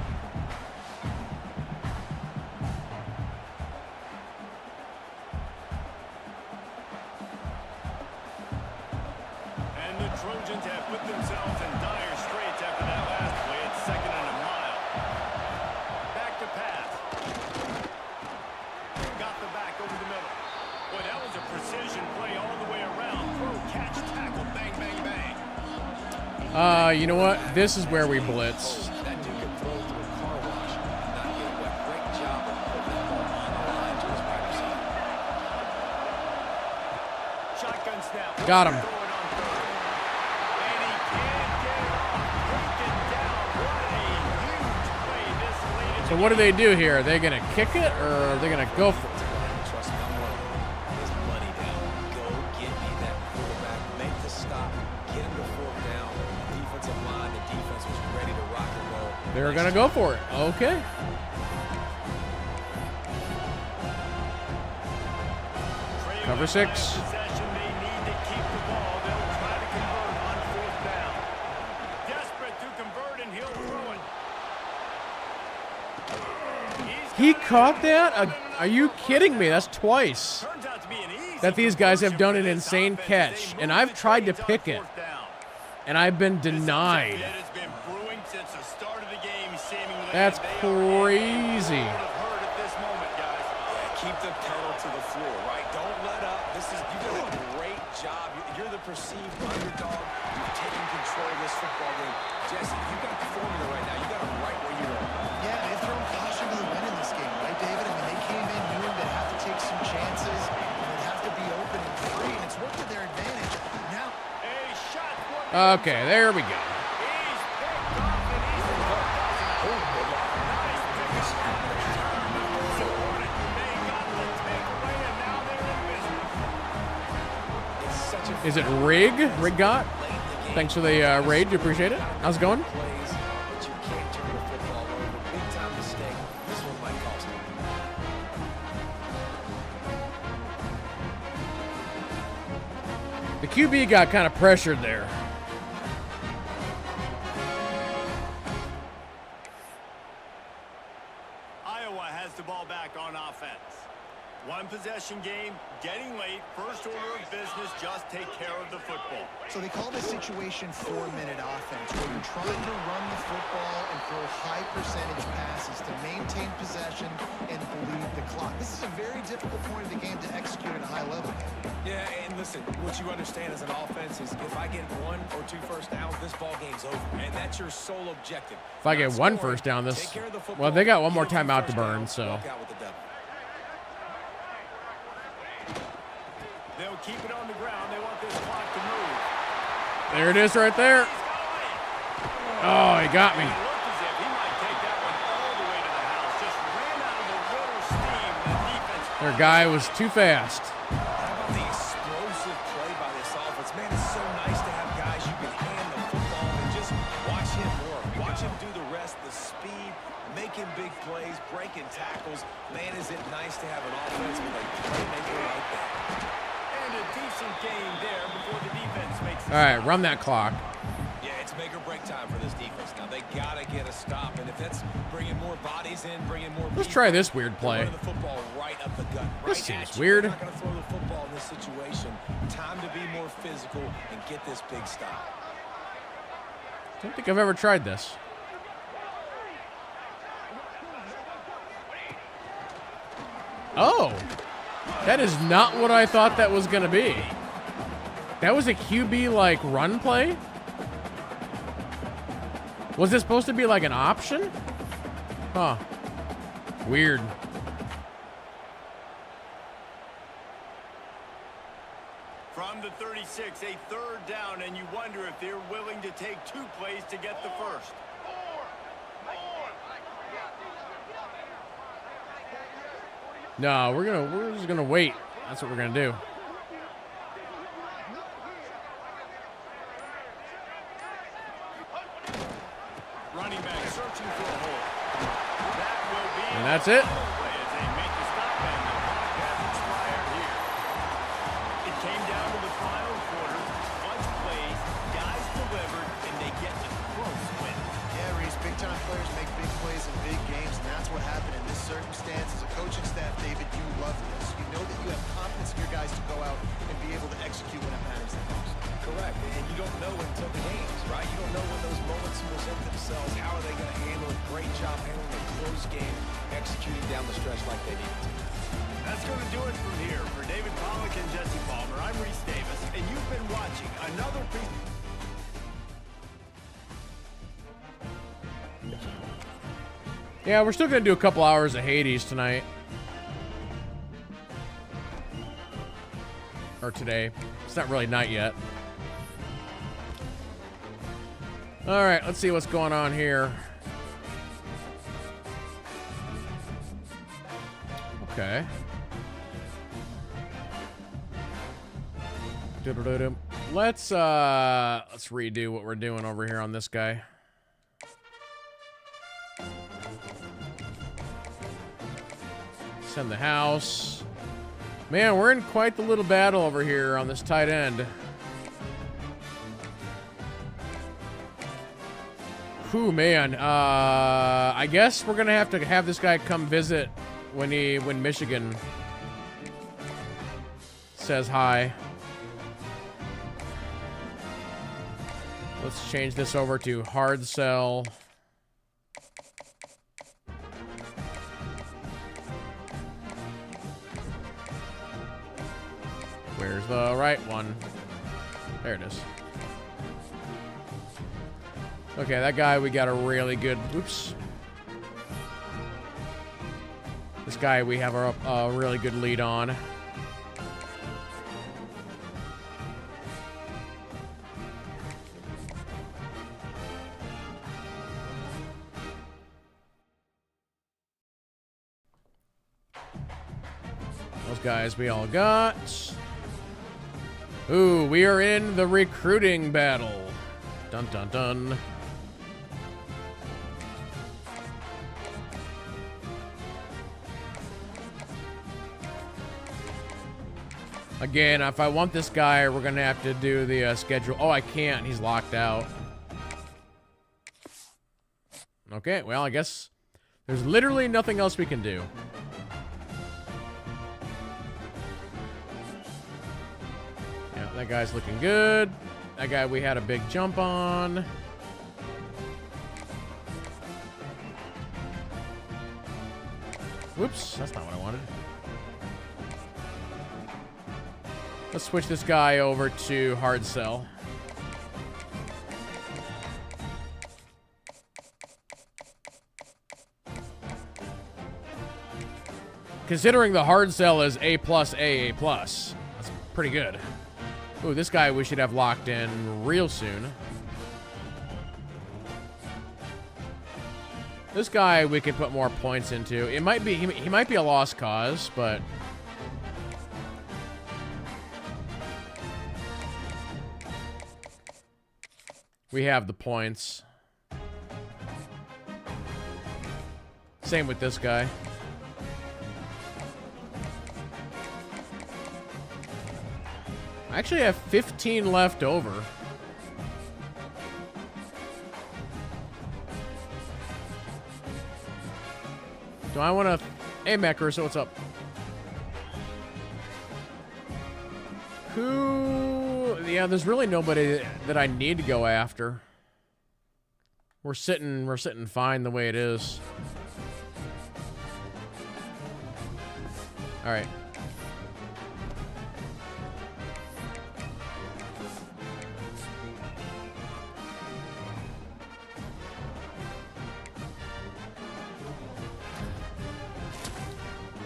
S2: And the Trojans have put themselves in dire straits after that last play. It's 2nd and a mile. Back to pass. Got the back precision play all the way around. Throw, catch, tackle, bang, bang, bang.
S1: You know what? This is where we blitz.
S4: That dude can throw through a car wash and not get wet. Great job of putting that ball on the line to his wide receiver.
S2: Shotgun snap.
S1: Got him.
S2: Throw it on third. And he can't get it off. Taken down. What a huge play this late in
S1: So what do they do here? Are they going to kick it or are they going to go for it?
S4: Trust me, I'm one of them. His money down. Go get me that quarterback. Make the stop. Get him to fourth down. Defensive line, the defense was ready to rock and roll.
S1: They're going to go for it. Okay. Cover 6.
S2: Possession, they need to keep the ball. They'll try to convert on fourth down. Desperate to convert, and he'll throw it.
S1: He caught that? Are you kidding me? That's twice
S2: Turns out to be an easy
S1: that these guys have done an
S2: conversion for this
S1: insane
S2: offense.
S1: catch,
S2: They
S1: and
S2: move
S1: I've
S2: the
S1: tried to
S2: chains on
S1: pick it,
S2: fourth down.
S1: and I've been
S2: This
S1: denied.
S2: upset has been brewing since the start of the game, seemingly.
S1: That's
S2: They are in
S1: crazy.
S2: a world of hurt at this moment, guys.
S4: Yeah, keep the pedal to the floor, right? Don't let up. You did a great job. You're the perceived underdog. You've taken control of this football game. Jesse, you got the formula right now. You got them right where you are.
S3: Yeah, they've thrown caution to the wind in this game, right, David? I mean, they came in knowing they'd have to take some chances, and they'd have to be open and free, and it's worked to their advantage. Now,
S2: A shot.
S1: Okay, there we go.
S2: He's picked off, and he's nice pick up. They got the takeaway, and now they're in business.
S4: It's such a
S1: Is it Rig? Rig got? Thanks for the raid. Appreciate it. How's it going?
S4: plays, but you can't turn the football over. Big time mistake. This one might cost him.
S1: The QB got kind of pressured there.
S2: Iowa has the ball back on offense. One possession game, getting late. First order of business, just take care of the football.
S3: so they call this situation 4-minute offense, where you're trying to run the football and throw high percentage passes to maintain possession and bleed the clock. This is a very difficult point of the game to execute at a high level.
S4: Yeah, and listen, what you understand as an offense is if I get 1 or 2 first downs, this ball game's over. And that's your sole objective.
S1: If I get
S4: Not
S1: one
S4: scoring,
S1: first down, this...
S4: take care of the football,
S1: Well, they got one
S4: get
S1: more
S4: a few
S1: timeout to
S4: first
S1: burn,
S4: downs,
S1: so...
S4: walk out with the W.
S2: They'll keep it on the ground. They want this clock to move.
S1: There it is right there. Oh, he got me.
S2: It looked as if he might take that one all the way to the house. Just ran out of a little steam. The defense.
S1: Their guy was too fast.
S4: How about the explosive play by this offense? Man, it's so nice to have guys you can hand the football and just watch him work. Watch him do the rest, the speed, making big plays, breaking tackles. Man, is it nice to have an offense with a playmaker like that.
S2: And a decent game there before the defense makes
S1: All right, run that clock.
S4: Yeah, it's make or break time for this defense. Now, they got to get a stop, and if that's bringing more bodies in, bringing more
S1: Let's
S4: people,
S1: try this weird
S4: they're
S1: play.
S4: running the football right up the gut.
S1: This
S4: Right
S1: seems
S4: at you.
S1: weird.
S4: They're not going to throw the football in this situation. Time to be more physical and get this big stop.
S1: I don't think I've ever tried this. Oh, that is not what I thought that was going to be. That was a QB, like, run play? Was it supposed to be, like, an option? Huh. Weird.
S2: From the 36, a third down, and you wonder if they're willing to take 2 plays to get the first.
S1: No, we're just gonna wait. That's what we're gonna do.
S2: Running back searching for a hole. That will be
S1: And that's it.
S2: play as they make the stop, and the clock has expired here. It came down to the final quarter. Clutch plays, guys delivered, and they get a close win.
S3: Yeah, Reese, big-time players make big plays in big games, and that's what happened in this circumstance. As a coaching staff, David, you love this. You know that you have confidence in your guys to go out and be able to execute when it matters the most.
S4: Correct, and you don't know until the games, right? You don't know when those moments present themselves. How are they going to handle it? Great job handling a close game, executing down the stretch like they needed to.
S2: That's going to do it from here. For David Pollock and Jesse
S1: Yeah, we're still gonna do a couple hours of Hades tonight. Or today. It's not really night yet. Alright, let's see what's going on here. Okay. Let's redo what we're doing over here on this guy. Send the house. Man, we're in quite the little battle over here on this tight end. Whew, man. I guess we're gonna have to have this guy come visit when Michigan says hi. Let's change this over to hard sell. Where's the right one? There it is. Okay, that guy we got a really good... Oops. This guy we have a really good lead on. Those guys we all got. Ooh, we are in the recruiting battle. Dun dun dun. Again, if I want this guy, we're gonna have to do the schedule. Oh, I can't. He's locked out. Okay, well, I guess there's literally nothing else we can do. Yeah, that guy's looking good. That guy we had a big jump on. Whoops, that's not what I wanted. Let's switch this guy over to hard sell. Considering the hard sell is A+, A+. That's pretty good. Ooh, this guy we should have locked in real soon. This guy we can put more points into. It might be he might be a lost cause, but we have the points. Same with this guy. I actually have 15 left over. Do I want to... Hey, Mecker, so what's up? Who... Yeah, there's really nobody that I need to go after. We're sitting fine the way it is. All right.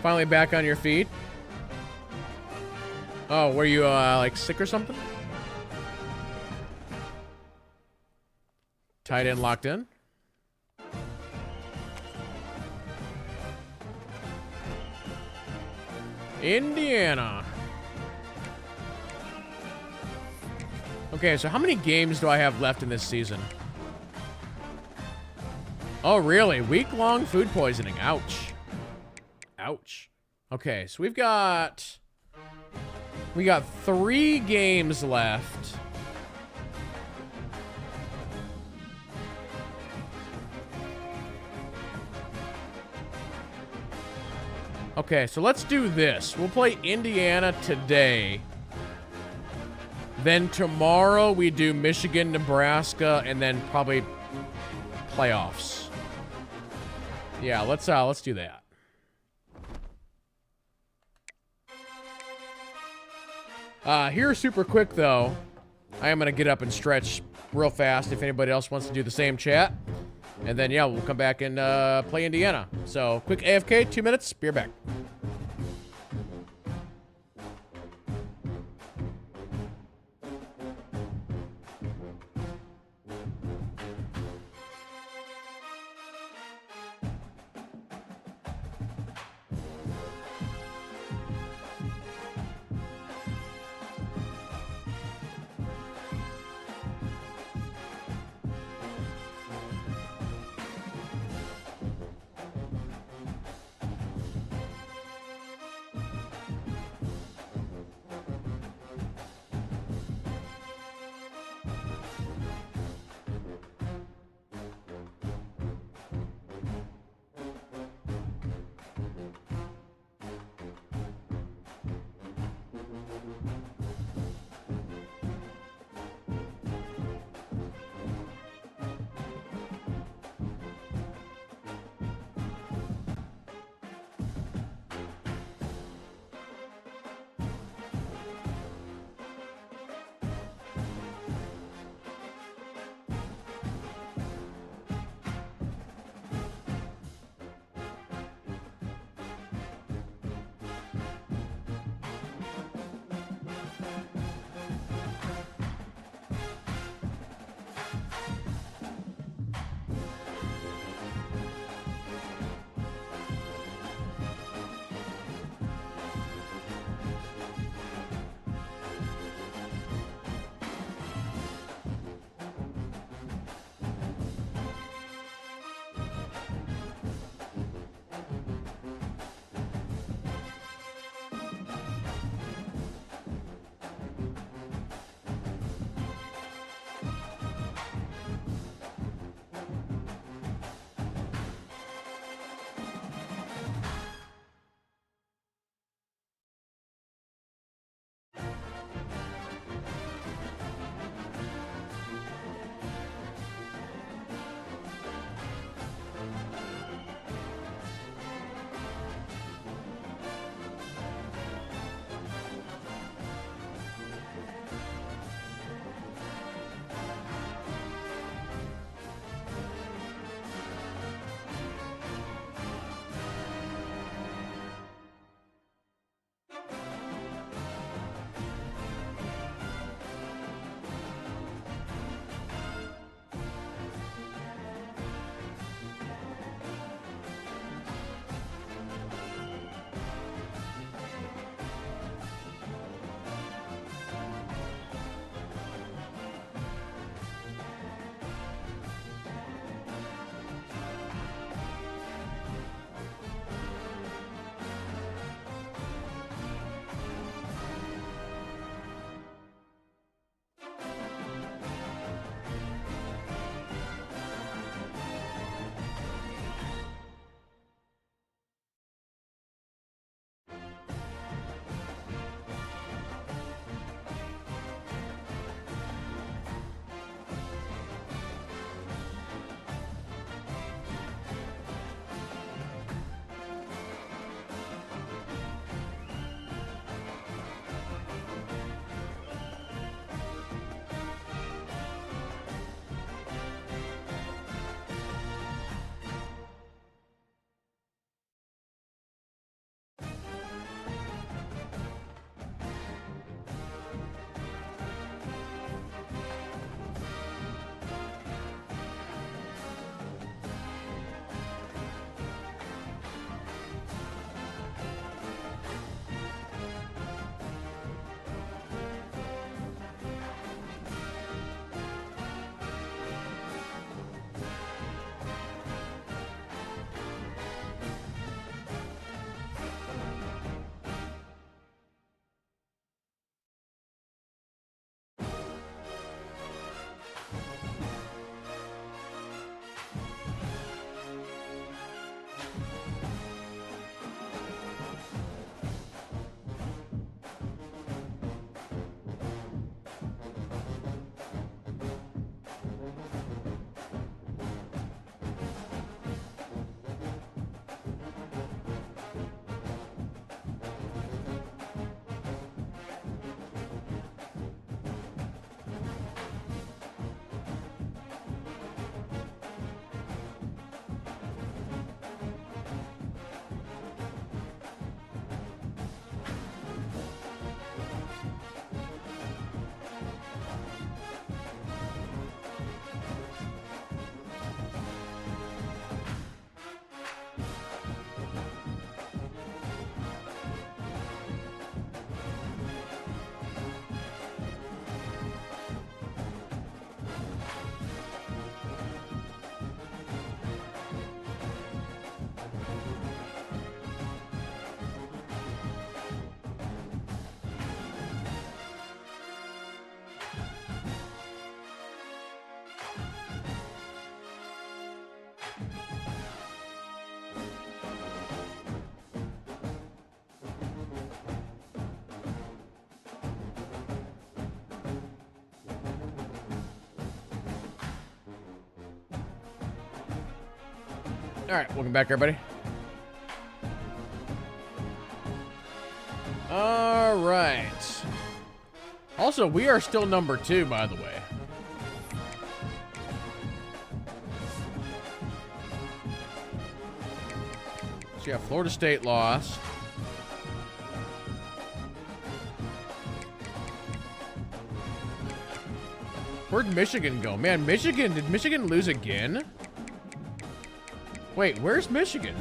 S1: Finally back on your feet. Oh, were you like sick or something? Tight end locked in. Indiana. Okay, so how many games do I have left in this season? Oh, really? Week-long food poisoning. Ouch. Ouch. Okay, so we got 3 games left. Okay, so let's do this. We'll play Indiana today. Then tomorrow we do Michigan, Nebraska, and then probably playoffs. Yeah, let's do that. Here super quick though. I am gonna get up and stretch real fast if anybody else wants to do the same, chat. And then, yeah, we'll come back and play Indiana. So, quick AFK, 2 minutes, be right back. All right, welcome back, everybody. All right. Also, we are still number 2, by the way. So yeah, Florida State lost. Where'd Michigan go? Man, did Michigan lose again? Wait, where's Michigan?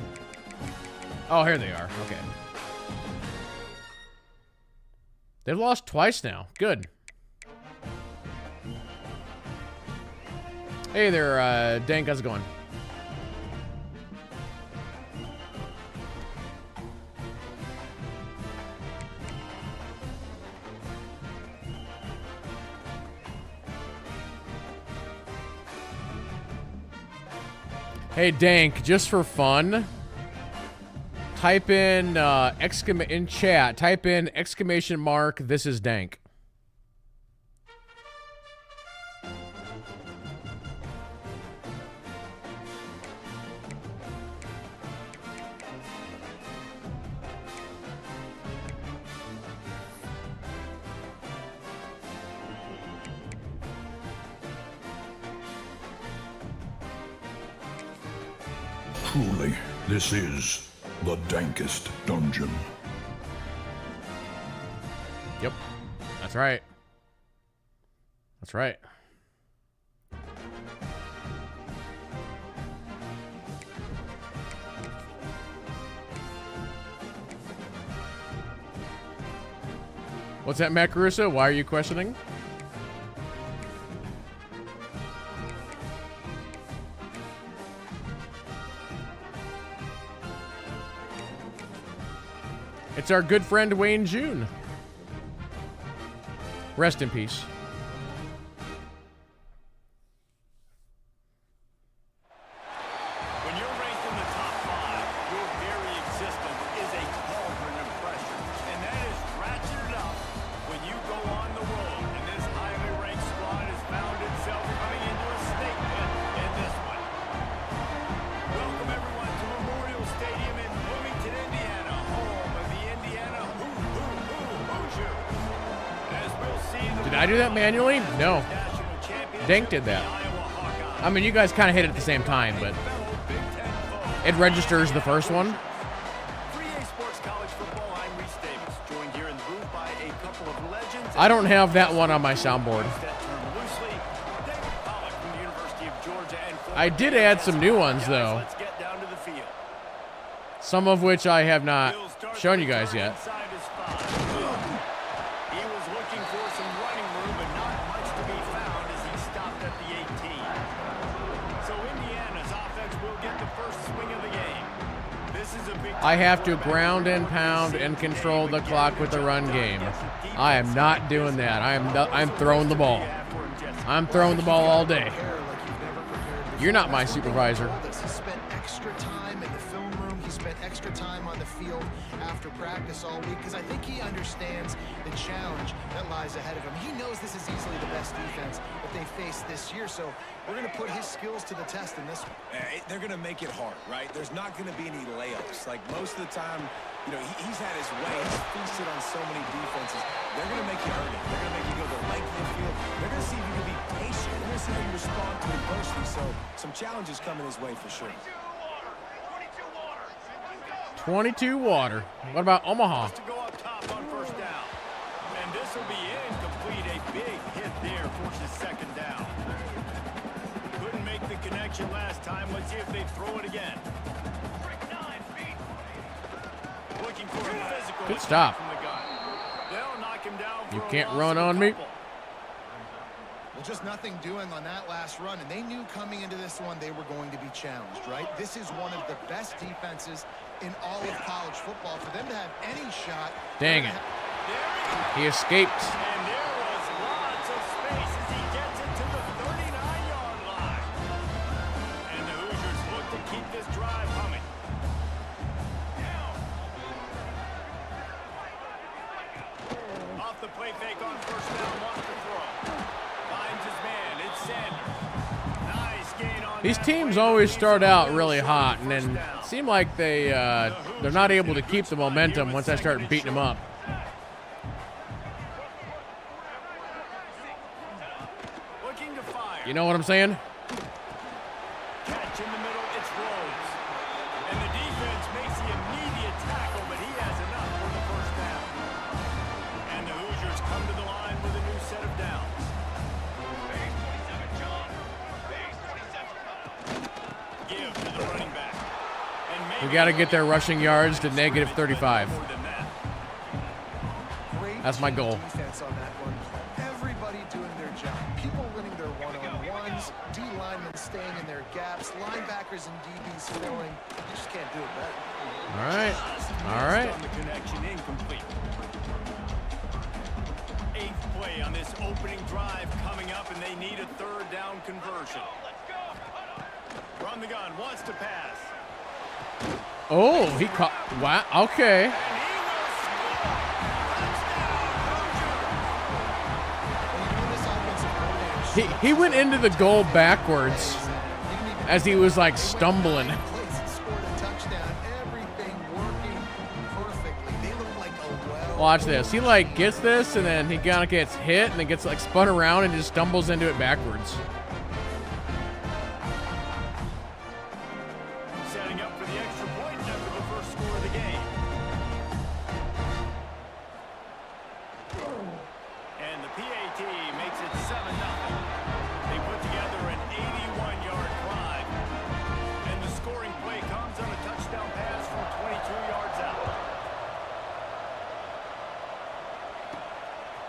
S1: Oh, here they are. Okay. They've lost twice now. Good. Hey there, Dank, how's it going? Hey, Dank, just for fun, type in in chat, type in exclamation mark, this is Dank.
S6: Truly, this is the dankest dungeon.
S1: Yep, that's right. That's right. What's that, Matt Caruso? Why are you questioning? It's our good friend Wayne June. Rest in peace.
S2: When you're ranked in the top 5, your very existence is a cauldron of pressure. And that is ratcheted up when you go on the road. And this highly ranked squad has found itself coming into a statement in this one. Welcome everyone to Memorial Stadium in Bloomington, Indiana, home of the Indiana Hoosiers. As we'll see,
S1: Did I do that manually? No. Dank did that. I mean, you guys kind of hit it at the same time, but it registers the first one. I don't have that one on my soundboard. I did add some new ones, though. Some of which I have not shown you guys yet. I have to ground and pound and control the clock with the run game. I am not doing that. I'm throwing the ball. I'm throwing the ball all day. You're not my supervisor.
S3: He spent extra time in the film room. He spent extra time on the field after practice all week because I think he understands the challenge that lies ahead of him. He knows this is easily the best defense that they face this year, so we're going to put his skills to the test in this one.
S4: They're going to make it hard, right? There's not going to be any layups. Like, most of the time, you know, he's had his way. He's feasted on so many defenses. They're going to make you earn it. They're going to make you go the length of the field. They're going to see if you can be patient. They're going to see how you respond to adversity. So some challenges coming his way for sure.
S1: 22 water. What about Omaha?
S2: To go up top on first down. And this will be incomplete. A big hit there forces second down. Couldn't make the connection last time. Let's see if they throw it again. Looking for a physical
S1: Good stop.
S2: from the gun. They'll knock him down for
S1: You
S2: a
S1: can't
S2: loss
S1: run
S2: of a
S1: on me.
S2: couple.
S3: Well, just nothing doing on that last run, and they knew coming into this one they were going to be challenged, right? This is one of the best defenses in all of college football. For them to have any shot...
S1: Dang it. He escaped.
S2: And there was lots of space as he gets it to the 39-yard line. And the Hoosiers look to keep this drive humming. Off the play fake on first down, wants to throw. Finds his man, it's Sanders. Nice gain on
S1: These teams always start out really hot, and then seem like they're not able to keep the momentum once I start beating them up. You know what I'm saying?
S2: Catch in the middle, it's Rhodes. And the defense makes the immediate tackle, but he has enough for the first down. And the Hoosiers come to the line with a new set of downs. Give to the running back. And
S1: We got to get their rushing yards to negative 35.
S2: more than that.
S1: That's my goal.
S3: Defense on that one. Everybody doing their job. People winning their one-on-ones, D linemen staying in their gaps, linebackers and DBs filling. You just can't do it better.
S1: All right. All right.
S2: On the connection, incomplete. Eighth play on this opening drive coming up, and they need a third down conversion. Run the gun, wants to pass.
S1: Oh, he caught. Wow. Okay.
S2: And he will score. Touchdown,
S1: He went into the goal backwards as he was like stumbling. Watch this. He like gets this and then he kind of gets hit and then gets like spun around and just stumbles into it backwards.
S2: setting up for the extra point after the first score of the game. And the PAT makes it 7-0. They put together an 81-yard drive. And the scoring play comes on a touchdown pass from 22 yards out.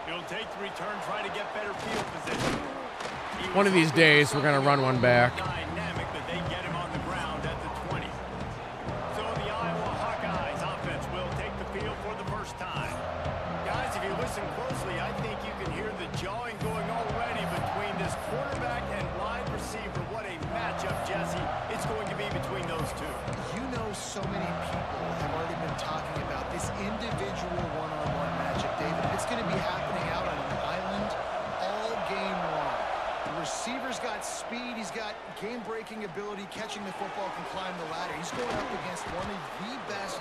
S2: He'll take the return, try to get better field position.
S1: One of these days, we're going to run one back.
S2: Dynamic that they get him on the ground at the 20. So the Iowa Hawkeyes offense will take the field for the first time. Guys, if you listen closely, I think you can hear the jawing going already between this quarterback and wide receiver. What a matchup, Jesse. It's going to be between those two.
S3: You know, so many people have already been talking about this individual one-on-one matchup, David. It's going to be happening out on an island all game long. The receiver's got speed. He's got game-breaking ability. Catching the football, can climb the ladder. He's going up against one of the best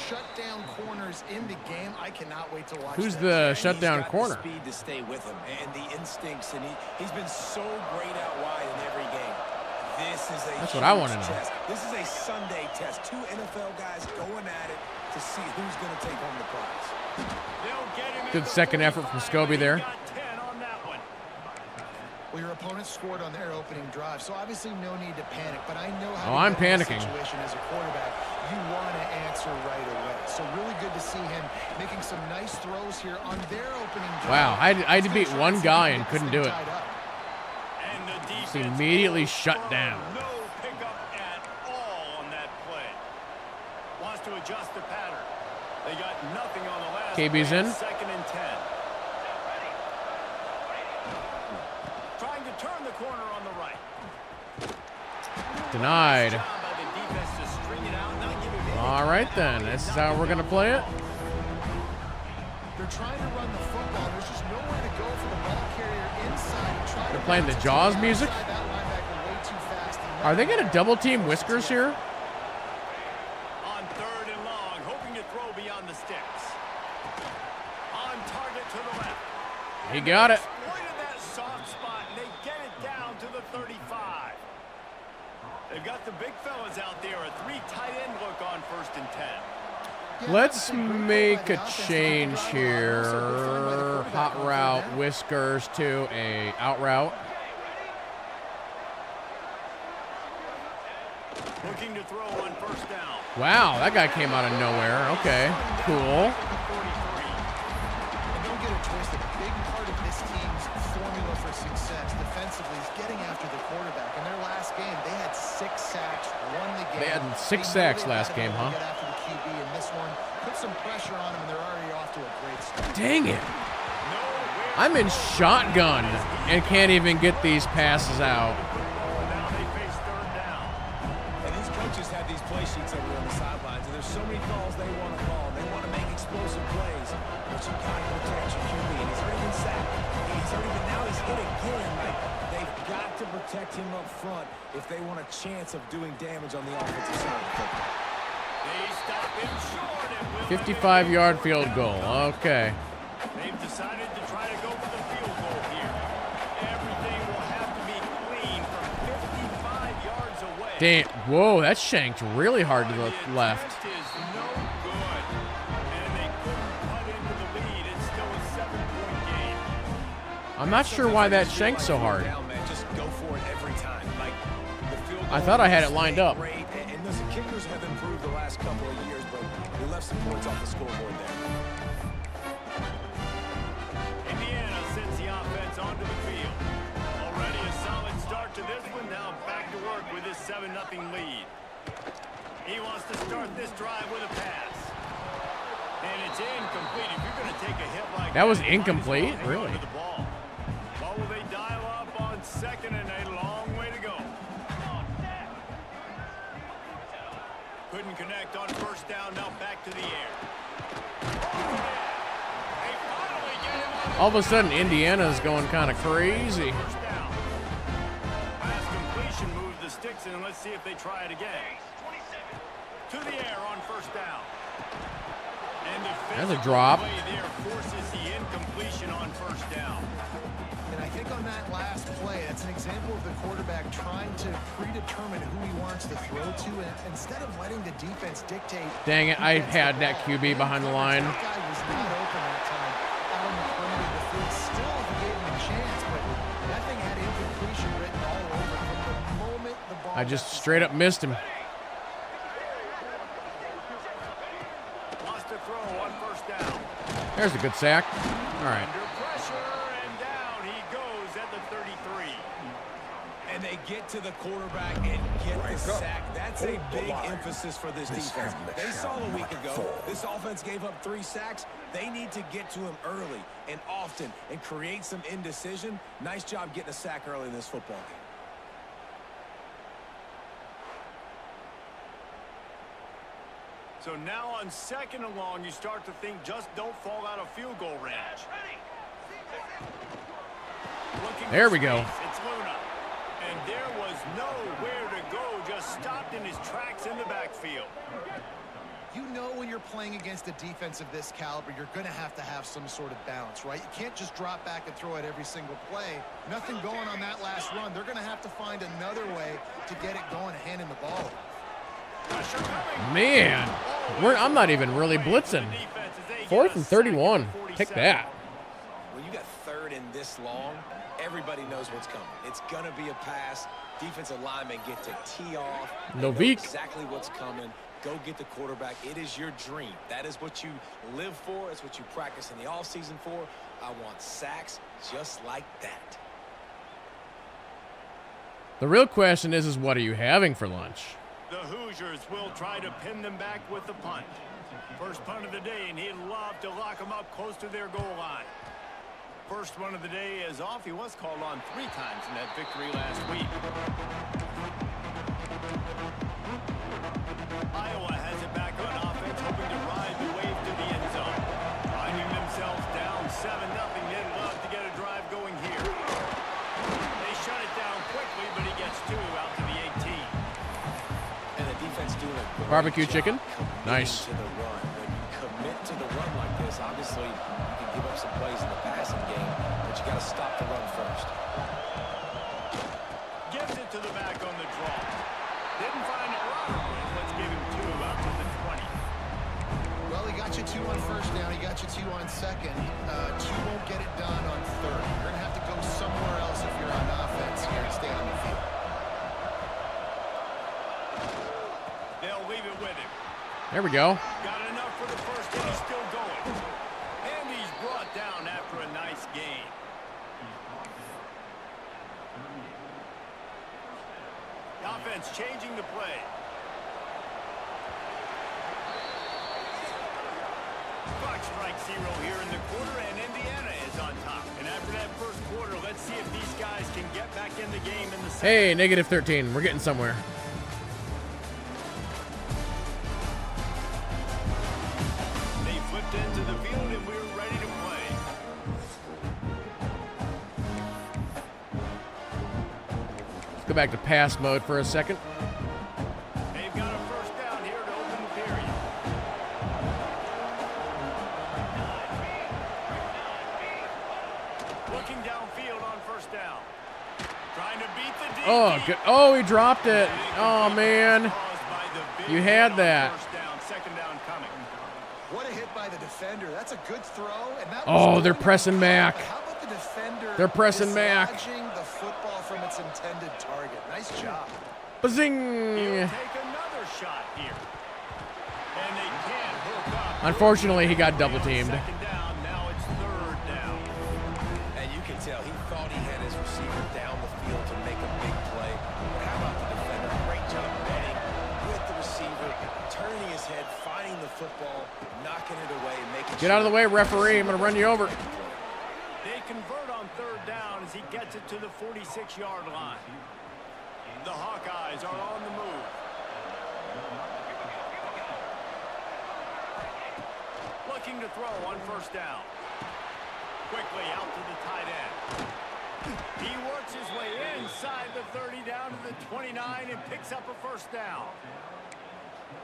S3: shutdown corners in the game. I cannot wait to watch
S1: Who's
S3: that.
S1: the
S4: And
S1: shutdown
S4: he's got
S1: corner?
S4: the speed to stay with him and the instincts, and he's been so great out wide in every game. This is a
S1: That's what I
S4: huge
S1: wanna know.
S4: test. This is a Sunday test. Two NFL guys going at it to see who's going to take home the prize.
S2: They'll get him
S1: Good
S2: in
S1: second
S2: before
S1: effort from
S2: time,
S1: Scobie
S2: but he
S1: there.
S2: got 10 on that one.
S3: Well, your opponent scored on their opening drive, so obviously no need to panic. But I know how
S1: Oh, I'm
S3: to get in
S1: panicking.
S3: this situation as a quarterback. You want to answer right away. So really good to see him making some nice throws here on their opening drive.
S1: Wow, I had to beat one guy and couldn't do it.
S2: And the
S1: Just
S2: defense
S1: immediately
S2: goes
S1: shut
S2: firm.
S1: down.
S2: No pickup at all on that play. Wants to adjust the pattern. They got nothing on the last
S1: KB's
S2: play,
S1: in.
S2: 2nd and 10. Trying to turn the corner on the right.
S1: Denied.
S2: Job by the defense to string it out, not give him any
S1: All right then, this is how we're going to play it.
S3: They're trying to run the football. There's just nowhere to go for the ball carrier inside.
S1: They're playing the Jaws music. Are they going to double team Whiskers here?
S2: on 3rd and long, hoping to throw beyond the sticks. On target to the left.
S1: He got it.
S2: Exploited that soft spot, and they get it down to the 35. They've got the big fellas out there, a 3 tight end look on 1st and 10.
S1: Let's make a change here. Hot route Whiskers to a out route.
S2: Looking to throw on 1st down.
S1: Wow, that guy came out of nowhere. Okay, cool.
S3: And don't get it twisted. A big part of this team's formula for success defensively is getting after the quarterback. In their last game, they had 6 sacks, won the game.
S1: They had 6
S3: They know
S1: sacks
S3: they
S1: last
S3: gotta
S1: game, huh?
S3: Get after the QB, and this one put some pressure on them, and they're already off to a great start.
S1: Dang it. I'm in shotgun and can't even get these passes out.
S2: Now they face 3rd down.
S4: And these coaches have these play sheets over on the sidelines, and there's so many calls they want to call. They want to make explosive plays, but you got to protect your QB, and he's already been sacked. He's already been, now he's hit again. Like, they've got to protect protect him up front if they want a chance of doing damage on the offensive side of the football.
S2: They stop him short and will
S1: 55-yard field goal. Okay.
S2: They've decided to try to go for the field goal here. Everything will have to be clean from 55 yards away.
S1: Damn. Whoa, that shanked really hard to the left.
S2: Attempt is no good, and they couldn't cut into the lead. It's still a 7-point game.
S1: I'm not sure why that shanked so hard.
S4: Down, man. Just go for it every time. Like, the field
S1: I
S4: goal
S1: thought I had it
S4: is
S1: lined up.
S4: great, and listen, kickers have improved the last couple of years, but we left some points off the scoreboard there.
S2: Indiana sends the offense onto the field. Already a solid start to this one. Now back to work with his 7-0 lead. He wants to start this drive with a pass. And it's incomplete. If you're going to take a hit like
S1: That was
S2: you might as well
S1: incomplete?
S2: hang on
S1: Really?
S2: to the ball. What will they dial up on second and a long way to go? Couldn't connect on first down. Now back to the air. They finally get him on the
S1: All of a sudden, Indiana's going kind of crazy.
S2: first down. Pass completion moves the sticks in, and let's see if they try it again. To the air on first down. And the
S1: That's a drop.
S2: play there forces the incompletion on first down.
S3: And I think on that last play, that's an example of the quarterback trying to predetermine who he wants to throw to, and instead of letting the defense dictate.
S1: Dang it, I had that QB behind the line.
S3: That guy was not open that time. Out on the perimeter of the field, still he gave him a chance, but that thing had incompletion written all over it from the moment the ball.
S1: I just straight up missed him.
S2: Lost a throw on first down.
S1: There's a good sack. All right.
S2: Under pressure, and down he goes at the 33.
S4: And they get to the quarterback and get the sack. That's a big emphasis for this defense. They saw a week ago, this offense gave up 3 sacks. They need to get to him early and often and create some indecision. Nice job getting a sack early in this football game.
S2: So now on second and long, you start to think just don't fall out of field goal range. Looking
S1: There
S2: for
S1: we go.
S2: space. It's Luna. And there was nowhere to go, just stopped in his tracks in the backfield.
S3: You know when you're playing against a defense of this caliber, you're going to have some sort of balance, right? You can't just drop back and throw it every single play. Nothing going on that last run. They're going to have to find another way to get it going and hand him the ball.
S2: Pressure coming.
S1: Man, I'm not even really blitzing. 4th and 31. Take that.
S4: When you got third and this long, everybody knows what's coming. It's going to be a pass. Defensive linemen get to tee off. They know
S1: Novik.
S4: exactly what's coming. Go get the quarterback. It is your dream. That is what you live for. It's what you practice in the offseason for. I want sacks just like that.
S1: The real question is what are you having for lunch?
S2: The Hoosiers will try to pin them back with the punt. First punt of the day, and he'd love to lock them up close to their goal line. First one of the day is off. He was called on 3 times in that victory last week. Iowa has it back on offense, hoping to ride the wave to the end zone. Finding themselves down 7-0, they'd love to get a drive going here. They shut it down quickly, but he gets 2 out to the 18.
S4: And the defense doing a great
S1: Barbecue
S4: job
S1: chicken?
S4: committing
S1: Nice.
S4: to the run. When you commit to the run like this, obviously you can give up some plays in the passing game, but you got to stop the run first.
S2: Gives it to the back on the draw. Didn't find a lot of room. Let's give him 2 out to the 20.
S3: Well, he got you 2 on first down. He got you 2 on second. 2 won't get it done on third. You're going to have to go somewhere else if you're on offense here and stay on the field.
S2: They'll leave it with him.
S1: There we go.
S2: Got enough for the first, and he's still going. And he's brought down after a nice gain. The offense changing the play. Clock strikes 0 here in the quarter, and Indiana is on top. And after that first quarter, let's see if these guys can get back in the game in the second.
S1: Hey, negative 13. We're getting somewhere.
S2: They flipped into the field, and we're ready to play.
S1: Go back to pass mode for a second.
S2: They've got a first down here to open the period. Looking downfield on first down. Trying to beat the DB.
S1: Oh, good. Oh, he dropped it. Oh, man. You had that.
S2: First down, second down coming.
S3: What a hit by the defender. That's a good throw. And that
S1: Oh,
S3: was
S1: they're
S3: good.
S1: pressing Mac.
S3: But how about the defender
S1: They're pressing Mac.
S3: dislodging the football from its intended target? Nice job.
S2: He'll
S1: Bazing.
S2: take another shot here. And they can't hook up.
S1: Unfortunately, he got double teamed.
S2: Second down, now it's third down.
S4: And you can tell he thought he had his receiver down the field to make a big play. But how about the defender? Great job betting with the receiver, turning his head, finding the football, knocking it away, making
S1: Get out of the way, referee. I'm going to run you over.
S2: They convert on third down as he gets it to the 46-yard line. The Hawkeyes are on the move. Looking to throw on first down. Quickly out to the tight end. He works his way inside the 30 down to the 29 and picks up a first down.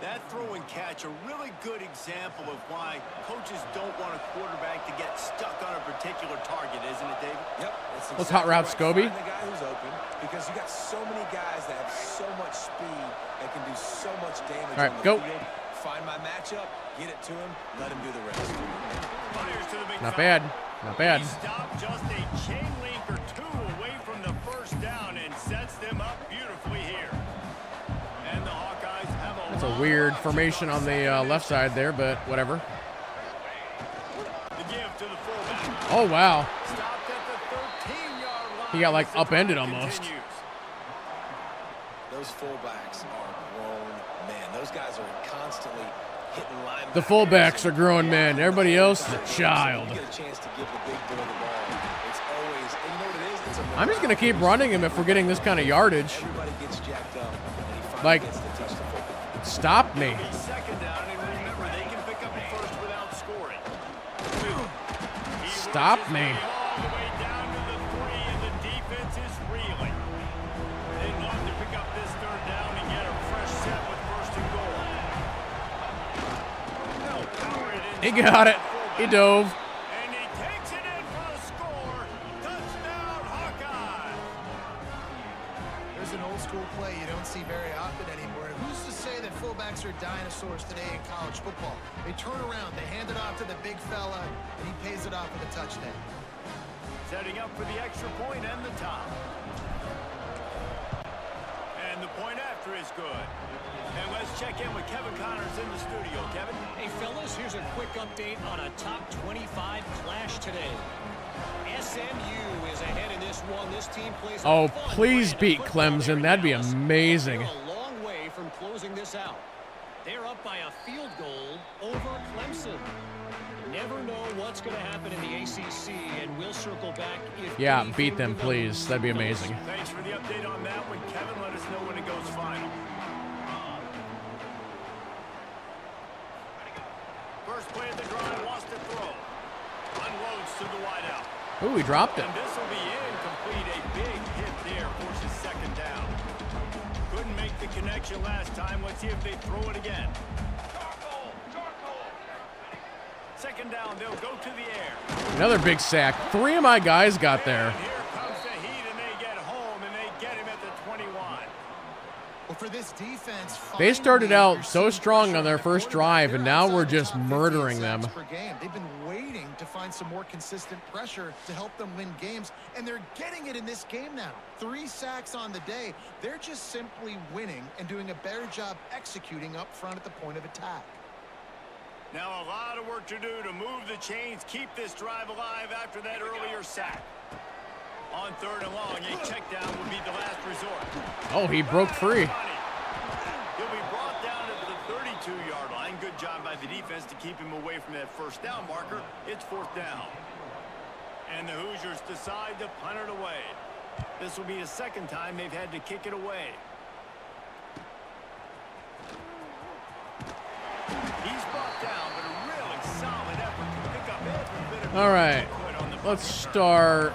S2: That throw and catch, a really good example of why coaches don't want a quarterback to get stuck on a particular target, isn't it, David?
S4: Yep. That's
S1: Let's hot route
S4: right.
S1: Scobie.
S4: Find the guy who's open, because you got so many guys that have so much speed that can do so much damage.
S1: All right,
S4: on the
S1: go.
S4: field. Find my matchup, get it to him, let him do the rest.
S2: Fires to the big
S1: Not
S2: fella.
S1: bad. Not bad.
S2: He stopped just a chain link or two away from the first down and sets them up beautifully here. And the Hawkeyes have a
S1: That's a weird formation on the left side there, but whatever.
S2: The give to the fullback.
S1: Oh, wow.
S2: Stopped at the 13-yard line.
S1: He got, like,
S2: as the
S1: upended
S2: drive
S1: almost.
S2: continues.
S4: Those fullbacks are grown men. Those guys are constantly hitting linebackers.
S1: The fullbacks are grown men. Everybody else is a child.
S4: You get a chance to give the big boy the ball. It's always, and you know what it is? It's a
S1: I'm just going to keep running him if we're getting this kind of yardage.
S4: Everybody gets jacked up, and he finally
S1: Like,
S4: gets to touch the football.
S1: stop me.
S2: It'll be second down, and remember, they can pick up the first without scoring. He
S1: Stop
S2: works his
S1: me.
S2: way all the way down to the 3, and the defense is reeling. They love to pick up this third down and get a fresh set with first and goal. They'll power it
S1: He
S2: inside
S1: got it.
S2: the fullback.
S1: He dove.
S2: And he takes it in for a score. Touchdown, Hawkeye.
S3: There's an old school play you don't see very often anymore. And who's to say that fullbacks are dinosaurs today in college football? They turn around, they hand it off to the big fella, and he pays it off with a touchdown.
S2: Setting up for the extra point and the top. And the point after is good. And let's check in with Kevin Connors in the studio. Kevin?
S5: Hey, fellas, here's a quick update on a top 25 clash today. SMU is ahead in this one. This team plays a
S1: Oh,
S5: fun
S1: please
S5: brand of
S1: beat
S5: football
S1: Clemson.
S5: there in
S1: That'd be
S5: Dallas.
S1: amazing.
S5: They're a long way from closing this out. They're up by a field goal over Clemson. Never know what's going to happen in the ACC, and we'll circle back if
S1: Yeah,
S5: anything
S1: beat them,
S5: develops.
S1: please. That'd be amazing.
S2: Thanks for the update on that one, Kevin. Let us know when it goes final. First play of the drive, wants to throw. Unloads to the wideout.
S1: Ooh, he dropped it.
S2: And this will be incomplete. A big hit there, forces second down. Couldn't make the connection last time. Let's see if they throw it again. Second down, they'll go to the air.
S1: Another big sack. 3 of my guys got there.
S2: And here comes the heat, and they get home, and they get him at the 21.
S3: Well, for this defense,
S1: They started
S3: finally,
S1: out
S3: they're
S1: so
S3: seeing
S1: strong
S3: pressure
S1: on their
S3: the
S1: first
S3: quarterback.
S1: drive, and
S3: They're
S1: now
S3: outside
S1: we're
S3: the
S1: just
S3: top 50
S1: murdering them.
S3: sacks per game. They've been waiting to find some more consistent pressure to help them win games, and they're getting it in this game now. 3 sacks on the day. They're just simply winning and doing a better job executing up front at the point of attack.
S2: Now a lot of work to do to move the chains, keep this drive alive after that earlier sack. On third and long, a check down would be the last resort.
S1: Oh, he broke free.
S2: He'll be brought down at the 32-yard line. Good job by the defense to keep him away from that first down marker. It's fourth down. And the Hoosiers decide to punt it away. This will be the second time they've had to kick it away. He's brought down, but a really solid effort to pick up every bit of
S1: All right.
S2: he could on the
S1: Let's
S2: punt return.
S1: start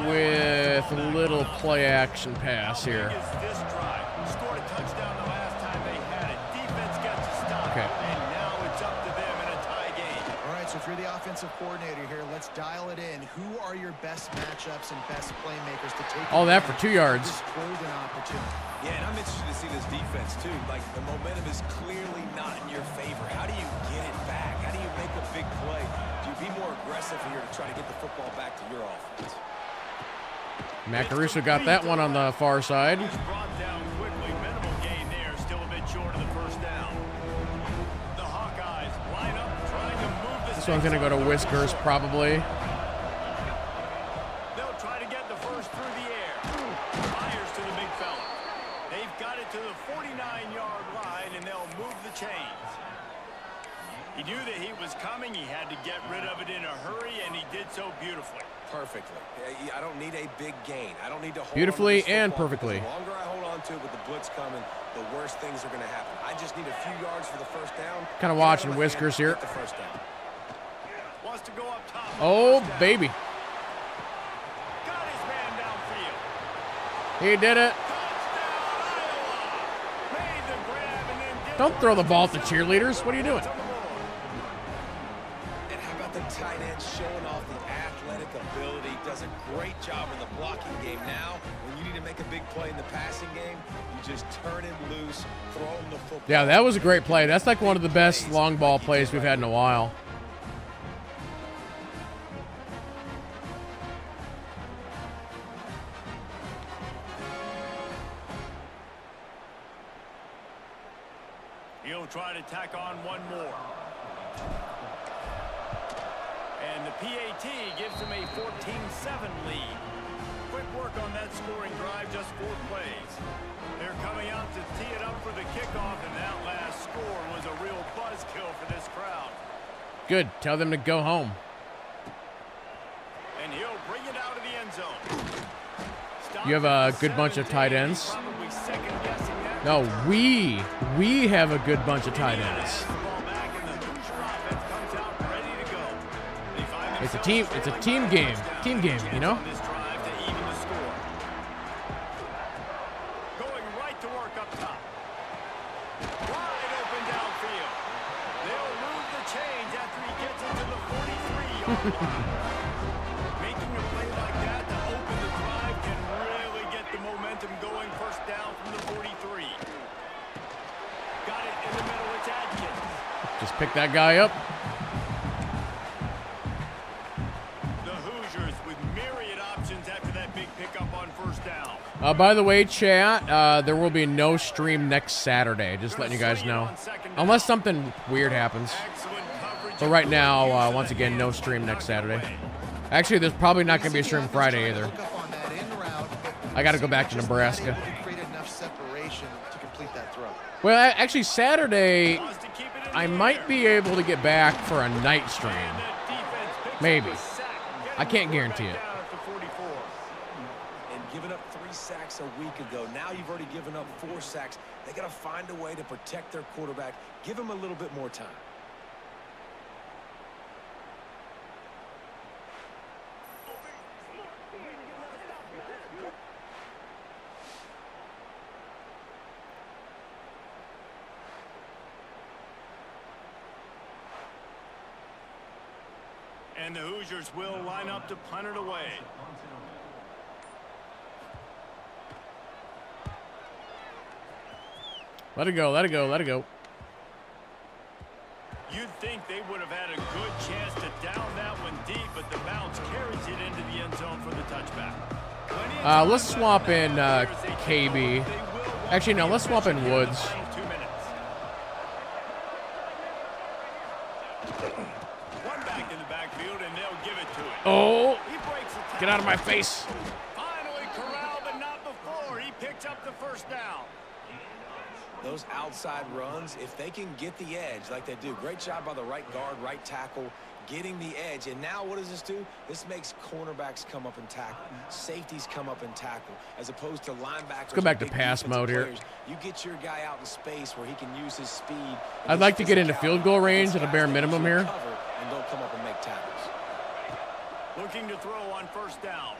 S1: with a little play action pass here.
S2: This drive scored a touchdown the last time they had it. Defense got to stop.
S1: Okay.
S2: And now it's up to them in a tie game.
S3: All right, so if you're the offensive coordinator here, let's dial it in. Who are your best matchups and best playmakers to take
S1: All that for 2 yards.
S3: this golden opportunity?
S4: Yeah, and I'm interested to see this defense, too. Like, the momentum is clearly not in your favor. How do you get it back? How do you make a big play? Do you be more aggressive here to try to get the football back to your offense?
S1: Macaruso got that one on the far side.
S2: He's brought down quickly. Minimal gain there. Still a bit short of the first down. The Hawkeyes line up, trying to move the
S1: This one's going to go to Whiskers, probably.
S2: They'll try to get the first through the air. Fires to the big fella. They've got it to the 49-yard line, and they'll move the chains. He knew that he was coming. He had to get rid of it in a hurry, and he did so beautifully.
S4: Perfectly. I don't need a big gain. I don't need to hold
S1: Beautifully
S4: on to this
S1: and
S4: football,
S1: perfectly.
S4: because The longer I hold on to it with the blitz coming, the worse things are going to happen. I just need a few yards for the first down.
S1: Kind of
S4: Get out
S1: watching
S4: my
S1: Whiskers
S4: hand,
S1: here.
S4: get the first down.
S2: Wants to go up top.
S1: Oh,
S2: First down.
S1: baby.
S2: Got his man downfield.
S1: He did it.
S2: Touchdown, Iowa. Made the grab and then did
S1: Don't throw the ball at the cheerleaders. What are you doing?
S4: And how about the tight end showing off the athletic ability? Does a great job in the blocking game. Now, when you need to make a big play in the passing game, you just turn him loose, throw him the football.
S1: Yeah, that was a great play. That's like one of the best long ball plays we've had in a while.
S2: He'll try to tack on one more. And the PAT gives him a 14-7 lead. Quick work on that scoring drive, just 4 plays. They're coming out to tee it up for the kickoff, and that last score was a real buzzkill for this crowd.
S1: Good. Tell them to go home.
S2: And he'll bring it out of the end zone. Stop
S1: You have a
S2: at
S1: good bunch of
S2: 17,
S1: tight ends?
S2: probably second-guessing that.
S1: No, we have a good bunch of tight ends. It's a team game. Team game, you know?
S2: Going right to work up top. Wide open downfield. They'll move the chains after he gets into the 43-yard line. Making a play like that to open the drive can really get the momentum going. First down from the 43. Got it in the middle. It's Adkins.
S1: Just pick that guy up. By the way, chat, there will be no stream next Saturday. Just letting you guys know. Unless something weird happens. But right now, once again, no stream next Saturday. Actually, there's probably not going to be a stream Friday either. I got to go back to Nebraska. Well, actually, Saturday, I might be able to get back for a night stream. Maybe. I can't guarantee it.
S4: Giving up 3 sacks a week ago. Now you've already given up 4 sacks. They got to find a way to protect their quarterback. Give him a little bit more time.
S2: And the Hoosiers will line up to punt it away.
S1: Let it go, let it go, let it go.
S2: You'd think they would have had a good chance to down that one deep, but the bounce carries it into the end zone for the touchback.
S1: Let's swap in KB. Actually, no, let's swap in Woods.
S2: One back in the backfield, and they'll give it to him.
S1: Oh,
S2: He breaks the tackle.
S1: get out of my face.
S2: Finally corralled, but not before. He picks up the first down.
S4: Those outside runs, if they can get the edge like they do, great job by the right guard, right tackle, getting the edge. And now what does this do? This makes cornerbacks come up and tackle. Safeties come up and tackle, as opposed to linebackers.
S1: Let's go back to
S4: big
S1: pass mode here.
S4: players. You get your guy out in space where he can use his speed.
S1: I'd like to get into field goal range at a bare minimum here.
S4: And don't come up and make tackles.
S2: Looking to throw on first down.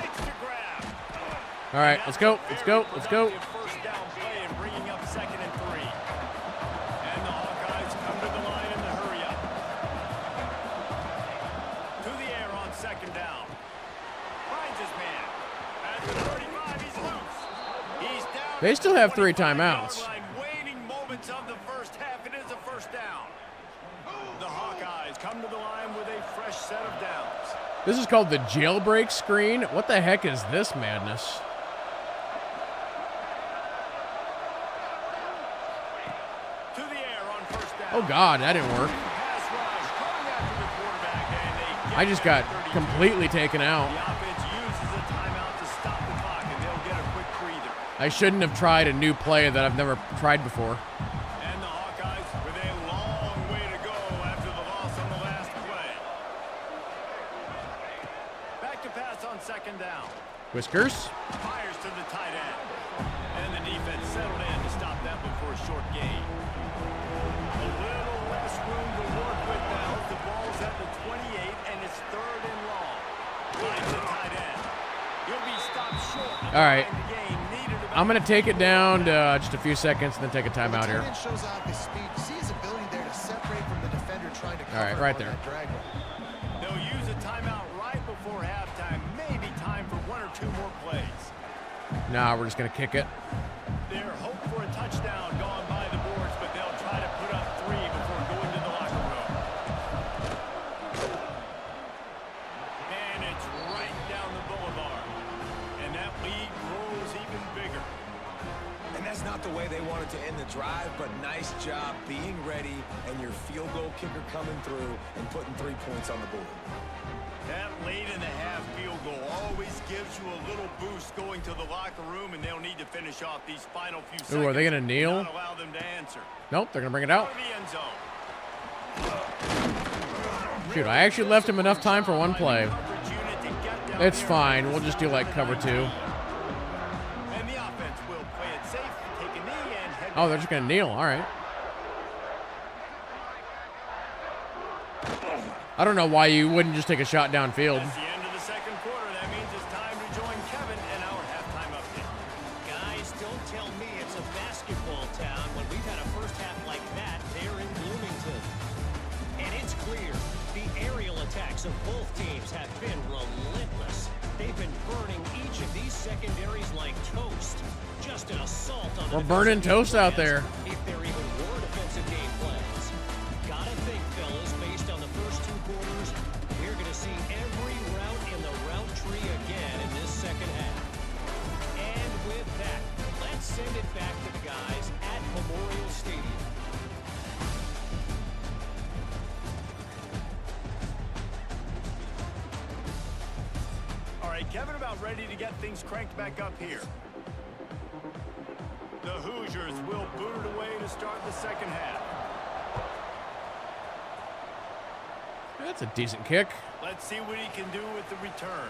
S2: Fakes to grab.
S1: All right, let's go. Let's go. Let's go.
S2: First down play and bringing up 2nd and 3. And the Hawkeyes come to the line in the hurry up. To the air on 2nd down. Finds his man. At the 35, he's loose. He's down.
S1: They still have 3 timeouts.
S2: Waning moments of the first half. It is a first down. The Hawkeyes come to the line with a fresh set of downs.
S1: This is called the jailbreak screen. What the heck is this madness?
S2: To the air on first down.
S1: Oh, God, that didn't work.
S2: Pass rush coming after the quarterback, and they get
S1: I just got
S2: 30.
S1: completely taken out.
S2: The offense uses a timeout to stop the clock, and they'll get a quick breather.
S1: I shouldn't have tried a new play that I've never tried before.
S2: And the Hawkeyes with a long way to go after the loss on the last play. Back to pass on 2nd down.
S1: Whiskers.
S2: Fires to the tight end. And the defense settled in to stop that one for a short gain. A little less room to work with now. The ball's at the 28, and it's 3rd and long. Finds the tight end. He'll be stopped short.
S1: All right.
S2: The game needed about
S1: I'm going to take it down to just a few seconds and then take a timeout here.
S3: Tight end shows off his speed. You see his ability there to separate from the defender trying to cover
S1: All right, right
S3: him on
S1: there.
S3: that drag route.
S2: They'll use a timeout right before halftime. Maybe time for 1 or 2 more plays.
S1: Nah, we're just going to kick it.
S2: Their hope for a touchdown gone by the boards, but they'll try to put up 3 before going to the locker room. And it's right down the boulevard. And that lead grows even bigger.
S4: And that's not the way they wanted to end the drive, but nice job being ready and your field goal kicker coming through and putting 3 points on the board.
S2: That late in the half field goal always gives you a little boost going to the locker room, and they'll need to finish off these final few seconds.
S1: Ooh, are they going to kneel?
S2: Not allow them to answer.
S1: Nope, they're going to bring it out.
S2: Out of the end zone.
S1: Shoot, I actually left him enough time for one play.
S2: Coverage unit to get down
S1: It's
S2: there.
S1: fine. We'll just do like cover 2.
S2: And the offense will play it safe, take a knee, and head
S1: Oh, they're just going to kneel. All right. I don't know why you wouldn't just take a shot downfield.
S2: That's the end of the 2nd quarter. That means it's time to join Kevin and our halftime update.
S5: Guys, don't tell me it's a basketball town when we've had a first half like that there in Bloomington. And it's clear, the aerial attacks of both teams have been relentless. They've been burning each of these secondaries like toast. Just an assault on the
S1: We're burning
S5: defensive
S1: toast out
S5: plans,
S1: there.
S5: if there even were defensive game plans. Gotta think, fellas, based on the first 2 quarters, we're going to see every route in the route tree again in this 2nd half. And with that, let's send it back to the guys at Memorial Stadium.
S2: All right, Kevin about ready to get things cranked back up here. The Hoosiers will boot it away to start the 2nd half.
S1: That's a decent kick.
S2: Let's see what he can do with the return.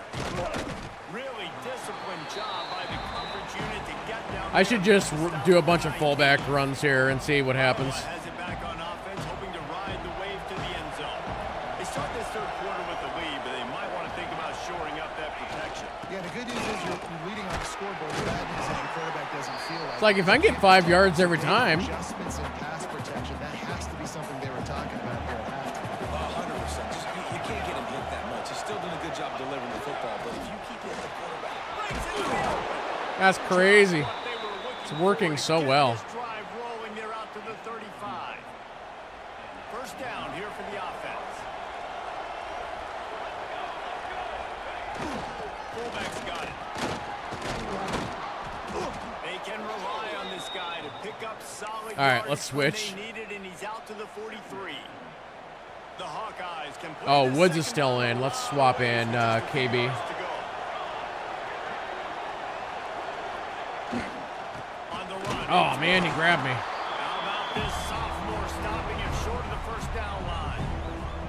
S2: Really disciplined job by the coverage unit to get down.
S1: I should just do a bunch of fullback runs here and see what happens.
S2: Has it back on offense, hoping to ride the wave to the end zone. They start this 3rd quarter with the lead, but they might want to think about shoring up that protection.
S3: Yeah, the good news is you're leading on the scoreboard. The bad news is your quarterback doesn't feel like
S1: It's like if I can get 5 yards every time.
S3: adjustments in pass protection, that has to be something they were talking about here at halftime.
S4: 100%. You can't get him hit that much. He's still doing a good job delivering the football, but if you keep hitting the quarterback,
S1: That's crazy.
S2: What they were looking
S1: It's working
S2: for to
S1: so
S2: get
S1: well.
S2: this drive rolling, they're out to the 35. First down here for the offense. Fullback's got it. They can rely on this guy to pick up solid
S1: All right,
S2: yards
S1: let's
S2: when
S1: switch.
S2: they need it, and he's out to the 43. The Hawkeyes can put
S1: Oh,
S2: the
S1: Woods is
S2: second
S1: still in. Let's swap in KB.
S2: to go. On the run.
S1: Oh, man, he grabbed me.
S2: How about this sophomore stopping him short of the first down line?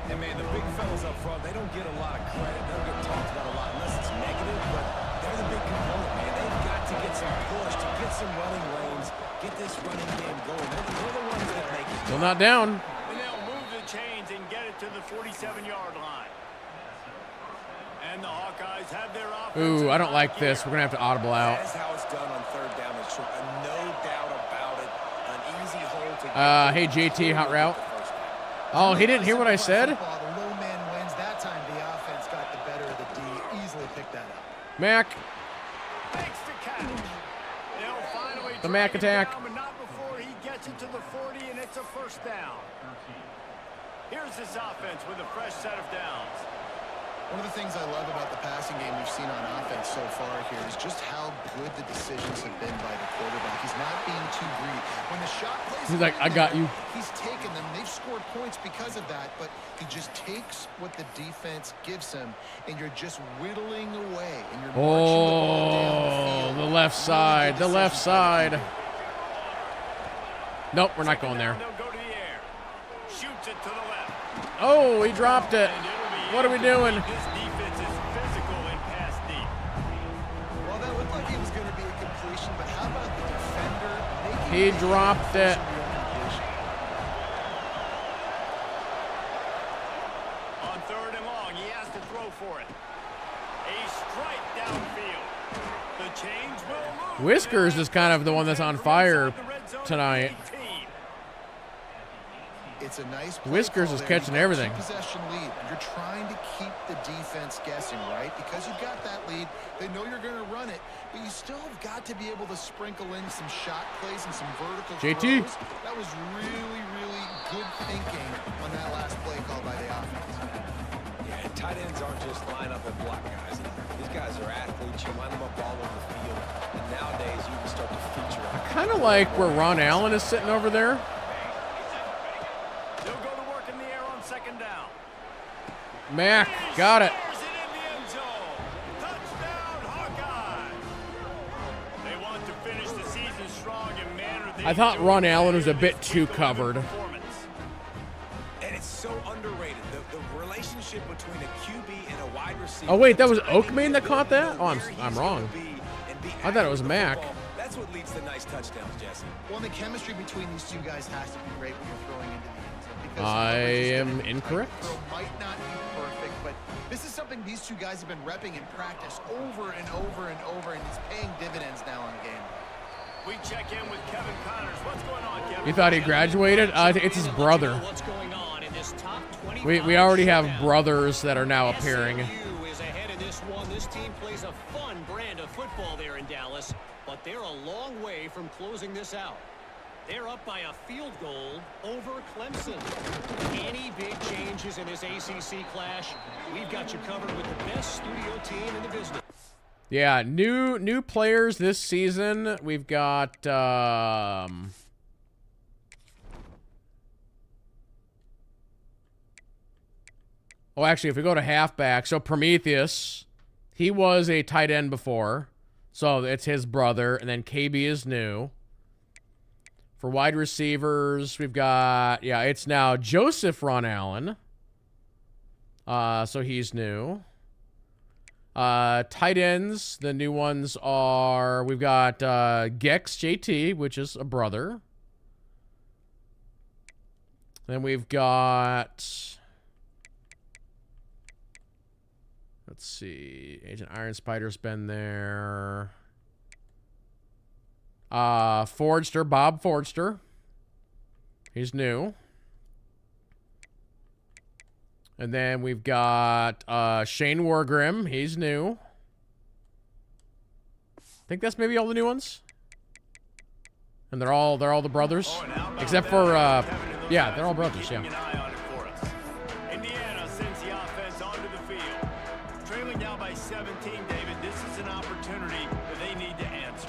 S4: and man, the big fellas up front, they don't get a lot of credit. They don't get talked about a lot unless it's negative, but they're the big component, man. They've got to get some push, to get some running lanes, get this running game going. They're the ones that make it.
S1: Still not down.
S2: And they'll move the chains and get it to the 47-yard line. And the Hawkeyes guys have their offense.
S1: Ooh, I don't like this. We're going to have to audible out.
S4: That's how it's done on third down. It's no doubt about it. An easy hole to
S1: Hey, JT, hot route. Oh, he didn't hear what I said?
S3: The low man wins. That time the offense got the better of the D. Easily picked that up.
S1: Mac.
S2: Makes the catch. They'll finally
S1: The Mac
S2: drag him
S1: attack.
S2: down, but not before he gets it to the 40, and it's a first down. Here's this offense with a fresh set of downs.
S3: One of the things I love about the passing game we've seen on offense so far here is just how good the decisions have been by the quarterback. He's not being too greedy. When the shot plays,
S1: He's like, I got you.
S3: He's taken them. They've scored points because of that, but he just takes what the defense gives him, and you're just whittling away, and you're marching the ball down the field.
S1: The left side. The left side. Nope, we're not going there.
S2: They'll go to the air. Shoots it to the left.
S1: Oh, he dropped it. What are we doing?
S2: This defense is physical and pass deep.
S3: Well, that looked like it was going to be a completion, but how about the defender making
S1: He dropped it.
S2: On third and long, he has to throw for it. A strike downfield. The change will move.
S1: Whiskers is kind of the one that's on fire tonight.
S3: It's a nice play
S1: Whiskers
S3: call
S1: is
S3: there.
S1: catching
S3: You've got
S1: everything.
S3: a two-possession lead. You're trying to keep the defense guessing, right? Because you've got that lead. They know you're going to run it, but you still have got to be able to sprinkle in some shot plays and some vertical
S1: JT.
S3: throws. That was really, really good thinking on that last play call by the offense.
S4: Yeah, tight ends aren't just line up and block guys. These guys are athletes. You line them up all over the field. And nowadays, you can start to feature them.
S1: Kind of like where Ron Allen is sitting over there.
S2: They'll go to work in the air on second down.
S1: Mac, got it.
S2: Fires it in the end zone. Touchdown, Hawkeyes. They want to finish the season strong and manner.
S1: I thought Ron Allen was a bit too covered.
S4: And it's so underrated. The relationship between a QB and a wide receiver.
S1: Oh, wait, that was Oakman that caught that? Oh, I'm wrong. I thought it was Mac.
S4: That's what leads to nice touchdowns, Jesse.
S3: Well, the chemistry between these two guys has to be great when you're throwing into the end zone. Because
S1: I
S3: whoever is
S1: am
S3: gonna be
S1: incorrect.
S3: tight, the throw might not be perfect, but this is something these two guys have been repping in practice over and over and over, and it's paying dividends now on game.
S2: We check in with Kevin Connors. What's going on, Kevin?
S1: You thought he graduated? It's his brother.
S5: What's going on in this top 25
S1: We already have
S5: showdown?
S1: brothers that are now appearing.
S5: SMU is ahead in this one. This team plays a fun brand of football there in Dallas, but they're a long way from closing this out. They're up by a field goal over Clemson. Any big changes in this ACC clash, we've got you covered with the best studio team in the business.
S1: Yeah, new players this season. We've got oh, actually, if we go to halfback, so Prometheus, he was a tight end before, so it's his brother, and then KB is new. For wide receivers, we've got, yeah, it's now Joseph Ron Allen. So he's new. Tight ends, the new ones are, we've got Gex JT, which is a brother. Then we've got, let's see, Agent Iron Spider's been there. Fordster, Bob Fordster. He's new. And then we've got Shane Wargrim. He's new. I think that's maybe all the new ones. And they're all the brothers. Except for yeah, they're all brothers, yeah.
S2: Indiana sends the offense onto the field. Trailing down by 17, David, this is an opportunity that they need to answer.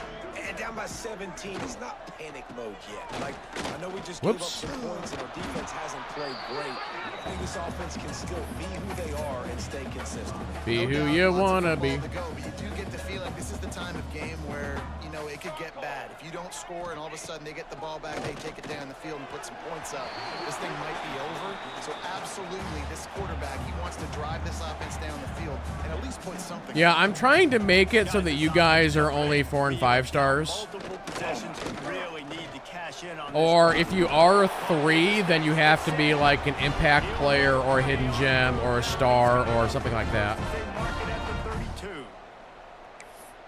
S4: And down by 17, it's not panic mode yet. Like, I know we just gave up some points and our defense hasn't played great. I think this offense can still be who they are and stay consistent.
S1: Be
S3: No
S1: who
S3: doubt,
S1: you
S3: lots of
S1: wanna
S3: football
S1: be.
S3: to go, but you do get the feeling this is the time of game where, you know, it could get bad. If you don't score and all of a sudden they get the ball back, they take it down the field and put some points up, this thing might be over. So absolutely, this quarterback, he wants to drive this offense down the field and at least put something.
S1: Yeah, I'm trying to make it so that you guys are only 4 and 5 stars.
S2: Multiple possessions, you really need to cash in on this.
S1: Or if you are a 3, then you have to be like an impact player or a hidden gem or a star or something like that.
S2: They mark it at the 32.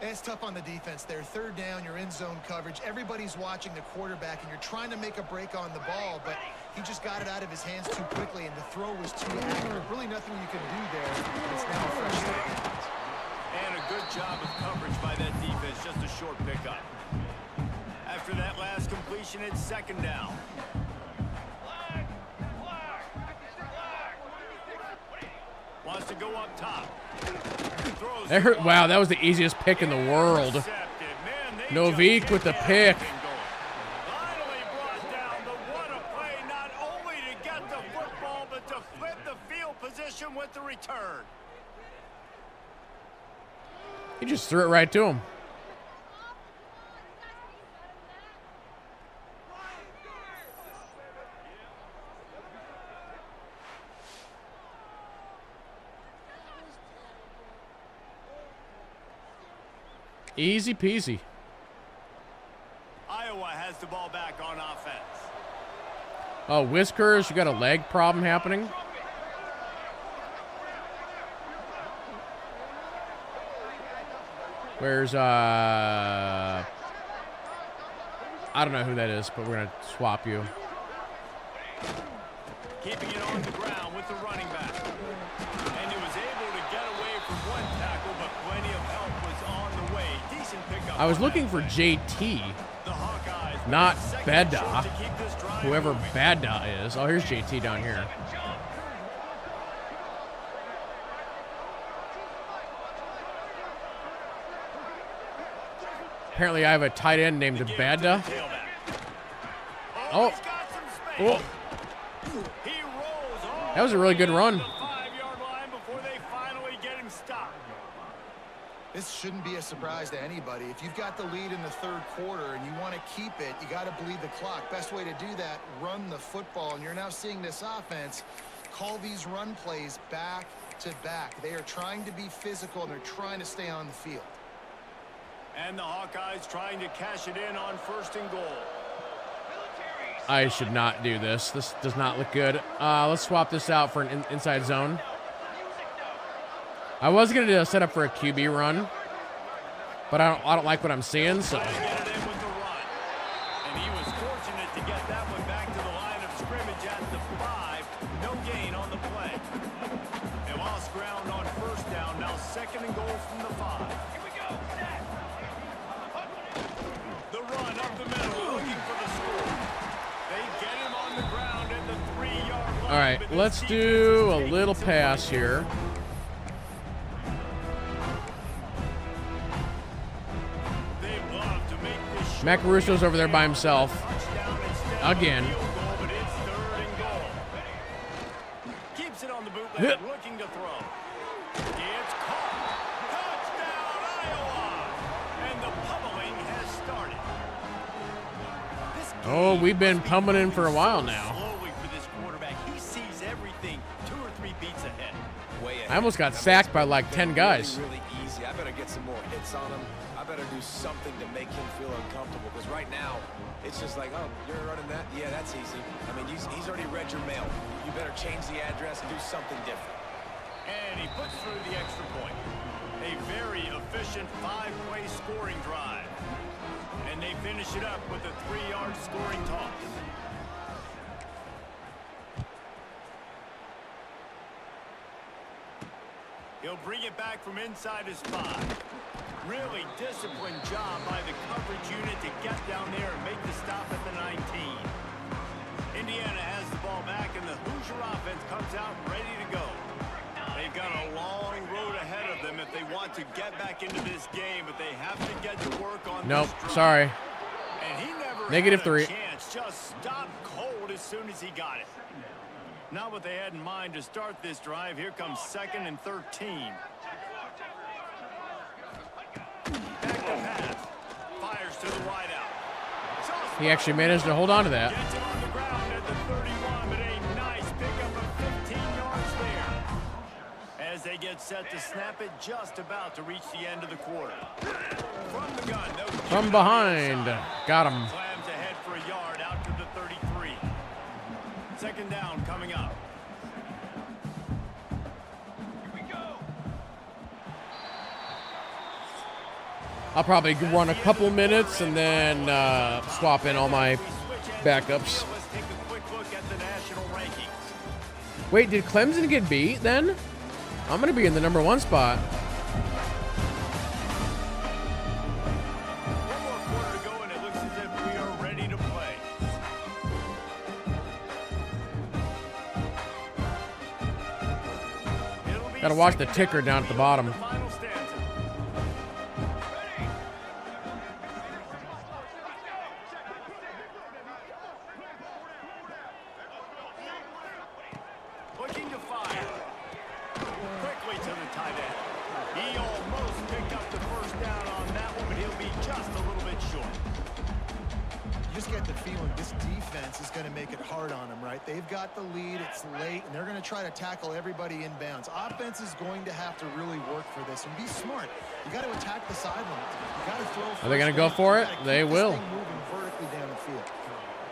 S3: And it's tough on the defense there. Third down, you're in zone coverage. Everybody's watching the quarterback, and you're trying to make a break on the ball, but he just got it out of his hands too quickly, and the throw was too accurate. Really nothing you can do there. It's now a fresh set of downs.
S2: And a good job of coverage by that defense. Just a short pickup. After that last completion, it's second down. Wants to go up top.
S1: Wow, that was the easiest pick in the world. Novik with the pick.
S2: Finally brought down, but what a play, not only to get the football, but to flip the field position with the return.
S1: He just threw it right to him. Easy peasy.
S2: Iowa has the ball back on offense.
S1: Oh, Whiskers, you got a leg problem happening? Where's, I don't know who that is, but we're going to swap you.
S2: Keeping it on the ground with the running back. And he was able to get away from one tackle, but plenty of help was on the way. Decent pickup.
S1: I was looking for JT, not Bada, whoever Bada is. Oh, here's JT down here. Apparently I have a tight end named Bada. Oh. Oh. That was a really good run.
S3: This shouldn't be a surprise to anybody. If you've got the lead in the third quarter and you want to keep it, you got to bleed the clock. Best way to do that, run the football. And you're now seeing this offense call these run plays back to back. They are trying to be physical, and they're trying to stay on the field.
S2: And the Hawkeyes trying to cash it in on first and goal.
S1: I should not do this. This does not look good. Let's swap this out for an inside zone. I was gonna set up for a QB run, but I don't like what I'm seeing. So.
S2: And he was fortunate to get that one back to the line of scrimmage at the 5. No gain on the play. They lost ground on first down. Now second and goal from the 5. Here we go. The run up the middle, looking for the score. They get him on the ground at the 3-yard line.
S1: All right, let's do a little pass here. Matt Carusso's over there by himself. Again.
S2: Keeps it on the bootleg, looking to throw. It's caught. Touchdown, Iowa! And the pummeling has started.
S1: Oh, we've been pummeling for a while now.
S2: Slowly for this quarterback. He sees everything 2 or 3 beats ahead.
S1: I almost got sacked by like 10 guys.
S4: Really easy. I better get some more hits on him. I better do something to make him feel uncomfortable, because right now it's just like, oh, you're running that? Yeah, that's easy. I mean, he's already read your mail. You better change the address and do something different.
S2: And he puts through the extra point. A very efficient 5-play scoring drive. And they finish it up with a 3-yard scoring toss. He'll bring it back from inside his 5. Really disciplined job by the coverage unit to get down there and make the stop at the 19. Indiana has the ball back, and the Hoosier offense comes out ready to go. They've got a long road ahead of them if they want to get back into this game, but they have to get to work on
S1: Nope,
S2: this
S1: sorry.
S2: And he never
S1: Negative
S2: had a
S1: 3.
S2: chance, just stopped cold as soon as he got it. Not what they had in mind to start this drive. Here comes 2nd and 13. Back to pass. Fires to the wideout.
S1: He actually managed to hold on to that.
S2: Gets him on the ground at the 31, but a nice pickup of 15 yards there. As they get set to snap it, just about to reach the end of the quarter. From the gun,
S1: From behind. Got him.
S2: Slams ahead for a yard out to the 33. Second down coming up. Here we go.
S1: I'll probably run a couple minutes and then swap in all my backups.
S2: Let's take a quick look at the national rankings.
S1: Wait, did Clemson get beat then? I'm going to be in the #1 spot.
S2: One more quarter to go, and it looks as if we are ready to play. It'll be
S1: Got to watch the
S2: second
S1: ticker down at the bottom.
S2: the final stanza. Looking to fire. Quickly to the tight end. He almost picked up the first down on that one, but he'll be just a little bit short.
S3: You just get the feeling this defense is going to make it hard on them, right? They've got the lead, it's late, and they're going to try to tackle everybody inbounds. Offense is going to have to really work for this and be smart. You got to attack the sidelines. You got to throw.
S1: Are they going to go for it? They will.
S3: Moving vertically down the field.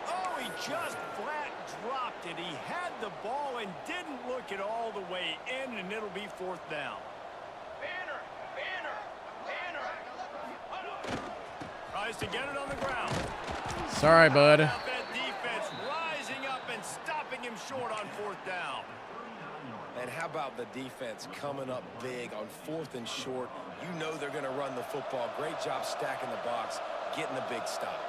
S2: Oh, he just flat dropped it. He had the ball and didn't look it all the way in, and it'll be 4th down. Tries to get it on the ground.
S1: Sorry, bud.
S2: That defense rising up and stopping him short on 4th down.
S4: And how about the defense coming up big on 4th and short? You know they're going to run the football. Great job stacking the box, getting the big stop.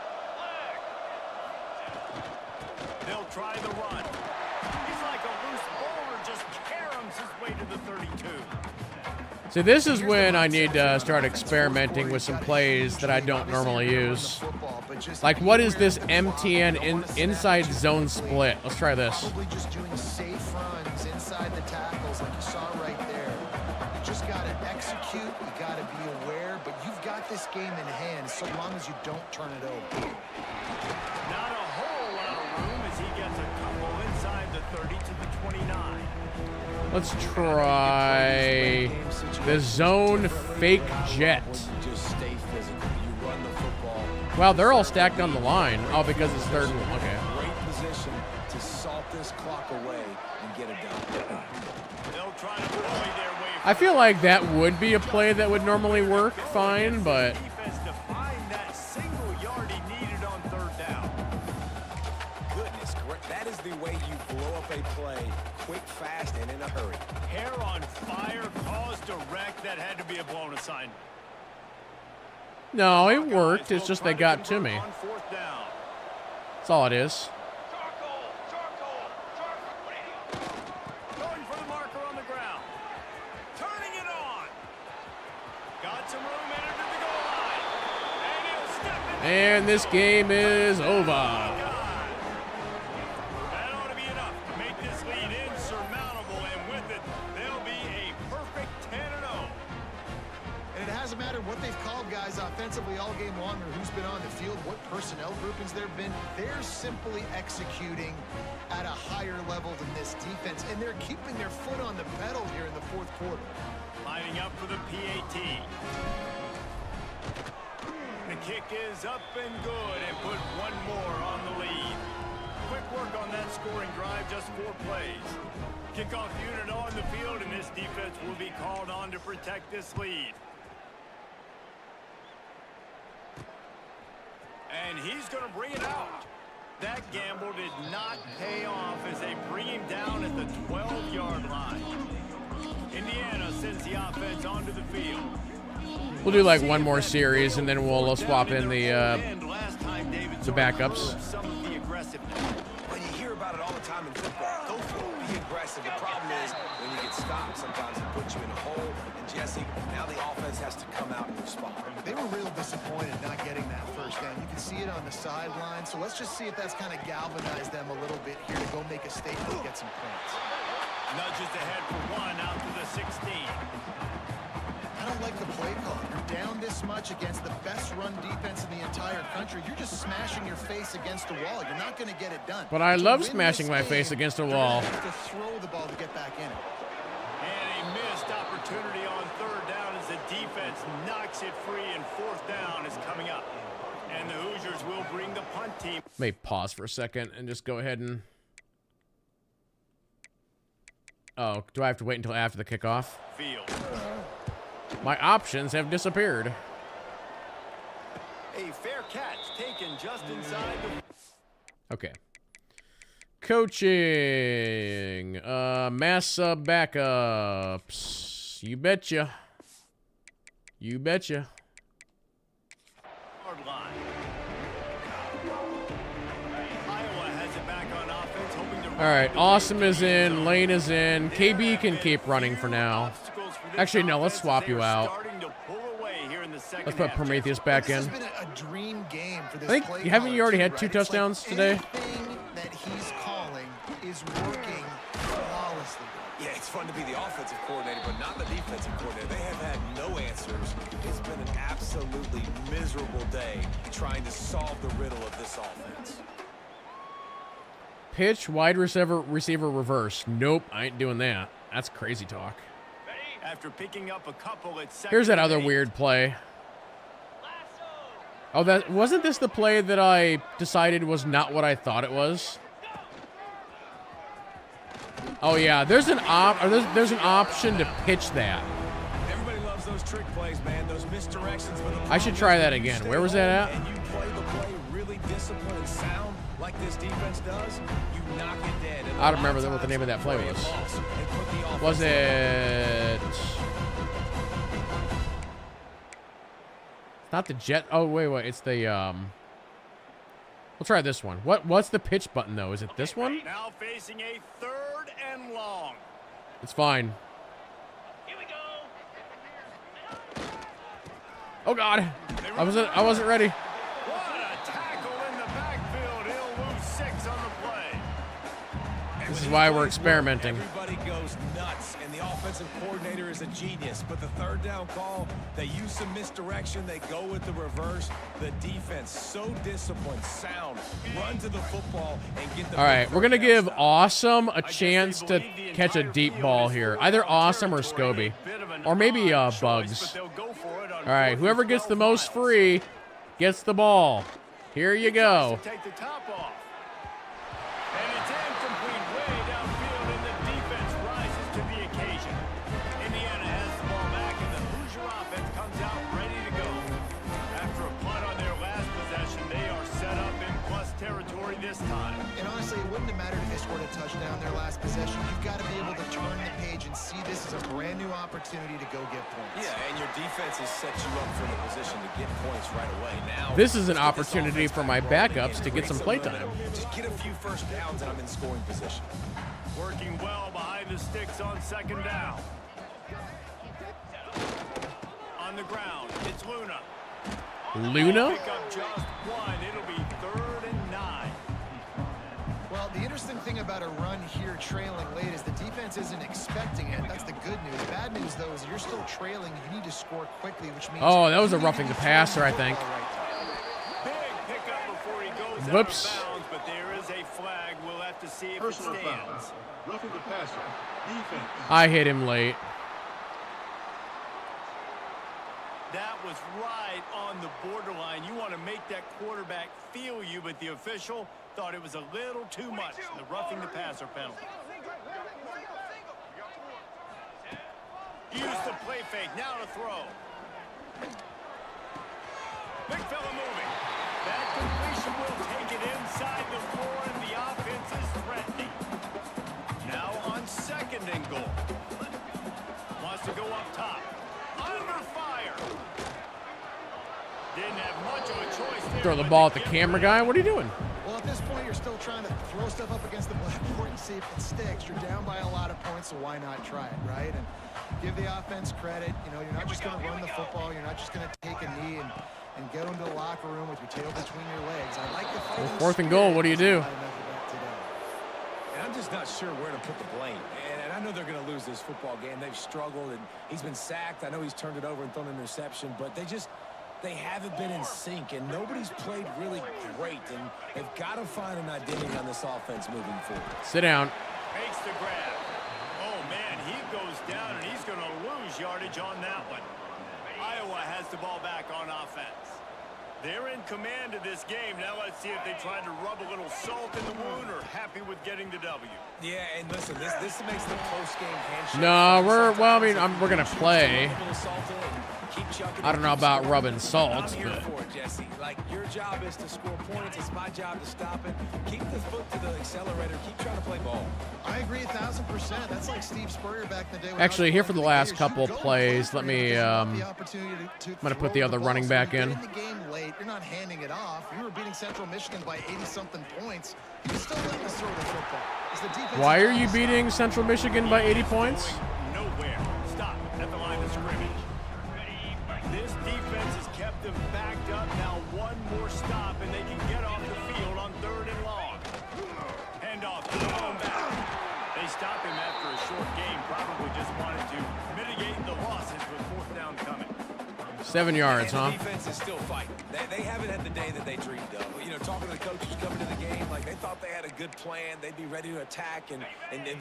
S2: They'll try the run. He's like a loose bowler, just caroms his way to the 32.
S1: See, this is when I need to start experimenting with some plays that I don't normally use. Like, what is this MTN inside zone split? Let's try this.
S3: Probably just doing safe runs inside the tackles like you saw right there. You just got to execute. You got to be aware, but you've got this game in hand so long as you don't turn it over.
S2: Not a whole lot of room as he gets a couple inside the 30 to the 29.
S1: Let's try the zone fake jet.
S4: Just stay physical. You run the football.
S1: Wow, they're all stacked on the line. Oh, because it's 3rd and 1. Okay.
S4: Great position to salt this clock away and get it done.
S2: They'll try to bully their way.
S1: I feel like that would be a play that would normally work fine, but
S2: Defense to find that single yard he needed on 3rd down.
S4: Goodness, that is the way you blow up a play quick, fast, and in a hurry.
S2: Hair on fire, caused a wreck. That had to be a blown assignment.
S1: no, it worked. It's just they got to me.
S2: On 4th down.
S1: That's all it is.
S2: Going for the marker on the ground. Turning it on. Got some room in it to the goal line. And he'll step in.
S1: And this game is over.
S2: That ought to be enough to make this lead insurmountable, and with it, they'll be a perfect 10-0.
S3: And it hasn't mattered what they've called guys offensively all game long or who's been on the field, what personnel groupings there have been. They're simply executing at a higher level than this defense, and they're keeping their foot on the pedal here in the 4th quarter.
S2: Lining up for the PAT. The kick is up and good, and put one more on the lead. Quick work on that scoring drive, just 4 plays. Kickoff unit on the field, and this defense will be called on to protect this lead. And he's going to bring it out. That gamble did not pay off as they bring him down at the 12-yard line. Indiana sends the offense onto the field.
S1: We'll do like one more series, and then we'll swap in the backups.
S4: When you hear about it all the time in football, go for it. Be aggressive. The problem is when you get stopped, sometimes it puts you in a hole. And Jesse, now the offense has to come out and respond.
S3: They were real disappointed not getting that first down. You can see it on the sideline. So let's just see if that's kind of galvanized them a little bit here to go make a statement and get some points.
S2: Nudges ahead for 1 out to the 16.
S3: I don't like the play call. You're down this much against the best run defense in the entire country. You're just smashing your face against the wall. You're not going to get it done.
S1: But I
S3: To
S1: love
S3: win
S1: smashing
S3: this
S1: my
S3: game,
S1: face against a
S3: they're
S1: wall.
S3: gonna have to throw the ball to get back in it.
S2: And a missed opportunity on 3rd down as the defense knocks it free, and 4th down is coming up. And the Hoosiers will bring the punt team.
S1: May pause for a second and just go ahead and... Oh, do I have to wait until after the kickoff?
S2: Field.
S1: My options have disappeared.
S2: A fair catch taken just inside the...
S1: Okay. Coaching. Massa backups. You betcha. You betcha.
S2: Hard line. Iowa has it back on offense, hoping to...
S1: All right, Awesome is in, Lane is in. KB can keep running for now. Actually, no, let's swap you out. Let's put Prometheus back in.
S3: This has been a dream game for this
S1: I think,
S3: play
S1: haven't you already
S3: caller,
S1: had
S3: too,
S1: 2
S3: right? It's like
S1: touchdowns today?
S3: Anything that he's calling is working flawlessly.
S4: Yeah, it's fun to be the offensive coordinator, but not the defensive coordinator. They have had no answers. It's been an absolutely miserable day trying to solve the riddle of this offense.
S1: Pitch, wide receiver reverse. Nope, I ain't doing that. That's crazy talk.
S2: After picking up a couple at second.
S1: Here's that other weird play. Oh, that wasn't this the play that I decided was not what I thought it was? Oh yeah, there's an option to pitch that.
S4: Everybody loves those trick plays, man. Those misdirections.
S1: I should try that again. Where was that at?
S4: And you play the play really disciplined and sound like this defense does. You knock it dead.
S1: I don't remember what the name of that play was. Was it? It's not the jet. Oh wait. It's the We'll try this one. What's the pitch button though? Is it this one?
S2: Now facing a 3rd and long.
S1: It's fine.
S2: Here we go.
S1: Oh God, I wasn't ready.
S2: What a tackle in the backfield. He'll lose 6 on the play.
S1: This is why we're experimenting.
S4: Everybody goes nuts, and the offensive coordinator is a genius. But the 3rd down call, they use some misdirection. They go with the reverse. The defense, so disciplined, sound, run to the football and get the...
S1: All right, we're gonna give Awesome a chance to catch a deep ball here. Either Awesome or Scobie, or maybe Bugs. All right, whoever gets the most free gets the ball. Here you go.
S2: Take the top off. And it's incomplete way downfield, and the defense rises to the occasion. Indiana has the ball back, and the Hoosier offense comes out ready to go. After a punt on their last possession, they are set up in plus territory this time.
S3: And honestly, it wouldn't have mattered if they scored a touchdown their last possession. You've got to be able to turn the page and see this as a brand new opportunity to go get points.
S4: Yeah, and your defense has set you up for the position to get points right away. Now,
S1: This is an opportunity for my backups to get some playtime.
S4: Just get a few first downs, and I'm in scoring position.
S2: Working well behind the sticks on 2nd down. On the ground, it's Luna.
S1: Luna?
S2: Pick up just 1. It'll be 3rd and 9.
S3: Well, the interesting thing about a run here trailing late is the defense isn't expecting it. That's the good news. Bad news, though, is you're still trailing. You need to score quickly, which means...
S1: Oh, that was a roughing the passer, I think.
S2: Big pickup before he goes
S1: Whoops.
S2: out of bounds, but there is a flag. We'll have to see if it stands.
S7: Roughing the passer. Defense.
S1: I hit him late.
S2: That was right on the borderline. You want to make that quarterback feel you, but the official thought it was a little too much. The roughing the passer penalty. Use the play fake. Now to throw. Big fella moving. That completion will take it inside the 4, and the offense is threatening. Now on 2nd and goal. Wants to go up top. Under fire. Didn't have much of a choice there.
S1: Throw the ball at the camera guy. What are you doing?
S3: Well, at this point, you're still trying to throw stuff up against the blackboard and see if it sticks. You're down by a lot of points, so why not try it, right? And give the offense credit. You know, you're not just going to run the football. You're not just going to take a knee and go into the locker room with your tail between your legs. I like the fighting
S1: Well, 4th and goal, what do you do?
S4: And I'm just not sure where to put the blame. And I know they're going to lose this football game. They've struggled, and he's been sacked. I know he's turned it over and thrown an interception, but they haven't been in sync, and nobody's played really great, and they've got to find an identity on this offense moving forward.
S1: Sit down.
S2: Makes the grab. Oh, man, he goes down, and he's going to lose yardage on that one. Iowa has the ball back on offense. They're in command of this game. Now let's see if they try to rub a little salt in the wound or happy with getting the W.
S4: Yeah, and listen, this makes the post-game handshake.
S1: No, we're gonna play.
S4: keep chucking.
S1: I don't know about rubbing salt,
S4: I'm here
S1: but
S4: for it, Jesse. Like, your job is to score points. It's my job to stop it. Keep the foot to the accelerator. Keep trying to play ball.
S3: I agree 1,000%. That's like Steve Spurrier back in the day.
S1: actually here for the last couple plays, let me I'm gonna put the other running back in.
S3: The game late, you're not handing it off. You were beating Central Michigan by 80-something points. You still let us throw the football.
S1: Why are you beating Central Michigan by 80 points?
S2: Nowhere. Stop at the line of scrimmage. This defense has kept them backed up. Now one more stop, and they can get off the field on 3rd and long. Hand off to the home back. They stopped him after a short game. Probably just wanted to mitigate the losses with 4th down coming.
S1: 7 yards,
S4: And
S1: huh?
S4: the defense is still fighting. They haven't had the day that they dreamed of. You know, talking to the coaches coming to the game, like they thought they had a good plan. They'd be ready to attack and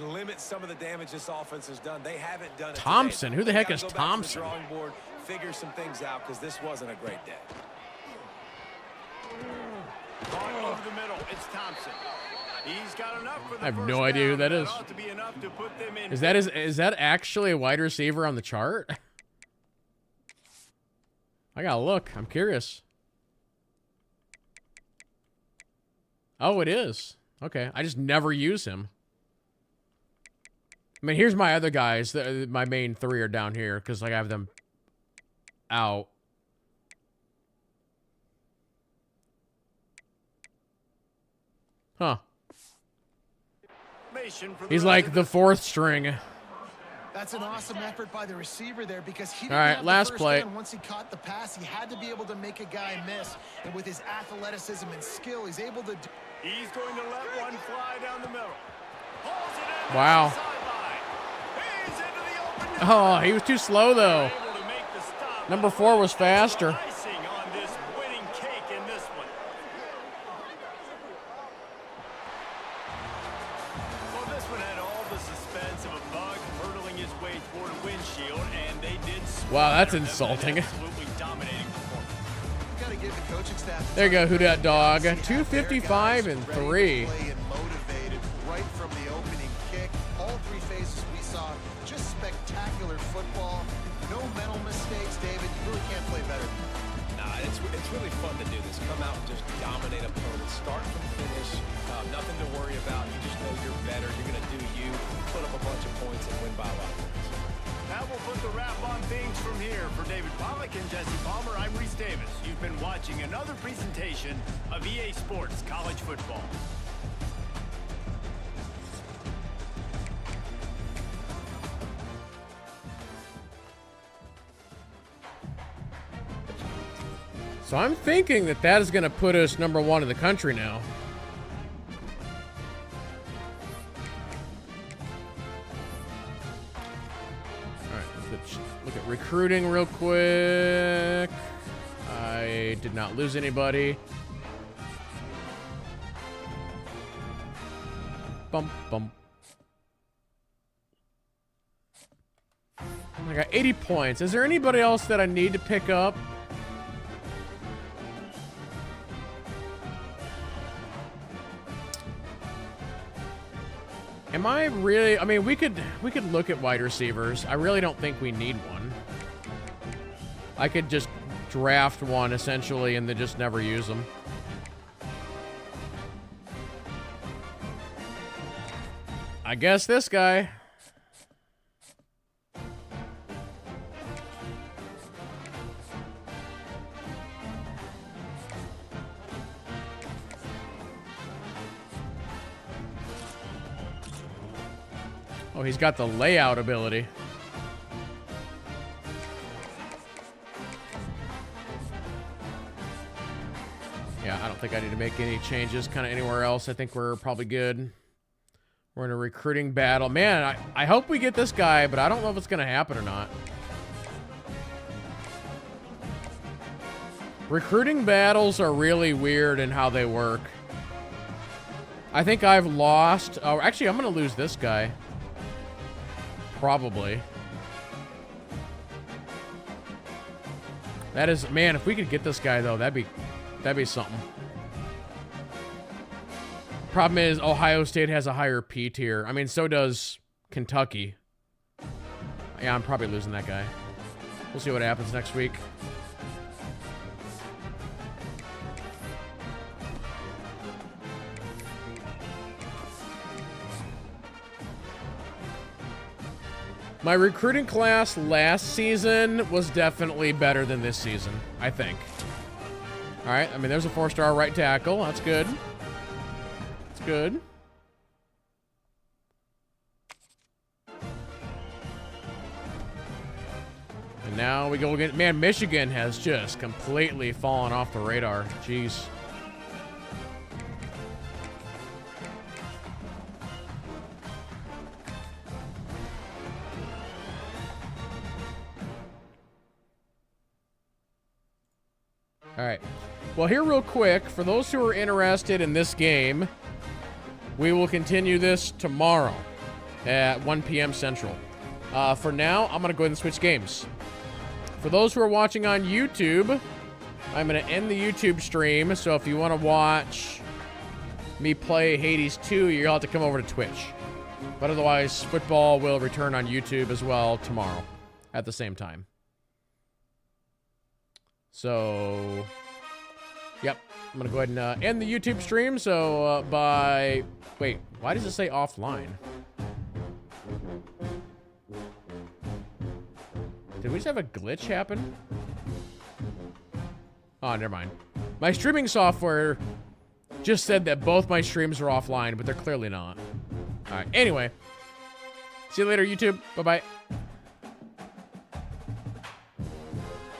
S4: limit some of the damage this offense has done. They haven't done it
S1: Thompson?
S4: today.
S1: Who the
S4: They
S1: heck
S4: gotta
S1: is
S4: go back to the
S1: Thompson?
S4: drawing board, figure some things out, because this wasn't a great day.
S2: Ball over the middle. It's Thompson. He's got enough for the
S1: I have
S2: first
S1: no idea who
S2: down.
S1: that is.
S2: Ought to be enough to put them in.
S1: Is that actually a wide receiver on the chart? I gotta look. I'm curious. Oh, it is. Okay. I just never use him. I mean, here's my other guys. My main 3 are down here because like, I have them out. Huh. He's like the 4th string.
S3: That's an awesome effort by the receiver there because he didn't
S1: All right,
S3: have
S1: last
S3: the first
S1: play.
S3: down. Once he caught the pass, he had to be able to make a guy miss. And with his athleticism and skill, he's able to do.
S2: He's going to let one fly down the middle. Pulls it in
S1: Wow.
S2: down the sideline. He's into the open.
S1: Oh, he was too slow though.
S2: Able to make the stop.
S1: Number 4 was faster.
S2: Icing on this winning cake in this one. Well, this one had all the suspense of a bug hurtling his way toward a windshield, and they did.
S1: Wow, that's
S2: them.
S1: insulting.
S2: Absolutely dominating performance.
S3: You got to give the coaching staff.
S1: There you go, who dat dog? 255 and 3.
S3: Ready to play and motivated right from the opening kick. All 3 phases we saw, just spectacular football. No mental mistakes, David. You really can't play better.
S4: Nah, it's really fun to do this. Come out and just dominate opponents, start from finish. Nothing to worry about. You just know you're better. You're going to do you, put up a bunch of points, and win by a lot of points.
S2: That will put the wrap on things from here. For David Pollack and Jesse Palmer, I'm Reese Davis. You've been watching another presentation of EA Sports College Football.
S1: So I'm thinking that is going to put us number 1 in the country now. All right, let's look at recruiting real quick. I did not lose anybody. Bump, bump. I got 80 points. Is there anybody else that I need to pick up? Am I really? I mean, we could look at wide receivers. I really don't think we need one. I could just draft one essentially and then just never use them. I guess this guy. Oh, he's got the layout ability. Yeah, I don't think I need to make any changes kind of anywhere else. I think we're probably good. We're in a recruiting battle. Man, I hope we get this guy, but I don't know if it's going to happen or not. Recruiting battles are really weird in how they work. I think I've lost... Oh, actually, I'm going to lose this guy. Probably. That is, man, if we could get this guy though, that'd be something. Problem is Ohio State has a higher P tier. I mean, so does Kentucky. Yeah, I'm probably losing that guy. We'll see what happens next week. My recruiting class last season was definitely better than this season, I think. All right, I mean, there's a 4-star right tackle. That's good. That's good. And now we go again. Man, Michigan has just completely fallen off the radar. Jeez. All right. Well, here real quick, for those who are interested in this game, we will continue this tomorrow at 1 p.m. Central. For now, I'm going to go ahead and switch games. For those who are watching on YouTube, I'm going to end the YouTube stream, so if you want to watch me play Hades 2, you'll have to come over to Twitch. But otherwise, football will return on YouTube as well tomorrow at the same time. So, yep, I'm going to go ahead and end the YouTube stream. So, wait, why does it say offline? Did we just have a glitch happen? Oh, never mind. My streaming software just said that both my streams are offline, but they're clearly not. All right, anyway. See you later, YouTube. Bye-bye.